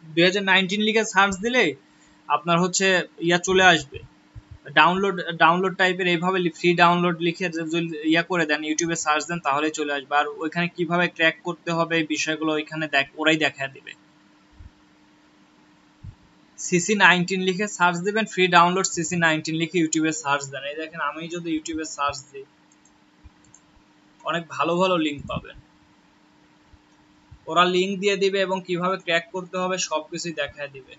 2019 লিখে সার্চ দিলে আপনার হচ্ছে চলে আসবে, ডাউনলোড ডাউনলোড টাইপের, এইভাবে ফ্রি ডাউনলোড লিখে যদি করে দেন, ইউটিউবে সার্চ দেন, তাহলে চলে আসবে। আর ওইখানে কিভাবে ক্র্যাক করতে হবে এই বিষয়গুলো ওইখানে ওরাই দেখা দিবে। CC19 লিখে সার্চ দিবেন, ফ্রি ডাউনলোড CC19 লিখে ইউটিউবে সার্চ দেন। এই দেখেন, আমি যদি ইউটিউবে সার্চ দিই অনেক ভালো ভালো লিঙ্ক পাবেন, ওরা লিঙ্ক দিয়ে দিবে এবং কিভাবে ক্র্যাক করতে হবে সবকিছুই দেখায় দিবে।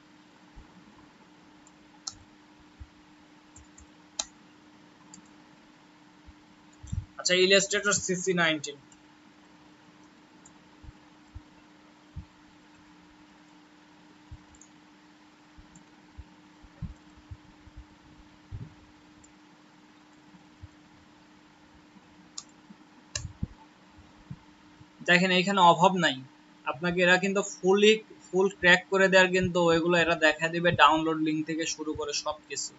আচ্ছা, ইলাস্ট্রেটর CC19, দেখেন এখানে অভাব নাই, আপনাকে এরা কিন্তু ফুল ক্র্যাক করে দেওয়ার, কিন্তু ওইগুলো এরা দেখা দিবে ডাউনলোড লিঙ্ক থেকে শুরু করে সবকিছু।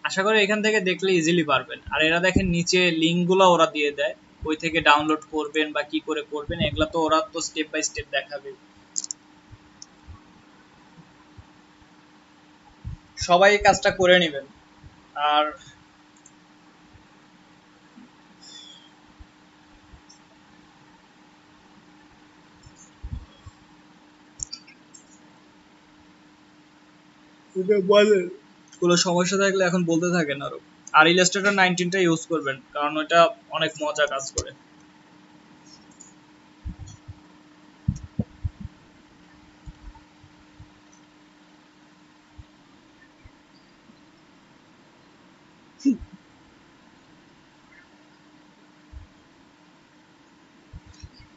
আশা করি এখান থেকে দেখলে ইজিলি পারবেন। আর এরা দেখেন নিচে লিঙ্কগুলো ওরা দিয়ে দেয়, ওই থেকে ডাউনলোড করবেন বা কি করে করবেন, এগুলা তো ওরা তো স্টেপ বাই স্টেপ দেখাবে। সবাই এই কাজটা করে নেবেন। আর কোনো সমস্যা থাকলে এখন বলতে থাকেন আরো। আর ইলাস্ট্রেটর 19টা ইউজ করবেন, কারণ ওটা অনেক মজা কাজ করে।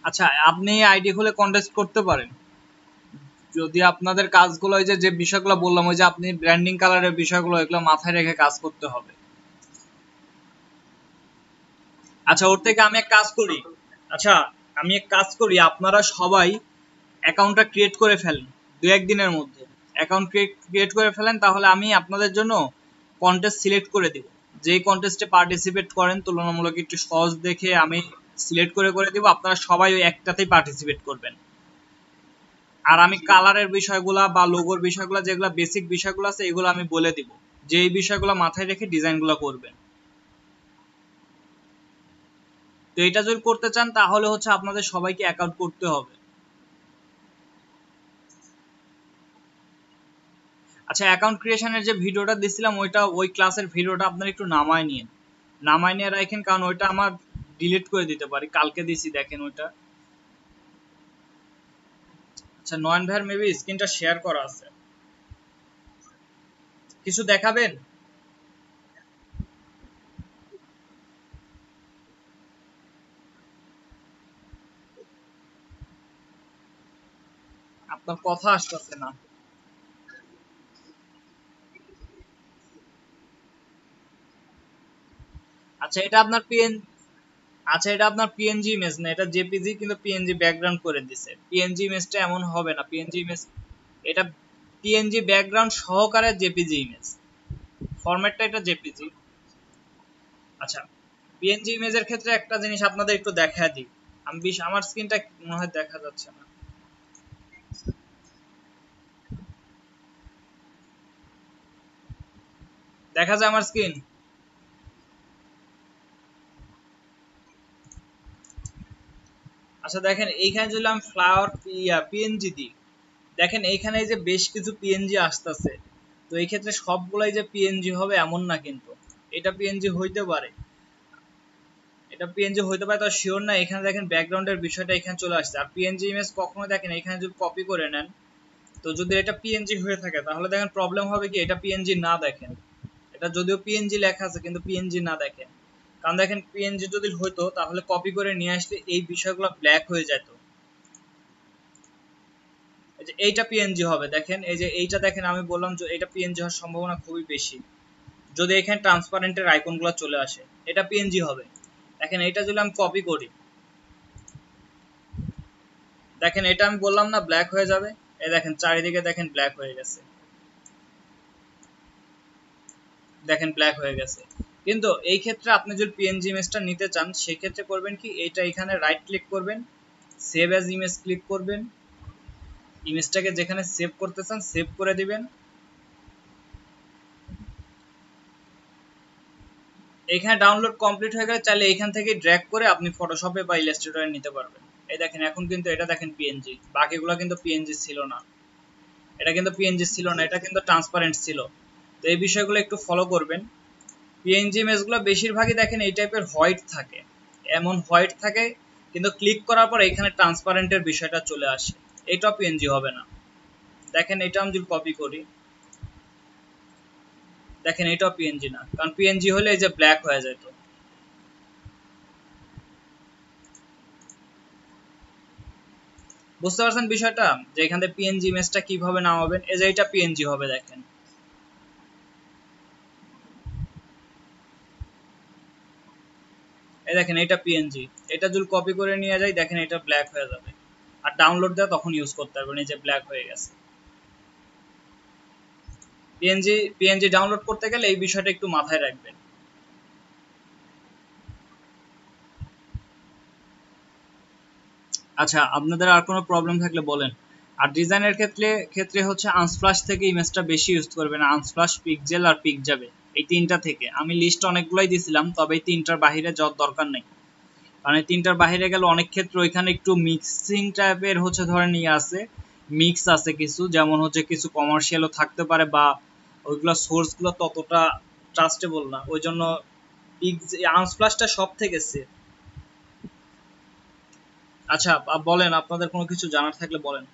আচ্ছা, আপনি আইডি খুলে কন্টেস্ট করতে পারেন, যদি আপনাদের কাজগুলো ওই যে বিষয়গুলো বললাম, ওই যে আপনি ব্র্যান্ডিং কালারের বিষয়গুলো, এগুলো মাথায় রেখে কাজ করতে হবে। আচ্ছা, ওর থেকে আমি এক কাজ করি, আচ্ছা আমি এক কাজ করি, আপনারা সবাই অ্যাকাউন্টটা ক্রিয়েট করে ফেলেন 2-1 দিনের মধ্যে। অ্যাকাউন্ট ক্রিয়েট করে ফেলেন, তাহলে আমি আপনাদের জন্য কন্টেস্ট সিলেক্ট করে দিব। যেই কন্টেস্টে পার্টিসিপেট করেন তুলনামূলক একটু সহজ দেখে আমি সিলেক্ট করে দিব, আপনারা সবাই ওই একটাতেই পার্টিসিপেট করবেন। আর আমি কালারের বিষয়গুলা বা লোগোর বিষয়গুলা, যেগুলো বেসিক বিষয়গুলো আছে, এগুলো আমি বলে দিব, যে এই বিষয়গুলো মাথায় রেখে ডিজাইনগুলো করবেন। তো এটা যদি করতে চান তাহলে হচ্ছে আপনাদের সবাইকে অ্যাকাউন্ট করতে হবে। আচ্ছা, অ্যাকাউন্ট ক্রিয়েশনের যে ভিডিওটা দিছিলাম, ওই ক্লাসের ভিডিওটা আপনারা একটু নামায় নিয়ে রাখেন, কারণ ওইটা আমার ডিলিট করে দিতে পারি, কালকে দিছি দেখেন ওইটা। আচ্ছা, নয়ন ভাইয়ের মেবি স্ক্রিনটা শেয়ার করা আছে, কিছু দেখাবেন? আপনার কথা আসতেছে না। আচ্ছা, এটা আপনার আচ্ছা, এটা আপনার পিএনজি ইমেজ না, এটা জেপিজি, কিন্তু পিএনজি ব্যাকগ্রাউন্ড করে দিছে। পিএনজি ইমেজটা এমন হবে না, পিএনজি ইমেজ এটা পিএনজি ব্যাকগ্রাউন্ড সহকারে জেপিজি ইমেজ, ফরম্যাটটা এটা জেপিজি। আচ্ছা, পিএনজি ইমেজের ক্ষেত্রে একটা জিনিস আপনাদের একটু দেখা দিই, আমার স্ক্রিনটা মনে হয় দেখা যাচ্ছে না। দেখা যায় আমার স্ক্রিন? আচ্ছা, দেখেন এইখানে যদি আমি ফ্লাওয়ার পিএনজি দিই, দেখেন এইখানে এই যে বেশ কিছু পিএনজি আসতেছে, তো এই ক্ষেত্রে সবগুলাই যে পিএনজি হবে এমন না, কিন্তু এটা পিএনজি হইতে পারে, এটা পিএনজি হইতে পারে, তো শিওর না। এখানে দেখেন ব্যাকগ্রাউন্ডের বিষয়টা এখানে চলে আসছে। আর পিএনজি ইমেজ কখনো দেখেন এখানে যদি কপি করে নেন, তো যদি এটা পিএনজি হয়ে থাকে তাহলে দেখেন প্রবলেম হবে কি, এটা পিএনজি না দেখেন, এটা যদিও পিএনজি লেখা আছে কিন্তু পিএনজি না দেখেন। কারণ দেখেন পিএনজি যদি হইতো তাহলে কপি করে নিয়ে আসলে এই বিষয়গুলো ব্ল্যাক হয়ে যেত। এই যে এইটা পিএনজি হবে, দেখেন এই যে এইটা দেখেন, আমি বললাম যে এটা পিএনজি হওয়ার সম্ভাবনা খুবই বেশি যদি এখানে ট্রান্সপারেন্টের আইকনগুলো চলে আসে, এটা পিএনজি হবে। দেখেন এটা যদি আমি কপি করি, দেখেন এটা আমি বললাম না ব্ল্যাক হয়ে যাবে, এই দেখেন চারিদিকে দেখেন ব্ল্যাক হয়ে গেছে, দেখেন ব্ল্যাক হয়ে গেছে। কিন্তু এই ক্ষেত্রে আপনি যদি পিএনজি ইমেজটা নিতে চান সেক্ষেত্রে করবেন কি, এইটা এখানে রাইট ক্লিক করবেন, সেভ অ্যাজ ইমেজ ক্লিক করবেন, ইমেজটাকে যেখানে সেভ করতে চান সেভ করে দিবেন। এখানে ডাউনলোড কমপ্লিট হয়ে গেলে চাইলে এখান থেকে ড্র্যাগ করে আপনি ফটোশপে বা ইলাস্ট্রেটরে নিতে পারবেন। এই দেখেন এখন কিন্তু এটা দেখেন পিএনজি, বাকিগুলো কিন্তু পিএনজি ছিল না, এটা কিন্তু পিএনজি ছিল না, এটা কিন্তু ট্রান্সপারেন্ট ছিল। তো এই বিষয়গুলো একটু ফলো করবেন। পিএনজি ইমেজগুলো বেশিরভাগই দেখেন এই টাইপের হোয়াইট থাকে, এমন হোয়াইট থাকে, কিন্তু ক্লিক করার পর এখানে ট্রান্সপারেন্টের বিষয়টা চলে আসে, এটা পিএনজি হবে না। দেখেন এটা আমি যদি কপি করি, দেখেন এটাও পিএনজি না, কারণ পিএনজি হলে এই যে ব্ল্যাক হয়ে যেত। বুঝতে পারছেন বিষয়টা, যে এখান থেকে পিএনজি ইমেজটা কিভাবে নামাবেন। এই যে এটা পিএনজি হবে, দেখেন এই দেখেন এটা পিএনজি, এটা যদি কপি করে নিয়ে যাই দেখেন এটা ব্ল্যাক হয়ে যাবে। আর ডাউনলোড দেওয়া তখন ইউজ করতে পারবেন, এই যে ব্ল্যাক হয়ে গেছে। পিএনজি ডাউনলোড করতে গেলে এই বিষয়টা একটু মাথায় রাখবেন। আচ্ছা, আপনাদের আর কোনো প্রবলেম থাকলে বলেন। আর ডিজাইনের ক্ষেত্রে হচ্ছে আনস্প্লাশ থেকে ইমেজটা বেশি ইউজ করবেন, আনস্প্লাশ, পিক্সেল আর পিকজাবে, এই তিনটা থেকে। আমি লিস্ট অনেকগুলোই দিছিলাম, তবে এই তিনটার বাহিরে যাওয়ার দরকার নেই, কারণ এই তিনটার বাহিরে গেলে অনেক ক্ষেত্রে ওইখানে একটু মিক্সিং টাইপের হচ্ছে ধরেন ইয়ে আছে, মিক্স আছে কিছু, যেমন হচ্ছে কিছু কমার্শিয়ালও থাকতে পারে, বা ওইগুলো সোর্সগুলো ততটা ট্রাস্টেবল না, ওই জন্য আনস্প্লাশটা সব থেকে সেফ। আচ্ছা বলেন, আপনাদের কোনো কিছু জানার থাকলে বলেন।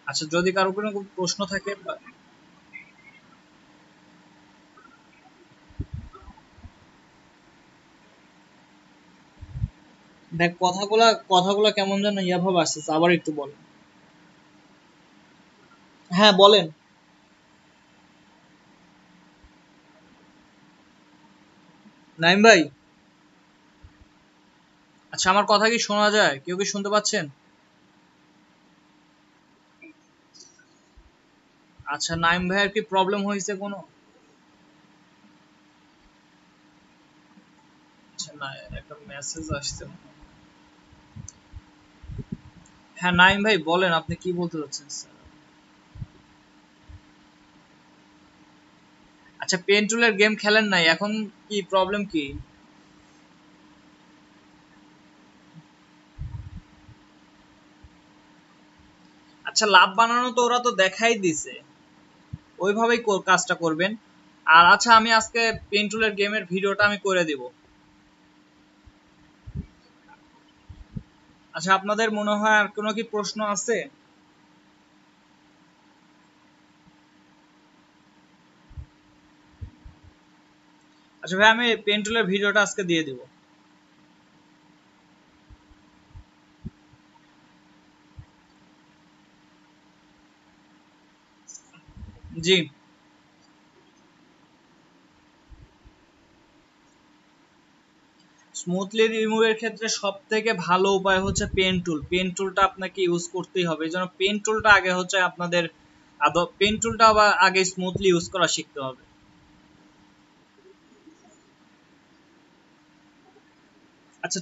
আচ্ছা, যদি কারো কোনো প্রশ্ন থাকে দেখ, কথাগুলা কেমন যেন ইয়াভাবে আসতেছে, আবার একটু বলেন। হ্যাঁ বলেন। নাইম ভাই, আচ্ছা আমার কথা কি শোনা যায়, কেউ কি শুনতে পাচ্ছেন? আচ্ছা, নাইম ভাইয়ের কি প্রবলেম হয়েছে কোনো? আচ্ছা না, একটা মেসেজ আসছে। হ্যাঁ নাইম ভাই বলেন, আপনি কি বলতে চাচ্ছেন স্যার? আচ্ছা, পেন টুলের গেম খেলেন নাই, এখন কি প্রবলেম কি? আচ্ছা, লাভ বানানো তো ওরা তো দেখাই দিছে, ওইভাবেই কাজটা করবেন। আর আচ্ছা, আমি আজকে পেন টুলের গেমের ভিডিওটা আমি করে দিব। আচ্ছা, আপনাদের মনে হয় আর কোনো কি প্রশ্ন আছে? আচ্ছা ভাই, আমি পেন টুলের ভিডিওটা আজকে দিয়ে দিব। জি। স্মুথলি রিমুভের ক্ষেত্রে সব থেকে ভালো উপায় হচ্ছে পেন টুল। পেন টুলটা আপনাকে ইউজ করতেই হবে, এই জন্য পেন টুলটা আগে হচ্ছে আপনাদের পেন টুলটা আবার আগে স্মুথলি ইউজ করা শিখতে হবে। আচ্ছা,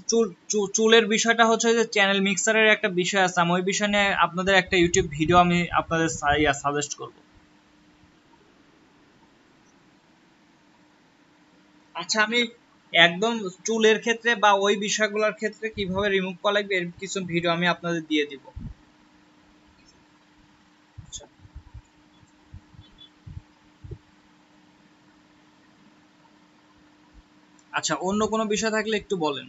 চুলের বিষয়টা হচ্ছে যে চ্যানেল মিক্সারের একটা বিষয় আছে, আমি ওই বিষয় নিয়ে আপনাদের একটা ইউটিউব ভিডিও আমি আপনাদের সাজেস্ট করব। আচ্ছা, আমি একদম চুলের ক্ষেত্রে বা ওই বিষয়গুলোর ক্ষেত্রে কিভাবে রিমুভ করা লাগবে এর কিছু ভিডিও আমি আপনাদের দিয়ে দিব। আচ্ছা আচ্ছা, অন্য কোনো বিষয় থাকলে একটু বলেন।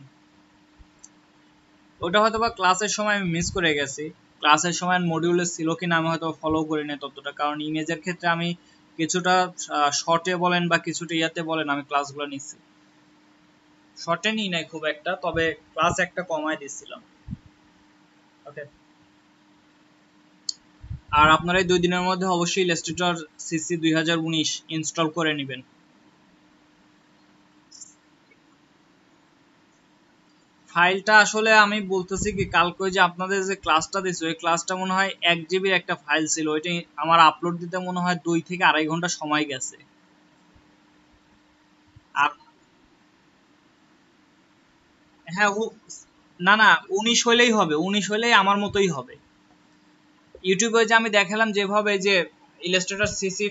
ওটা হয়তো বা ক্লাসের সময় আমি মিস করে গেছি, ক্লাসের সময় মডিউলে ছিল কিনা আমি হয়তো ফলো করি না ততটা, কারণ ইমেজের ক্ষেত্রে আমি কিছুটা শর্টে বলেন বা কিছুটা ইয়াতে বলেন আমি ক্লাসগুলো নিচ্ছি, শর্টে নিই নাই খুব একটা, তবে ক্লাস একটা কমায় দিচ্ছিলাম। ওকে, আর আপনারা এই 2 দিনের মধ্যে অবশ্যই ইলাস্ট্রেটর সিসি 2019 ইনস্টল করে নেবেন। ফাইলটা আসলে আমি বলতেছি কি, কালকে ওই যে আপনাদের যে ক্লাসটা দিচ্ছে ওই ক্লাসটা মনে হয় 1 জিবির একটা ফাইল ছিল, ওইটা আমার আপলোড দিতে মনে হয় 2 থেকে 2.5 ঘন্টা সময় গেছে। আর হ্যাঁ না না, 19 হইলেই হবে, 19 হইলেই আমার মতোই হবে। ইউটিউবে যে আমি দেখালাম যেভাবে যে Illustrator CC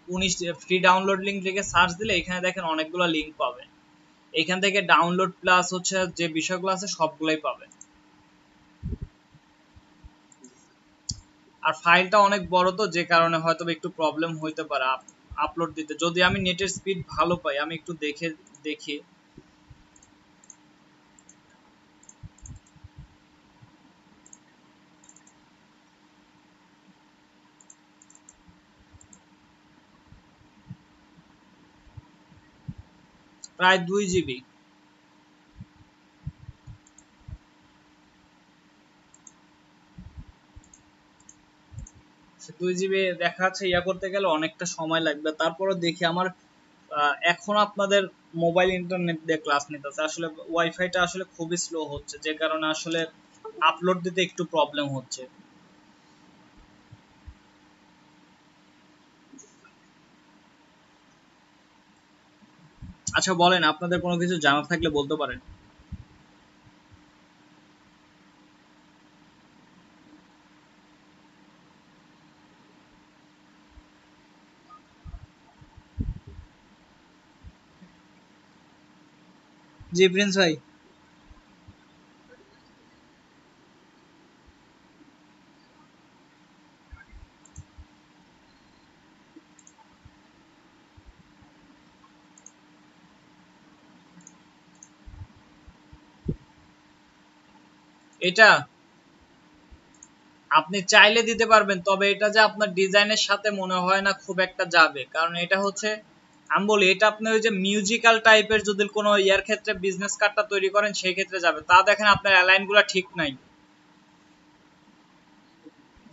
19 free download link লিখে সার্চ দিলে এখানে দেখেন অনেকগুলো লিঙ্ক পাবেন, এখান থেকে ডাউনলোড প্লাস হচ্ছে যে বিষয়গুলো আছে সবগুলাই পাবেন। আর ফাইলটা অনেক বড় তো, যে কারণে হয়তো একটু প্রবলেম হইতে পারে আপলোড দিতে, যদি আমি নেটের স্পিড ভালো পাই, আমি একটু দেখে দেখি। প্রায় 2 জিবি। 2 জিবি দেখা যাচ্ছে ইয়া করতে গেলে অনেকটা সময় লাগবে, তারপরে দেখি আমার এখন আপনাদের মোবাইল ইন্টারনেট দিয়ে ক্লাস নিতেছে, আসলে ওয়াইফাইটা আসলে খুবই স্লো হচ্ছে, যে কারণে আসলে আপলোড দিতে একটু প্রবলেম হচ্ছে। আচ্ছা বলেন, আপনাদের কোনো কিছু জানার থাকলে বলতে পারেন। জি প্রিন্স ভাই। এটা আপনি চাইলে দিতে পারবেন, তবে এটা যে আপনার ডিজাইনের সাথে মনে হয় না খুব একটা যাবে, কারণ এটা হচ্ছে, আমি বলি এটা আপনি ওই যে মিউজিক্যাল টাইপের যদি কোনো ইয়ার ক্ষেত্রে বিজনেস কার্ডটা তৈরি করেন সেই ক্ষেত্রে যাবে, তা দেখেন আপনার অ্যালাইন গুলো ঠিক নাই,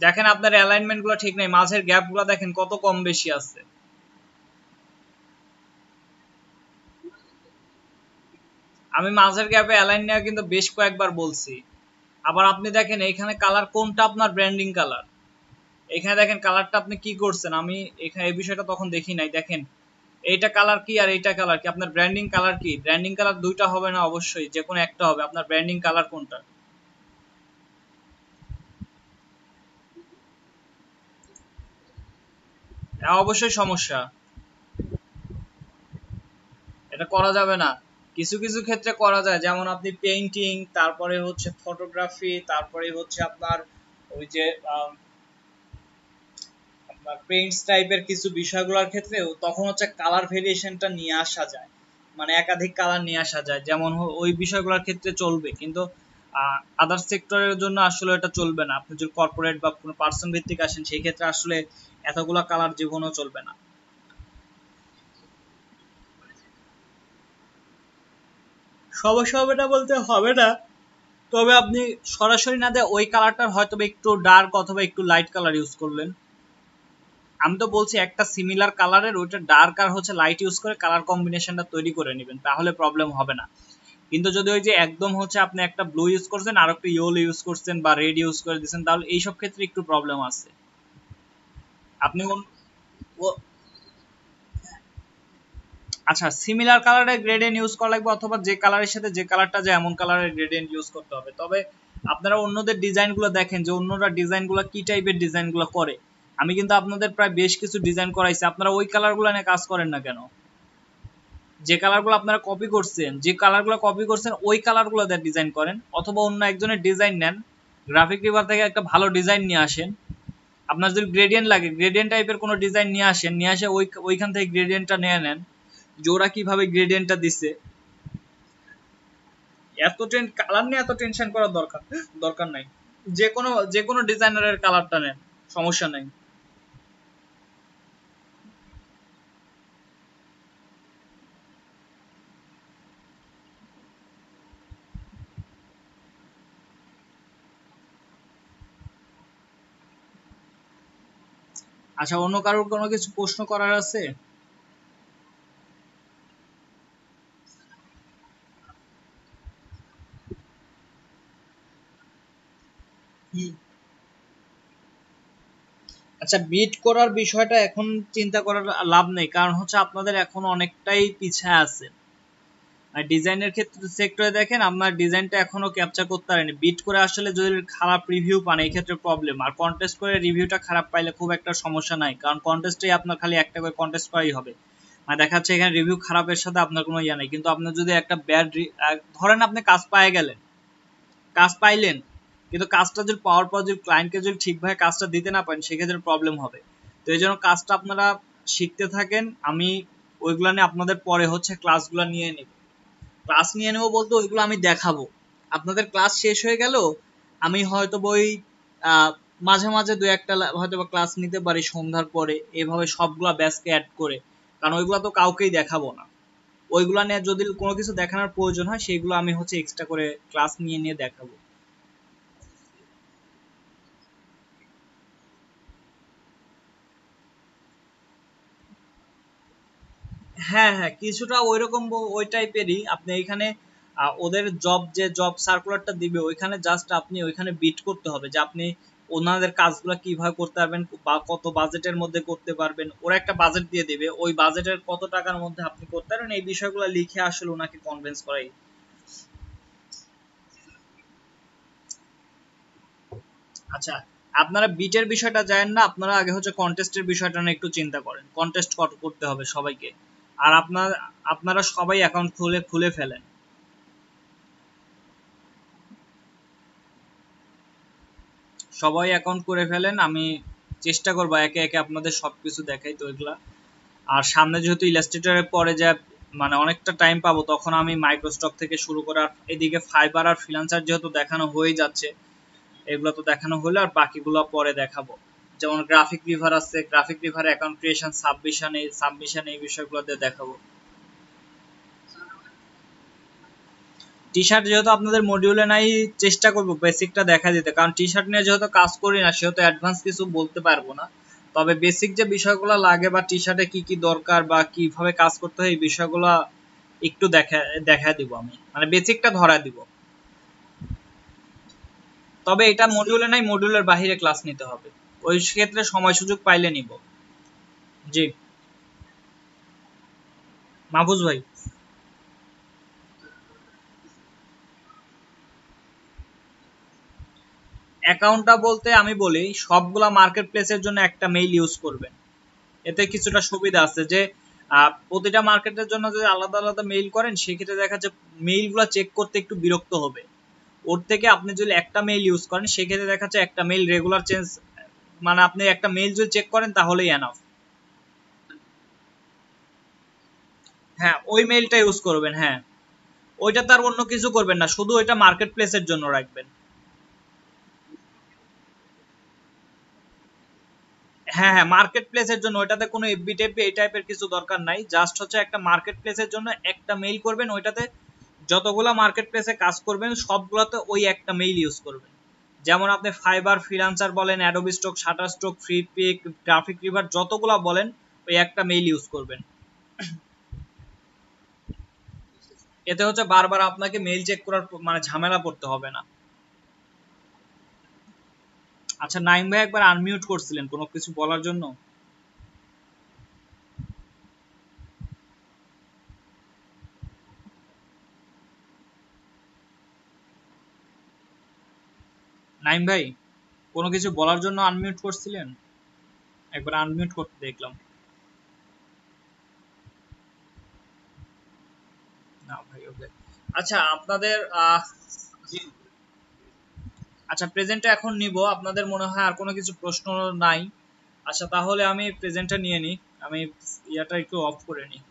দেখেন আপনার অ্যালাইনমেন্ট গুলো ঠিক নাই, মাঝের গ্যাপ গুলো দেখেন কত কম বেশি আছে। আমি মাঝের গ্যাপে অ্যালাইন নেওয়া কিন্তু বেশ কয়েকবার বলছি। আবার আপনি দেখেন এখানে কালার কোনটা আপনার ব্র্যান্ডিং কালার, এখানে দেখেন কালারটা আপনি কি করছেন, আমি এখানে এই বিষয়টা তখন দেখি নাই, দেখেন এইটা কালার কি আর এইটা কালার কি, আপনার ব্র্যান্ডিং কালার কি, ব্র্যান্ডিং কালার দুইটা হবে না, অবশ্যই যে কোনো একটা হবে, আপনার ব্র্যান্ডিং কালার কোনটা। অবশ্যই সমস্যা, এটা করা যাবে না। কিছু কিছু ক্ষেত্রে করা যায়, যেমন আপনি পেইন্টিং, তারপরে হচ্ছে ফটোগ্রাফি, তারপরে হচ্ছে আপনার ওই যে আপনার পেইন্টস টাইপের কিছু বিষয়গুলোর ক্ষেত্রে তখন হচ্ছে কালার ভেরিয়েশনটা নিয়ে আসা যায়, মানে একাধিক কালার নিয়ে আসা যায়, যেমন ওই বিষয়গুলোর ক্ষেত্রে চলবে, কিন্তু আদার সেক্টরের জন্য আসলে এটা চলবে না। আপনি যদি কর্পোরেট বা কোনো পার্সন ভিত্তিক আসেন সেই ক্ষেত্রে আসলে এতগুলা কালার জীবনও চলবে না। সমস্যা হবে না বলতে হবে না, তবে আপনি সরাসরি না দিয়ে ওই কালারটার হয়তো একটু ডার্ক অথবা একটু লাইট কালার ইউজ করলেন। আমি তো বলছি একটা সিমিলার কালারের ওইটা ডার্ক আর হচ্ছে লাইট ইউজ করে কালার কম্বিনেশনটা তৈরি করে নেবেন, তাহলে প্রবলেম হবে না। কিন্তু যদি ওই যে একদম হচ্ছে আপনি একটা ব্লু ইউজ করছেন আর একটা ইয়েলো ইউজ করছেন বা রেড ইউজ করে দিচ্ছেন, তাহলে এইসব ক্ষেত্রে একটু প্রবলেম আছে। আপনি আচ্ছা, সিমিলার কালারের গ্রেডিয়েন্ট ইউজ করা লাগবে, অথবা যে কালারের সাথে যে কালারটা যায় এমন কালারের গ্রেডিয়েন্ট ইউজ করতে হবে। তবে আপনারা অন্যদের ডিজাইনগুলো দেখেন যে অন্যরা ডিজাইনগুলো কি টাইপের ডিজাইনগুলো করে, আমি কিন্তু আপনাদের প্রায় বেশ কিছু ডিজাইন করাইছি, আপনারা ওই কালারগুলো নিয়ে কাজ করেন না কেন? যে কালারগুলো আপনারা কপি করছেন, ওই কালারগুলো দিয়ে ডিজাইন করেন, অথবা অন্য একজনের ডিজাইন নেন, গ্রাফিক রিভার থেকে একটা ভালো ডিজাইন নিয়ে আসেন। আপনার যদি গ্রেডিয়েন্ট লাগে, গ্রেডিয়েন্ট টাইপের কোনো ডিজাইন নিয়ে আসেন, নিয়ে আসে ওইখান থেকে গ্রেডিয়েন্টটা নিয়ে নেন, যে ওরা কিভাবে গ্রেডিয়েন্টটা দিচ্ছে। কালার নিয়ে এত টেনশন করার দরকার নাই। যে কোনো ডিজাইনারের কালারটা নেন, সমস্যা নাই। আচ্ছা, অন্য কারোর কোনো কিছু প্রশ্ন করার আছে? আচ্ছা, বিট করার বিষয়টা এখন চিন্তা করার লাভ নেই, কারণ হচ্ছে আপনাদের এখন অনেকটাই পিছায় আছে। আর ডিজাইনের ক্ষেত্রে সেক্টরে দেখেন, আপনার ডিজাইনটা এখনো ক্যাপচার করতে পারেনি। বিট করে আসলে যদি খারাপ রিভিউ পান, এই ক্ষেত্রে প্রবলেম। আর কন্টেস্ট করে রিভিউটা খারাপ পাইলে খুব একটা সমস্যা নাই, কারণ কন্টেস্টেই আপনার খালি একটা করে কন্টেস্ট করাই হবে। আর দেখা যাচ্ছে এখানে রিভিউ খারাপের সাথে আপনার কোনো ইয়া নেই, কিন্তু আপনার যদি একটা ধরেন আপনি কাজ পাইলেন, কিন্তু কাজটা যদি পাওয়ার পর যদি ক্লায়েন্টকে যদি ঠিকভাবে কাজটা দিতে না পারেন, সেক্ষেত্রে প্রবলেম হবে। তো এই জন্য কাজটা আপনারা শিখতে থাকেন। আমি ওইগুলা নিয়ে আপনাদের পরে হচ্ছে ক্লাসগুলো নিয়ে নেব। ক্লাস নিয়ে নেবো বলতে ওইগুলো আমি দেখাবো। আপনাদের ক্লাস শেষ হয়ে গেল, আমি হয়তো ওই মাঝে মাঝে দু একটা হয়তো বা ক্লাস নিতে পারি সন্ধ্যার পরে, এভাবে সবগুলা ব্যাচকে অ্যাড করে, কারণ ওইগুলা তো কাউকেই দেখাবো না। ওইগুলা নিয়ে যদি কোনো কিছু দেখানোর প্রয়োজন হয়, সেইগুলো আমি হচ্ছে এক্সট্রা করে ক্লাস নিয়ে নিয়ে দেখাবো। হ্যাঁ হ্যাঁ, কিছুটা ওইরকম ওই টাইপেরই। আপনি এখানে ওদের জব সার্কুলারটা দিবে, ওইখানে জাস্ট আপনি ওইখানে বিট করতে হবে যে আপনি ওনাদের কাজগুলো কিভাবে করতে পারবেন বা কত বাজেটের মধ্যে করতে পারবেন। ওরা একটা বাজেট দিয়ে দিবে, ওই বাজেটের কত টাকার মধ্যে আপনি করতে পারবেন, এই বিষয়গুলো লিখে আসলে ওনাকে কনভিন্স করাই। আচ্ছা, আপনারা বিটের বিষয়টা জানেন না, আপনারা আগে হচ্ছে কন্টেস্টের বিষয়টা নিয়ে একটু চিন্তা করেন। কন্টেস্ট করতে হবে সবাইকে। আর আপনারা সবাই অ্যাকাউন্ট খুলে খুলে ফেলেন। সবাই অ্যাকাউন্ট করে ফেলেন। আমি চেষ্টা করবো একে একে আপনাদের সবকিছু দেখাই তো এগুলা। আর সামনে যেহেতু ইলাস্ট্রেটরের পরে যা মানে অনেকটা টাইম পাবো, তখন আমি মাইক্রোস্টক থেকে শুরু করে, আর এদিকে ফাইবার আর ফ্রিল্যান্সার যেহেতু দেখানো হয়ে যাচ্ছে, এগুলো তো দেখানো হলো, আর বাকিগুলো পরে দেখাবো। যেমন গ্রাফিক রিভার আছে, graphic river account creation, submission এই বিষয়গুলো দিয়ে দেখাবো। টি শার্ট যেহেতু আপনাদের মডিউলে নাই, চেষ্টা করবো বেসিকটা দেখা দিতে, কারণ টি শার্ট নিয়ে যেহেতু কাজ করি না, সেহেতু অ্যাডভান্স কিছু বলতে পারবো না। তবে বেসিক যে বিষয়গুলো লাগে বা টি শার্টে কি কি দরকার বা কিভাবে কাজ করতে হয়, এই বিষয়গুলো একটু দেখা দিব আমি, মানে বেসিকটা ধরা দিব। তবে এটা মডিউলে নাই, মডিউলের বাহিরে ক্লাস নিতে হবে, ওই ক্ষেত্রে সময় সুযোগ পাইলে নিব। জি, মাহফুজ ভাই। অ্যাকাউন্টটা বলতে আমি বলি, সবগুলা মার্কেট প্লেসের জন্য একটা মেইল ইউজ করবেন। এতে কিছুটা সুবিধা আছে যে প্রতিটা মার্কেটের জন্য যদি আলাদা আলাদা মেইল করেন, সেক্ষেত্রে দেখা যাচ্ছে মেইলগুলো চেক করতে একটু বিরক্ত হবে। ওর থেকে আপনি যদি একটা মেইল ইউজ করেন, সেক্ষেত্রে দেখা যাচ্ছে একটা মেইল রেগুলার চেঞ্জ, মানে আপনি একটা মেইল যদি চেক করেন তাহলেই এনাফ। হ্যাঁ, ওই মেইলটা ইউজ করবেন। হ্যাঁ, ওইটা তার অন্য কিছু করবেন না, শুধু ওইটা মার্কেট প্লেসের জন্য রাখবেন। হ্যাঁ হ্যাঁ, মার্কেট প্লেসের জন্য ওইটাতে কোনো এফবি টেপবি এই টাইপের কিছু দরকার নাই। জাস্ট হচ্ছে একটা মার্কেট প্লেসের জন্য একটা মেইল করবেন, ওইটাতে যতগুলা মার্কেট প্লেসে কাজ করবেন সবগুলোতে ওই একটা মেইল ইউজ করবেন। যেমন আপনি ফাইবার, ফ্রিল্যান্সার বলেন, Adobe stock, Shutterstock, Freepik, graphic river, যতগুলা বলেন, ওই একটা মেইল ইউজ করবেন। এতে হচ্ছে বারবার আপনাকে মেইল চেক করার মানে ঝামেলা পড়তে হবে না। আচ্ছা, নাইম ভাই একবার আনমিউট করছিলেন কোনো কিছু বলার জন্য। নাইম ভাই, কোনো কিছু বলার জন্য আনমিউট করছিলেন? একবার আনমিউট করতে দেখলাম। না ভাই ওকে। আচ্ছা আপনাদের আচ্ছা প্রেজেন্টটা এখন নিব, আপনাদের মনে হয় আর কোনো কিছু প্রশ্ন নাই? আচ্ছা তাহলে আমি প্রেজেন্টটা নিয়ে নিই, আমি ইয়াটা একটু অফ করে নিই।